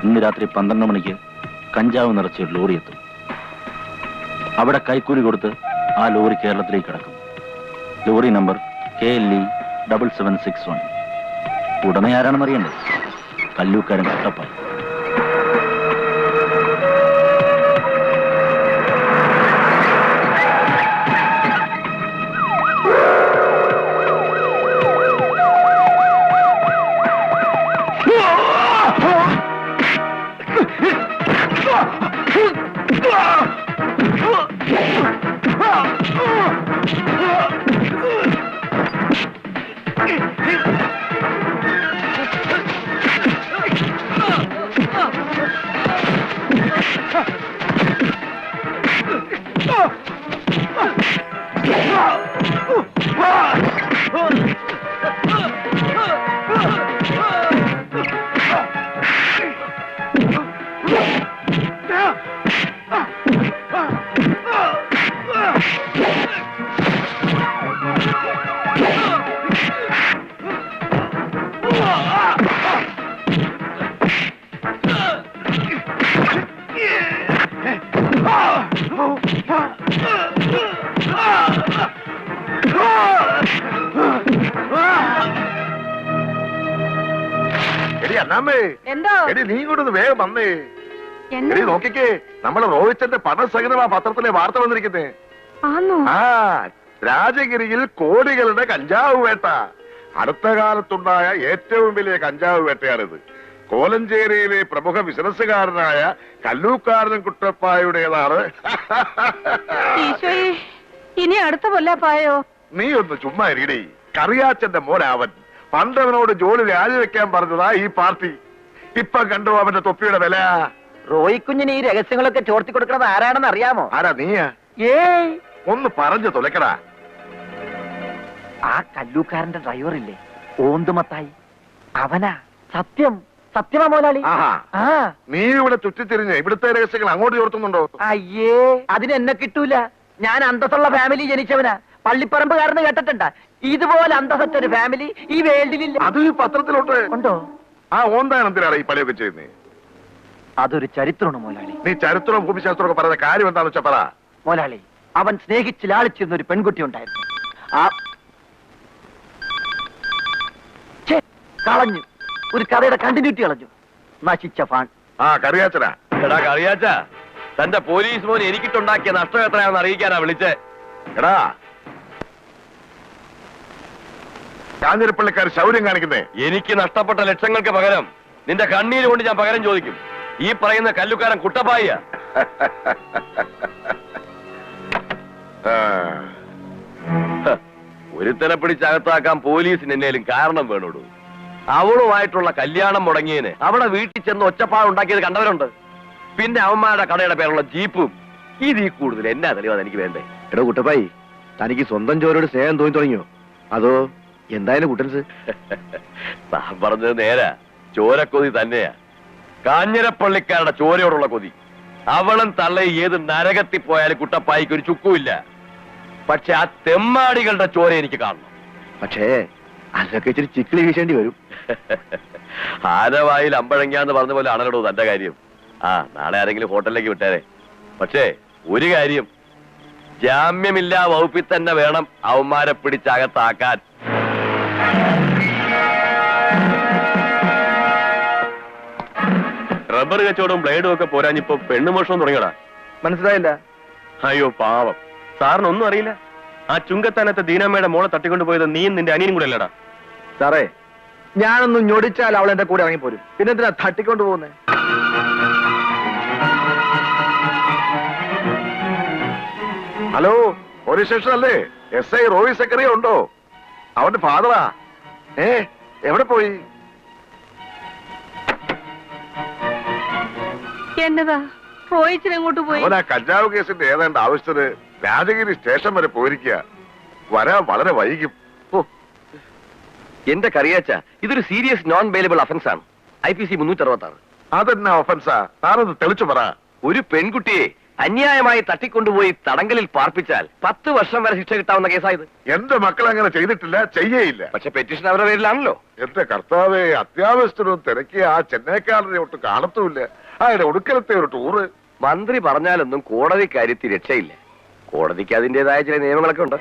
ഇന്ന് രാത്രി 12 മണിക്ക് കഞ്ചാവ് നിറച്ച ഒരു ലോറി എത്തും. അവിടെ കൈക്കൂലി കൊടുത്ത് ആ ലോറി കേരളത്തിലേക്ക് കടക്കും. Lorry number KLE 7761. ഉടനെ ആരാണെന്ന് അറിയണ്ടേ? കല്ലൂക്കാരൻ കുട്ടപ്പായി. എന്തോ? എടി നീ ഇങ്ങോട്ടൊന്ന് വേഗം വന്നേ. എടി നോക്കിക്കേ, നമ്മളെ റോഹിച്ചന്റെ പണസഹിതം ആ പത്രത്തിലെ വാർത്ത വന്നിരിക്കുന്നേ. ആ, രാജഗിരിയിൽ കോടികളുടെ കഞ്ചാവ് വേട്ട. അടുത്ത കാലത്തുണ്ടായ ഏറ്റവും വലിയ കഞ്ചാവ് വേട്ടയാണിത്. കോലഞ്ചേരിയിലെ പ്രമുഖ ബിസിനസ്സുകാരനായ കല്ലൂക്കാരൻ കുട്ടപ്പായുടേതാണ്. ഇനി അടുത്ത കൊല്ലാപ്പായോ? നീ ഒന്ന് ചുമ്മാ ഇരിക്കടി. കറിയാച്ചന്റെ മോനാവൻ. പണ്ടവനോട് ജോലി രാജിവെക്കാൻ പറഞ്ഞതാ ഈ പാർട്ടി. ഇപ്പൊ കണ്ടു അവന്റെ തൊപ്പിയുടെ വില. റോയി കുഞ്ഞിന് ഈ രഹസ്യങ്ങളൊക്കെ ചോർത്തി കൊടുക്കുന്നത് ആരാണെന്ന് അറിയാമോ? ആരാ നീയാ? ഏയ്, ഒന്ന് പറഞ്ഞു തുലക്കടാ. ആ കല്ലൂക്കാരന്റെ ഡ്രൈവറില്ലേ, ഓന്തുമത്തായി, അവനാ. സത്യം, സത്യമാ മുതലാളി. ആഹാ, ആ, നീ ഇവിടെ ചുറ്റിത്തിരിഞ്ഞ് ഇവിടുത്തെ രഹസ്യങ്ങൾ അങ്ങോട്ട് ചോർത്തുന്നുണ്ടോ? അയ്യേ, അതിന് എന്നെ കിട്ടൂല. ഞാൻ അന്തസ്സുള്ള ഫാമിലി ജനിച്ചവനാ. പള്ളിപ്പറമ്പുകാരെന്ന് കേട്ടിട്ടുണ്ടാ? ഇതുപോലെ അന്തസ്സൊരു ഫാമിലി ഈ വേൾഡിലില്ല. അത് ഈ പത്രത്തിലോട്ട് ഉണ്ടോ? ആ ഓന്താണ് എന്തിനാണ് ഈ പണിയൊക്കെ ചെയ്യുന്നേ? അതൊരു ചരിത്രമാണ് മുതലാളി. നീ ചരിത്രവും ഭൂമിശാസ്ത്രമൊക്കെ പറയുന്ന കാര്യം എന്താണെന്ന് വെച്ചാ പറ. മുതലാളി, അവൻ സ്നേഹിച്ച് ലാളിച്ചിരുന്ന ഒരു പെൺകുട്ടി ഉണ്ടായിരുന്നു. ആ കളഞ്ഞു. ഒരു കഥയുടെ കണ്ടിന്യൂറ്റി കളഞ്ഞു. നശിച്ച ഫാൻ. ആ കറിയാച്ചനാ? എടാ കറിയാച്ച, തന്റെ പോലീസ് മോൻ എനിക്കിട്ടുണ്ടാക്കിയ നഷ്ടം എത്രയാണെന്ന് അറിയിക്കാനാ വിളിച്ചേ. എടാ, കാഞ്ഞിരപ്പള്ളിക്കാർ ശൗര്യം കാണിക്കുന്നേ. എനിക്ക് നഷ്ടപ്പെട്ട ലക്ഷങ്ങൾക്ക് പകരം നിന്റെ കണ്ണീര് കൊണ്ട് ഞാൻ പകരം ചോദിക്കും. ഈ പറയുന്ന കല്ലുക്കാരൻ കുട്ടപ്പായ. ഒരുത്തനെ പിടിച്ചകത്താക്കാൻ പോലീസിന് എന്നേലും കാരണം വേണോടൂ. അവളുമായിട്ടുള്ള കല്യാണം മുടങ്ങിയതിന് അവിടെ വീട്ടിൽ ചെന്ന് ഒച്ചപ്പാട് ഉണ്ടാക്കിയത് കണ്ടവരുണ്ട്. പിന്നെ അവന്മാരുടെ കടയുടെ പേരുള്ള ജീപ്പും. ഇതിൽ കൂടുതൽ എന്നാ തെളിവാണ് എനിക്ക് വേണ്ടേ? എടോ കുട്ടപ്പായി, തനിക്ക് സ്വന്തം ചോരോട് സ്നേഹം തോന്നി തുടങ്ങിയോ? അതോ എന്തായാലും കുട്ടൻസ്? താൻ പറഞ്ഞത് നേരാ. ചോരക്കൊതി തന്നെയാ. കാഞ്ഞിരപ്പള്ളിക്കാരുടെ ചോരയോടുള്ള കൊതി. അവളും തള്ളയും ഏത് നരകത്തിൽ പോയാലും കുട്ടപ്പായിക്ക് ഒരു ചുക്കുമില്ല. പക്ഷെ ആ തെമ്മാടികളുടെ ചോര എനിക്ക് കാണണം. പക്ഷേ അതൊക്കെ ഇച്ചിരി ചിക്കിളി വീശേണ്ടി വരും. ആനവായിൽ അമ്പഴങ്ങാന്ന് പറഞ്ഞ പോലെ ആണല്ലോ തന്റെ കാര്യം. ആ, നാളെ ആരെങ്കിലും ഹോട്ടലിലേക്ക് വിട്ടേരെ. പക്ഷേ ഒരു കാര്യം, ജാമ്യമില്ലാ വകുപ്പിൽ തന്നെ വേണം അവന്മാരെ പിടിച്ചകത്താക്കാൻ. റബ്ബർ കച്ചവടവും ബ്ലേഡും ഒക്കെ പോരാഞ്ഞിപ്പോ പെണ്ണുമോഷണം തുടങ്ങിയടാ. മനസ്സിലായില്ല? അയ്യോ പാവം, സാറിനൊന്നും അറിയില്ല. ആ ചുങ്കത്താനത്തെ ദീനാമ്മയുടെ മോളെ തട്ടിക്കൊണ്ടുപോയത് നീയും നിന്റെ അനിയനും കൂടെ അല്ലടാ. സാറേ, ഞാനൊന്ന് ഞൊടിച്ചാൽ അവൾ എന്റെ കൂടെ ഇറങ്ങിപ്പോരും. പിന്നെ എന്തിനാ തട്ടിക്കൊണ്ട് പോകുന്നേ? ഹലോ, പോലീസ് സ്റ്റേഷൻ അല്ലേ? SI റോയി സെക്രട്ടറി ഉണ്ടോ? അവന്റെ ഫാദറാ. എവിടെ പോയി? എന്നതാ റോയിച്ചിന് എങ്ങോട്ട് പോയി? അവൻ ആ കഞ്ചാവ് കേസിന്റെ ഏതാണ്ട് ആവശ്യത്തിന് രാജഗിരി സ്റ്റേഷൻ വരെ പോയിരിക്കുക. വരാൻ വളരെ വൈകും. എന്റെ കറിയാച്ച, ഇതൊരു സീരിയസ് നോൺ ബെയിലബിൾ ഒഫൻസ് ആണ്. IPC 366. അതെന്നാ ഒഫൻസാ? താനത് തെളിച്ചു പറ. ഒരു പെൺകുട്ടിയെ അന്യായമായി തട്ടിക്കൊണ്ടുപോയി തടങ്കലിൽ പാർപ്പിച്ചാൽ 10 വർഷം വരെ ശിക്ഷ കിട്ടാവുന്ന കേസായത്. എന്റെ മക്കൾ അങ്ങനെ ചെയ്തിട്ടില്ല, ചെയ്യേയില്ല. പക്ഷെ പെറ്റീഷൻ അവരുടെ പേരിലാണല്ലോ. എന്റെ കർത്താവേ, അത്യാവശ്യത്തിനും തിരക്കിയ ആ ചെന്നൈക്കാരനെ ഒട്ട് കാണത്തുമില്ല. അയാളുടെ ഒടുക്കലത്തെ ഒരു ടൂറ്. മന്ത്രി പറഞ്ഞാലൊന്നും കോടതി കാര്യത്തിൽ രക്ഷയില്ല. കോടതിക്ക് അതിന്റേതായ ചില നിയമങ്ങളൊക്കെ ഉണ്ട്.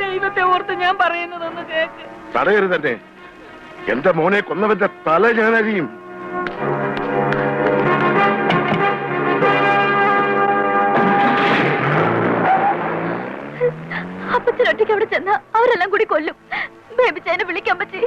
ദൈവത്തെ ഓർത്ത് ഞാൻ പറയുന്നതൊന്ന് കേക്ക്. തടയരുതന്നെ. എന്റെ മോനെ കൊന്നവന്റെ തല ഞാനറിയും. അപ്പച്ചനൊറ്റയ്ക്ക് അവിടെ ചെന്ന് അവരെല്ലാം കൂടി കൊല്ലും. ബേബിച്ചേനെ വിളിക്കാൻ പറ്റി.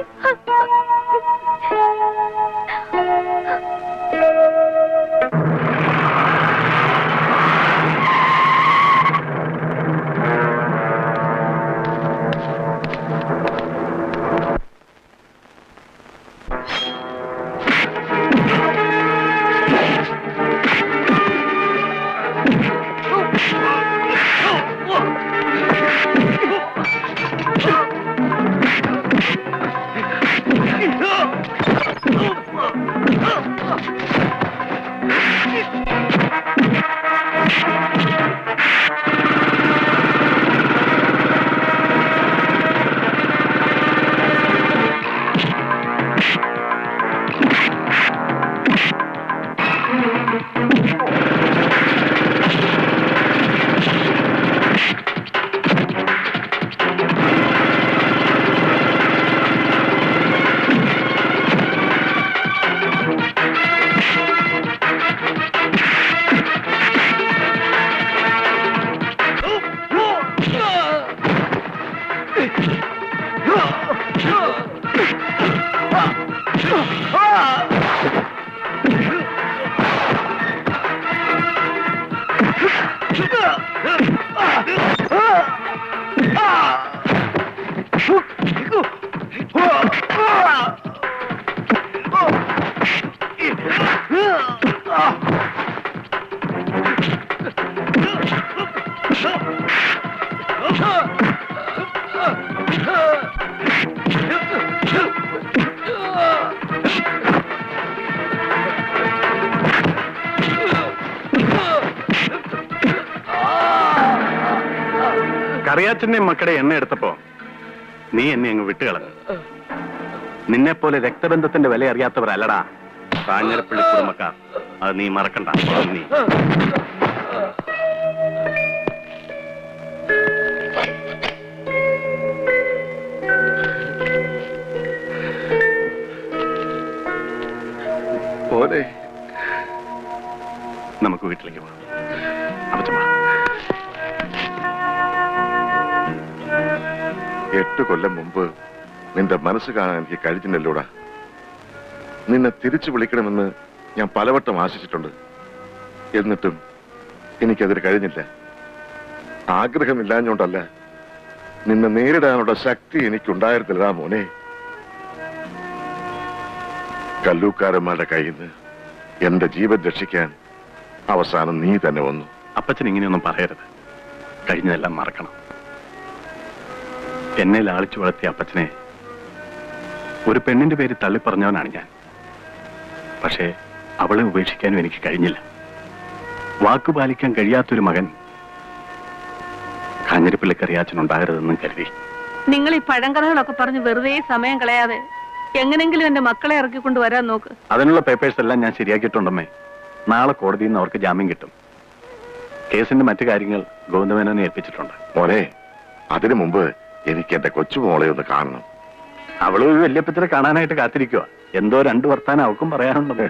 കറിയാച്ചന്റെ മക്കളുടെ എണ്ണ എടുത്തപ്പോ നീ എന്നെ അങ്ങ് വിട്ടുകളഞ്ഞു. നിന്നെ പോലെ രക്തബന്ധത്തിന്റെ വില അറിയാത്തവരല്ലടാ കാഞ്ഞിരപ്പള്ളി കുടുംബക്കാർ. അത് നീ മറക്കണ്ട. നീ പോലെ നമുക്ക് വീട്ടിലേക്ക് പോകാം. അപ്പച്ചമ്മ 8 കൊല്ലം മുമ്പ് നിന്റെ മനസ്സ് കാണാൻ എനിക്ക് കഴിഞ്ഞില്ലല്ലോടാ. നിന്നെ തിരിച്ചു വിളിക്കണമെന്ന് ഞാൻ പലവട്ടം ആശിച്ചിട്ടുണ്ട്. എന്നിട്ടും എനിക്കതിന് കഴിഞ്ഞില്ല. ആഗ്രഹമില്ലാഞ്ഞോണ്ടല്ല, നിന്നെ നേരിടാനുള്ള ശക്തി എനിക്കുണ്ടായിരുന്നില്ലടാ മോനെ. കല്ലൂക്കാരന്മാരുടെ കയ്യിൽ നിന്ന് എന്റെ ജീവൻ രക്ഷിക്കാൻ അവസാനം നീ തന്നെ വന്നു. അപ്പച്ചൻ ഇങ്ങനെയൊന്നും പറയരുത്. കഴിഞ്ഞതെല്ലാം മറക്കണം. എന്നെ ലാളിച്ചു വളർത്തിയ അപ്പച്ചനെ ഒരു പെണ്ണിന്റെ പേര് തള്ളിപ്പറഞ്ഞവനാണ് ഞാൻ. പക്ഷേ അവളെ ഉപേക്ഷിക്കാനും എനിക്ക് കഴിഞ്ഞില്ല. വാക്കു പാലിക്കാൻ കഴിയാത്തൊരു മകൻ കാഞ്ഞിരപ്പള്ളിക്കറിയാച്ചനുണ്ടാകരുതെന്നും കരുതി. നിങ്ങൾ ഈ പഴങ്കഥകളൊക്കെ പറഞ്ഞ് വെറുതെ സമയം കളയാതെ എങ്ങനെങ്കിലും എന്റെ മക്കളെ ഇറക്കിക്കൊണ്ട് വരാൻ നോക്ക്. അതിനുള്ള പേപ്പേഴ്സ് എല്ലാം ഞാൻ ശരിയാക്കിയിട്ടുണ്ടമ്മേ. നാളെ കോടതിയിൽ നിന്ന് അവർക്ക് ജാമ്യം കിട്ടും. കേസിന്റെ മറ്റു കാര്യങ്ങൾ ഗോവിന്ദമേനോനെ ഏൽപ്പിച്ചിട്ടുണ്ട്. മോനെ, അതിനു മുമ്പ് എനിക്ക് എന്റെ കൊച്ചുമോളെ ഒന്ന് കാണണം. അവള് ഒരു വല്യപ്പത്തിനെ കാണാനായിട്ട് കാത്തിരിക്കുക. എന്തോ 2 വർത്താനം അവൾക്കും പറയാനുള്ളത്.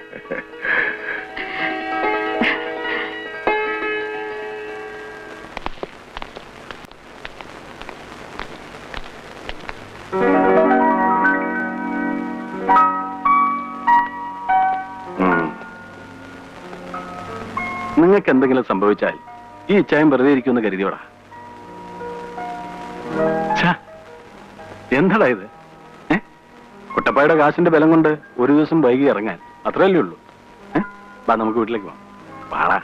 നിങ്ങൾക്ക് എന്തെങ്കിലും സംഭവിച്ചാൽ ഈ ഇച്ചായം വെറുതെ ഇരിക്കുമെന്ന് കരുതിയോടാ. എന്താടാ ഇത്? കുട്ടപ്പായുടെ കാശിന്റെ ബലം കൊണ്ട് ഒരു ദിവസം വൈകി ഇറങ്ങാൻ അത്രയല്ലേ ഉള്ളൂ. വാ, നമുക്ക് വീട്ടിലേക്ക് പോവാം. പാടാ.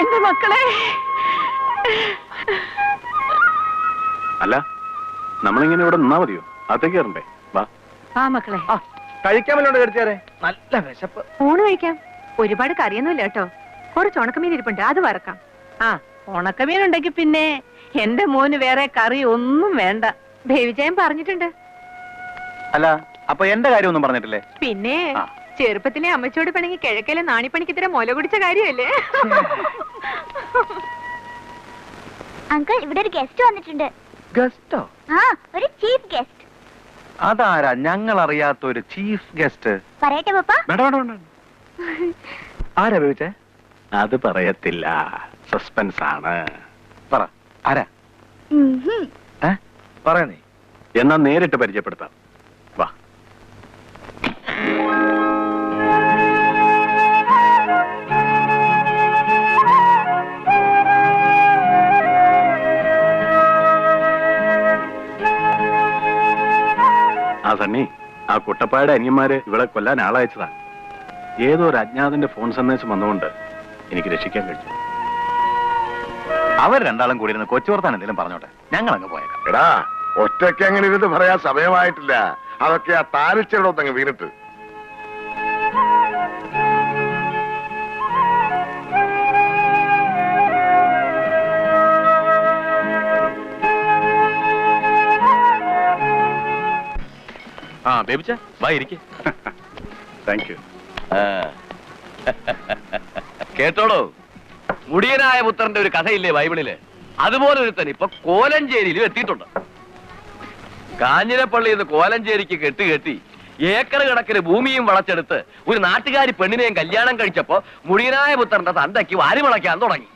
എന്റെ മക്കളെ, അല്ല, നമ്മളിങ്ങനെ ഇവിടെ നിന്നാ മതിയോ? അകത്തേക്ക് കയറണ്ടേ? വാ. ആ മക്കളെ, കഴിക്കാൻ വല്ലോണ്ട് കരുത്തിയാരെ? നല്ല വിശപ്പ്. ഊണ് കഴിക്കാം. ഒരുപാട് കറിയൊന്നുമില്ല കേട്ടോ. കുറച്ച് ഉണക്കമീൻ ഇരിപ്പുണ്ട്, അത് വറക്കാം. ആ ഉണക്കമീൻ ഉണ്ടെങ്കിൽ പിന്നെ എന്റെ മോന് വേറെ കറി ഒന്നും വേണ്ട. ദേവിജയൻ പറഞ്ഞിട്ടുണ്ട്. അല്ല, അപ്പൊ എന്റെ കാര്യമൊന്നും പറഞ്ഞിട്ടില്ലേ? പിന്നെ ചെറുപ്പത്തിലെ അമ്മച്ചോട് പണിക്ക് കിഴക്കലെ നാണിപ്പണിക്ക് ഇത്ര മുല കുടിച്ച കാര്യമല്ലേ? അങ്കിൾ, ഇവിടെ ഒരു ഗസ്റ്റ് വന്നിട്ടുണ്ട്. ഗസ്റ്റോ? ആ, ഒരു ചീഫ് ഗസ്റ്റ്. അതാരാ ഞങ്ങൾ അറിയാത്ത ഒരു ചീഫ് ഗസ്റ്റ്? പറയട്ടെ പപ്പ? വേണ്ട വേണ്ട വേണ്ട. ആരാ ബേബിച്ചേ? അത് പറയത്തില്ല, സസ്പെൻസ് ആണ്. പറ, ആരാ? പറയാ നീ. എന്നാ നേരിട്ട് പരിചയപ്പെടുത്താം. വാ. ആ സണ്ണി, ആ കുട്ടപ്പായുടെ അനിയന്മാര് ഇവിടെ കൊല്ലാൻ ആളയച്ചതാ. ഏതോ ഒരു അജ്ഞാതന്റെ ഫോൺ സന്ദേശം വന്നുകൊണ്ട് എനിക്ക് രക്ഷിക്കാൻ കഴിഞ്ഞു. അവർ രണ്ടാളും കൂടി ഇരുന്ന് കൊച്ചു വർത്താൻ എന്തെങ്കിലും പറഞ്ഞോട്ടെ, ഞങ്ങൾ അങ്ങ് പോയേക്കാം. എടാ, ഒറ്റയ്ക്ക് അങ്ങനെ ഇരുന്ന് പറയാൻ സമയമായിട്ടില്ല. അതൊക്കെ ആ താരിച്ചോടൊന്നങ്ങ് വീണിട്ട്. ആ ബേബിച്ച, വാ ഇരിക്കേ. Thank you. കേട്ടോടോ, മുടിയനായ പുത്രന്റെ ഒരു കഥയില്ലേ ബൈബിളില്? അതുപോലെ ഒരുത്തൻ ഇപ്പൊ കോലഞ്ചേരിയിലും എത്തിയിട്ടുണ്ട്. കാഞ്ഞിരപ്പള്ളിയിൽ നിന്ന് കോലഞ്ചേരിക്ക് കെട്ടി ഏക്കർ കണക്കിന് ഭൂമിയും വളച്ചെടുത്ത് ഒരു നാട്ടുകാരി പെണ്ണിനെയും കല്യാണം കഴിച്ചപ്പോ മുടിയനായ പുത്രന്റെ തന്തയ്ക്ക് വാരി മുളയ്ക്കാൻ തുടങ്ങി.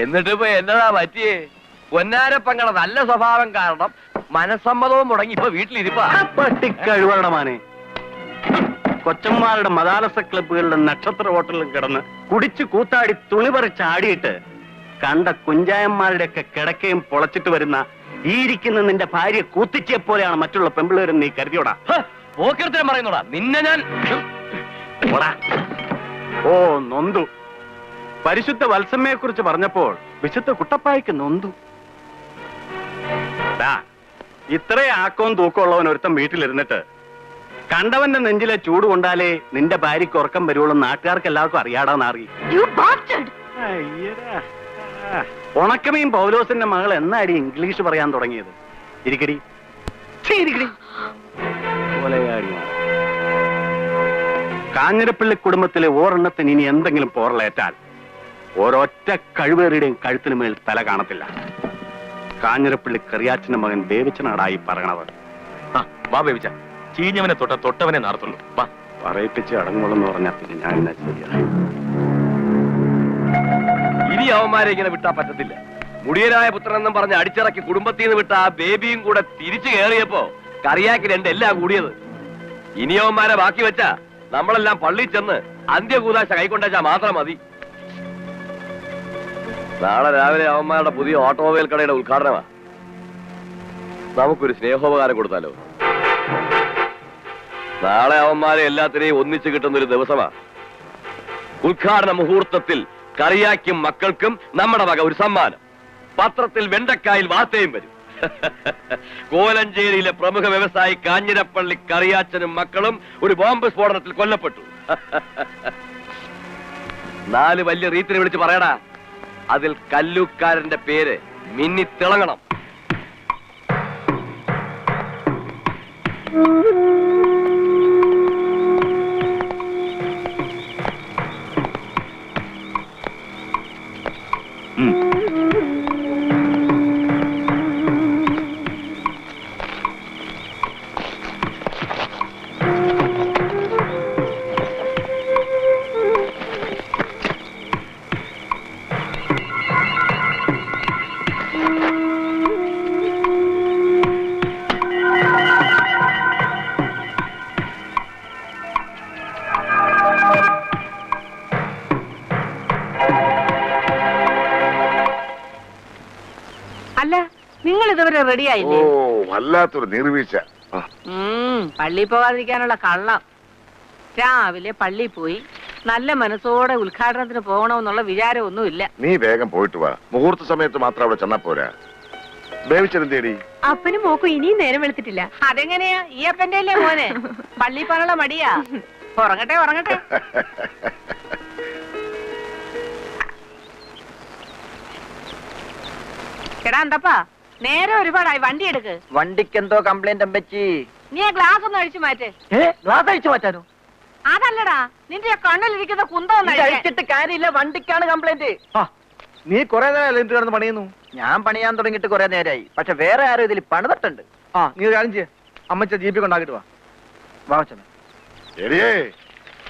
എന്നിട്ടിപ്പോ എന്നതാ പറ്റിയേ? പൊന്നാരപ്പങ്ങളുടെ നല്ല സ്വഭാവം കാരണം മനസ്സമ്മതവും മുടങ്ങി ഇപ്പൊ വീട്ടിലിരിപ്പാ. പട്ടിക്കഴുവണമാനെ, കൊച്ചന്മാരുടെ മദാലസ ക്ലബുകളിലും നക്ഷത്ര ഹോട്ടലിലും കിടന്ന് കുടിച്ചു കൂത്താടി തുണിപറിച്ച് ആടിയിട്ട് കണ്ട കുഞ്ചായന്മാരുടെയൊക്കെ കിടക്കയും പൊളച്ചിട്ട് വരുന്ന ഈ ഇരിക്കുന്ന നിന്റെ ഭാര്യ കൂത്തിച്ചയെ പോലെയാണ് മറ്റുള്ള പെമ്പിളേരെന്ന് നീ കരുതിയോടാ. പോക്കിർത്തരം പറയുന്നോടാ നിന്നെ ഞാൻ. ഓ നൊന്തു. പരിശുദ്ധ വത്സമ്മയെ കുറിച്ച് പറഞ്ഞപ്പോൾ വിശുദ്ധ കുട്ടപ്പായ്ക്ക് നൊന്തു. ഇത്രയും ആക്കവും തൂക്കമുള്ളവൻ ഒരുത്തം വീട്ടിലിരുന്നിട്ട് കണ്ടവന്റെ നെഞ്ചിലെ ചൂട് കൊണ്ടാലേ നിന്റെ ഭാര്യയ്ക്ക് ഉറക്കം വരുവുള്ളൂ നാട്ടുകാർക്ക് എല്ലാവർക്കും അറിയാടാ നാറി. ഉണക്കമീൻ പൗലോസിന്റെ മകൾ എന്നാടി ഇംഗ്ലീഷ് പറയാൻ തുടങ്ങിയത്? ഇരിക്കടി കാഞ്ഞിരപ്പള്ളി കുടുംബത്തിലെ ഓരെണ്ണത്തിന് ഇനി എന്തെങ്കിലും പോറലേറ്റാൽ ഓരൊറ്റ കഴിവേറിയുടെയും കഴുത്തിന് മേൽ തല കാണത്തില്ല. കാഞ്ഞിരപ്പള്ളി കറിയാച്ചന്റെ മകൻ ബേബിച്ചനാടായി പറയണത്. വാ ബേബിച്ച, ചീഞ്ഞവനെ തൊട്ടവനെ നടത്തുള്ളൂ. വാ, പറയിപ്പിച്ച് അടങ്ങുള്ളെന്ന് പറഞ്ഞാൽ പിന്നെ ഞാൻ എന്നാ ശരിയാ. ഇനി അവന്മാരെ ഇങ്ങനെ വിട്ടാ പറ്റത്തില്ല. മുടിയനായ പുത്രൻ എന്നും പറഞ്ഞ് അടിച്ചിറക്കി കുടുംബത്തിൽ നിന്ന് വിട്ട ആ ബേബിയും കൂടെ തിരിച്ചു കയറിയപ്പോ കറിയാക്കി രണ്ടെല്ലാം കൂടിയത്. ഇനി അവന്മാരെ ബാക്കി വെച്ചാ നമ്മളെല്ലാം പള്ളി ചെന്ന് അന്ത്യകൂതാശ കൈക്കൊണ്ടാച്ചാ മാത്രം മതി. നാളെ രാവിലെ അവന്മാരുടെ പുതിയ ഓട്ടോമൊബൈൽ കടയുടെ ഉദ്ഘാടനമാ. നമുക്കൊരു സ്നേഹോപകാരം കൊടുത്താലോ? നാളെ അവന്മാരെ എല്ലാത്തിനെയും ഒന്നിച്ചു കിട്ടുന്ന ഒരു ദിവസമാ. ഉദ്ഘാടന മുഹൂർത്തത്തിൽ കറിയാക്കും മക്കൾക്കും നമ്മുടെ വക ഒരു സമ്മാനം. പത്രത്തിൽ വെണ്ടക്കായിൽ വാർത്തയും വരും. കോലഞ്ചേരിയിലെ പ്രമുഖ വ്യവസായി കാഞ്ഞിരപ്പള്ളി കറിയാച്ചനും മക്കളും ഒരു ബോംബ് സ്ഫോടനത്തിൽ കൊല്ലപ്പെട്ടു. 4 വലിയ റീത്തിനെ വിളിച്ച് പറയടാ. അതിൽ കല്ലൂക്കാരന്റെ പേര് മിന്നി തിളങ്ങണം. അല്ല, നിങ്ങൾ ഇതുവരെ റെഡി ആയില്ലേ? വല്ലാത്തൊരു നീർവീഴ്ച. പള്ളി പോകാതിരിക്കാനുള്ള കള്ളം. രാവിലെ പള്ളി പോയി നല്ല മനസ്സോടെ ഉദ്ഘാടനത്തിന് പോകണമെന്നുള്ള വിചാരമൊന്നുമില്ല. നീ വേഗം പോയിട്ട് വാ. മുഹൂർത്ത സമയത്ത് മാത്രം അവിടെ ചെന്നാ പോരാ. ബേബിച്ചെന്തേടി? അപ്പനും മോക്കും ഇനിയും നേരം വെളുത്തിട്ടില്ല. അതെങ്ങനെയാ? ഈ അപ്പന്റെ അല്ലേ മോനെ? പള്ളി പോകാനുള്ള മടിയാ. ഉറങ്ങട്ടെ ഉറങ്ങട്ടെ. എടാ എന്തപ്പാ, നേരെ ഒരുപാടായി, വണ്ടി എടുക്ക്. വണ്ടിക്ക് എന്തോ കംപ്ലൈന്റ് അമ്പച്ചി. നീ ആ ഗ്ലാസ് ഒന്ന് അഴിച്ചു മാറ്റ്. ഗ്ലാസ് അഴിച്ചു മാറ്റാനോ? അതല്ലടാ, നിന്റെ കണ്ണിലിരിക്കുന്ന കുന്തം കഴിച്ചിട്ട് കാര്യമില്ല, വണ്ടിക്കാണ് കംപ്ലൈന്റ്. നീ കുറെ നേരം എന്ത് കിടന്ന് പണിയുന്നു? ഞാൻ പണിയാൻ തുടങ്ങിയിട്ട് കുറെ നേരമായി. പക്ഷെ വേറെ ആരും ഇതിൽ പണിതിട്ടുണ്ട്. നീ ഒരു കാര്യം ചെയ്യ, അമ്മച്ച ജീപ്പി കൊണ്ടാക്കിട്ട് വാ. വാച്ചമ്മ ശരിയേ,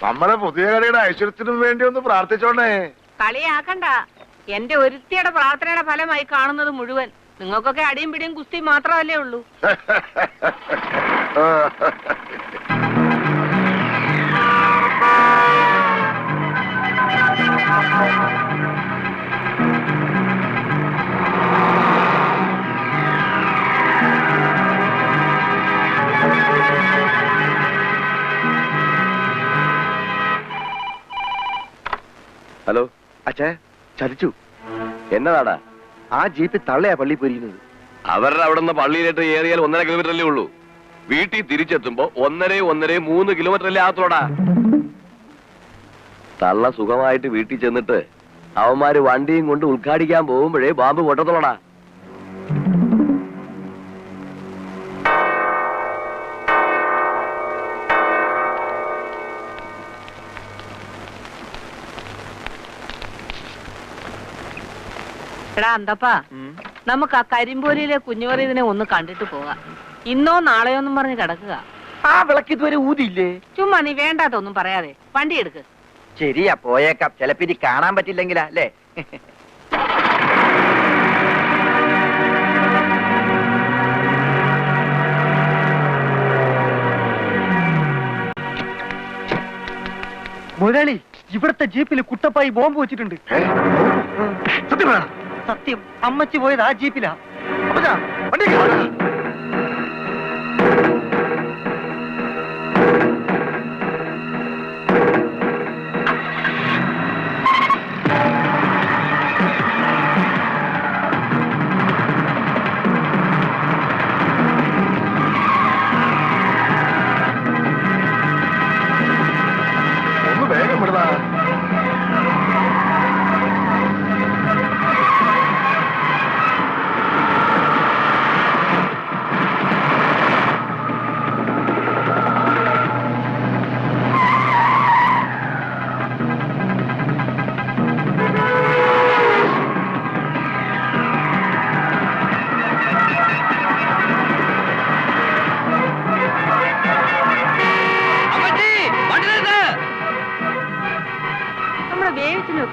നമ്മുടെ പുതിയ കടയുടെ ഐശ്വര്യത്തിനും വേണ്ടി ഒന്ന് പ്രാർത്ഥിച്ചോണ്ടേ. കളിയാക്കണ്ട. എന്റെ ഒരുത്തിയുടെ പ്രാർത്ഥനയുടെ ഫലമായി കാണുന്നത് മുഴുവൻ. നിങ്ങൾക്കൊക്കെ അടിയും പിടിയും കുസ്തി മാത്രമല്ലേ ഉള്ളൂ. ഹലോ അച്ഛേ, ചതിച്ചു. എന്നതാടാ? ആ ജീപ്പ് തള്ളയാ പള്ളി പോയിരിക്കുന്നത്. അവരുടെ അവിടെ നിന്ന് പള്ളിയിലേക്ക് ഏറിയാൽ 1.5 കിലോമീറ്റർ ഉള്ളൂ. വീട്ടിൽ തിരിച്ചെത്തുമ്പോ 1.5-3 കിലോമീറ്റർ ആകത്തോടാ. തള്ള സുഖമായിട്ട് വീട്ടിൽ ചെന്നിട്ട് അവന്മാര് വണ്ടിയും കൊണ്ട് ഉദ്ഘാടിക്കാൻ പോകുമ്പോഴേ ബാമ്പ് പൊട്ടത്തോളടാ. എടാ അന്തപ്പാ, നമുക്ക് ആ കരിമ്പോലിയിലെ കുഞ്ഞുപറീതിനെ ഒന്ന് കണ്ടിട്ട് പോകാം. ഇന്നോ നാളെയോ ഒന്നും പറഞ്ഞ് കിടക്കുക. ആ വിളക്ക് ഇതുവരെ ഊതിയില്ലേ? ചുമ്മാ നീ വേണ്ടാത്തൊന്നും പറയാതെ വണ്ടി എടുക്ക്. ശരിയാ, പോയേക്കാം. ചിലപ്പോ ഇനി കാണാൻ പറ്റില്ലെങ്കിലാ അല്ലേ? മുതലാളി, ഇവിടുത്തെ ജീപ്പിൽ കുട്ടപ്പായി ബോംബ് വെച്ചിട്ടുണ്ട്. സത്യം, അമ്മച്ചി പോയത് ആ ജീപ്പിലാ.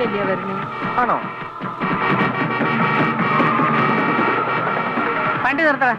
സമയമില്ലേ വരുന്നേ? ആണോ? വണ്ടി നിർത്തടാ.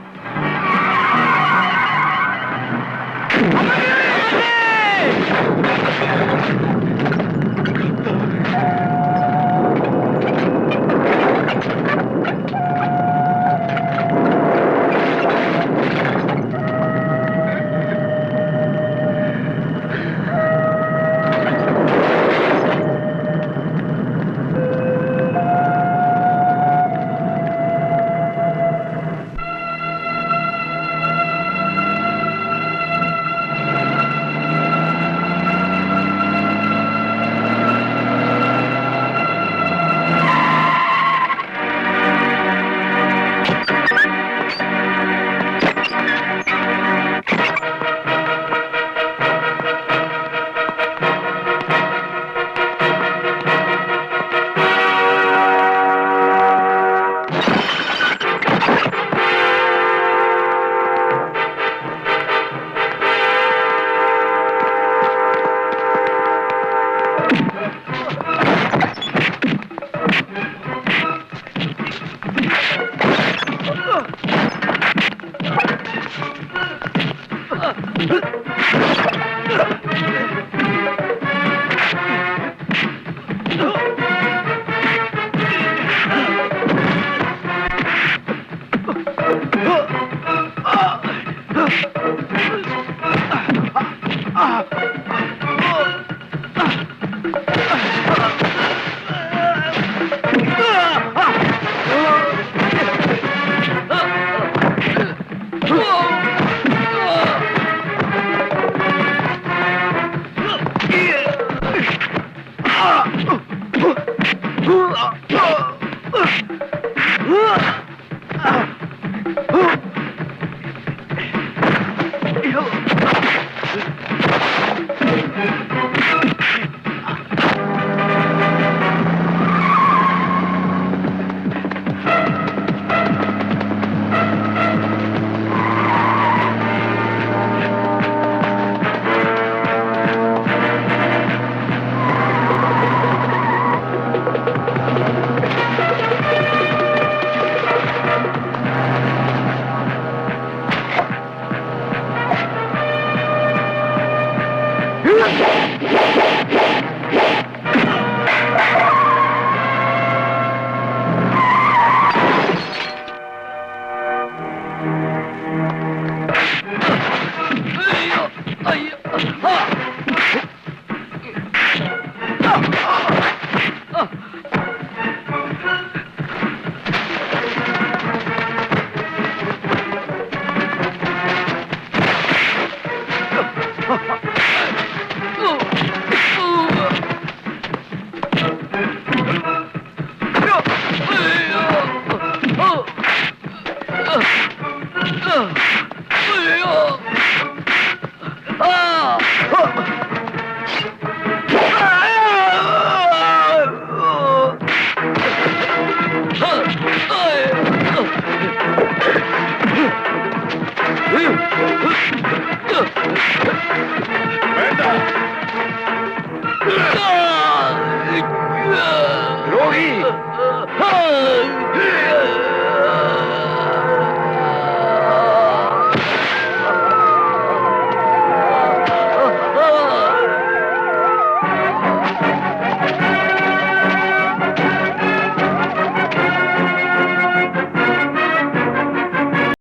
ദ്രോഹി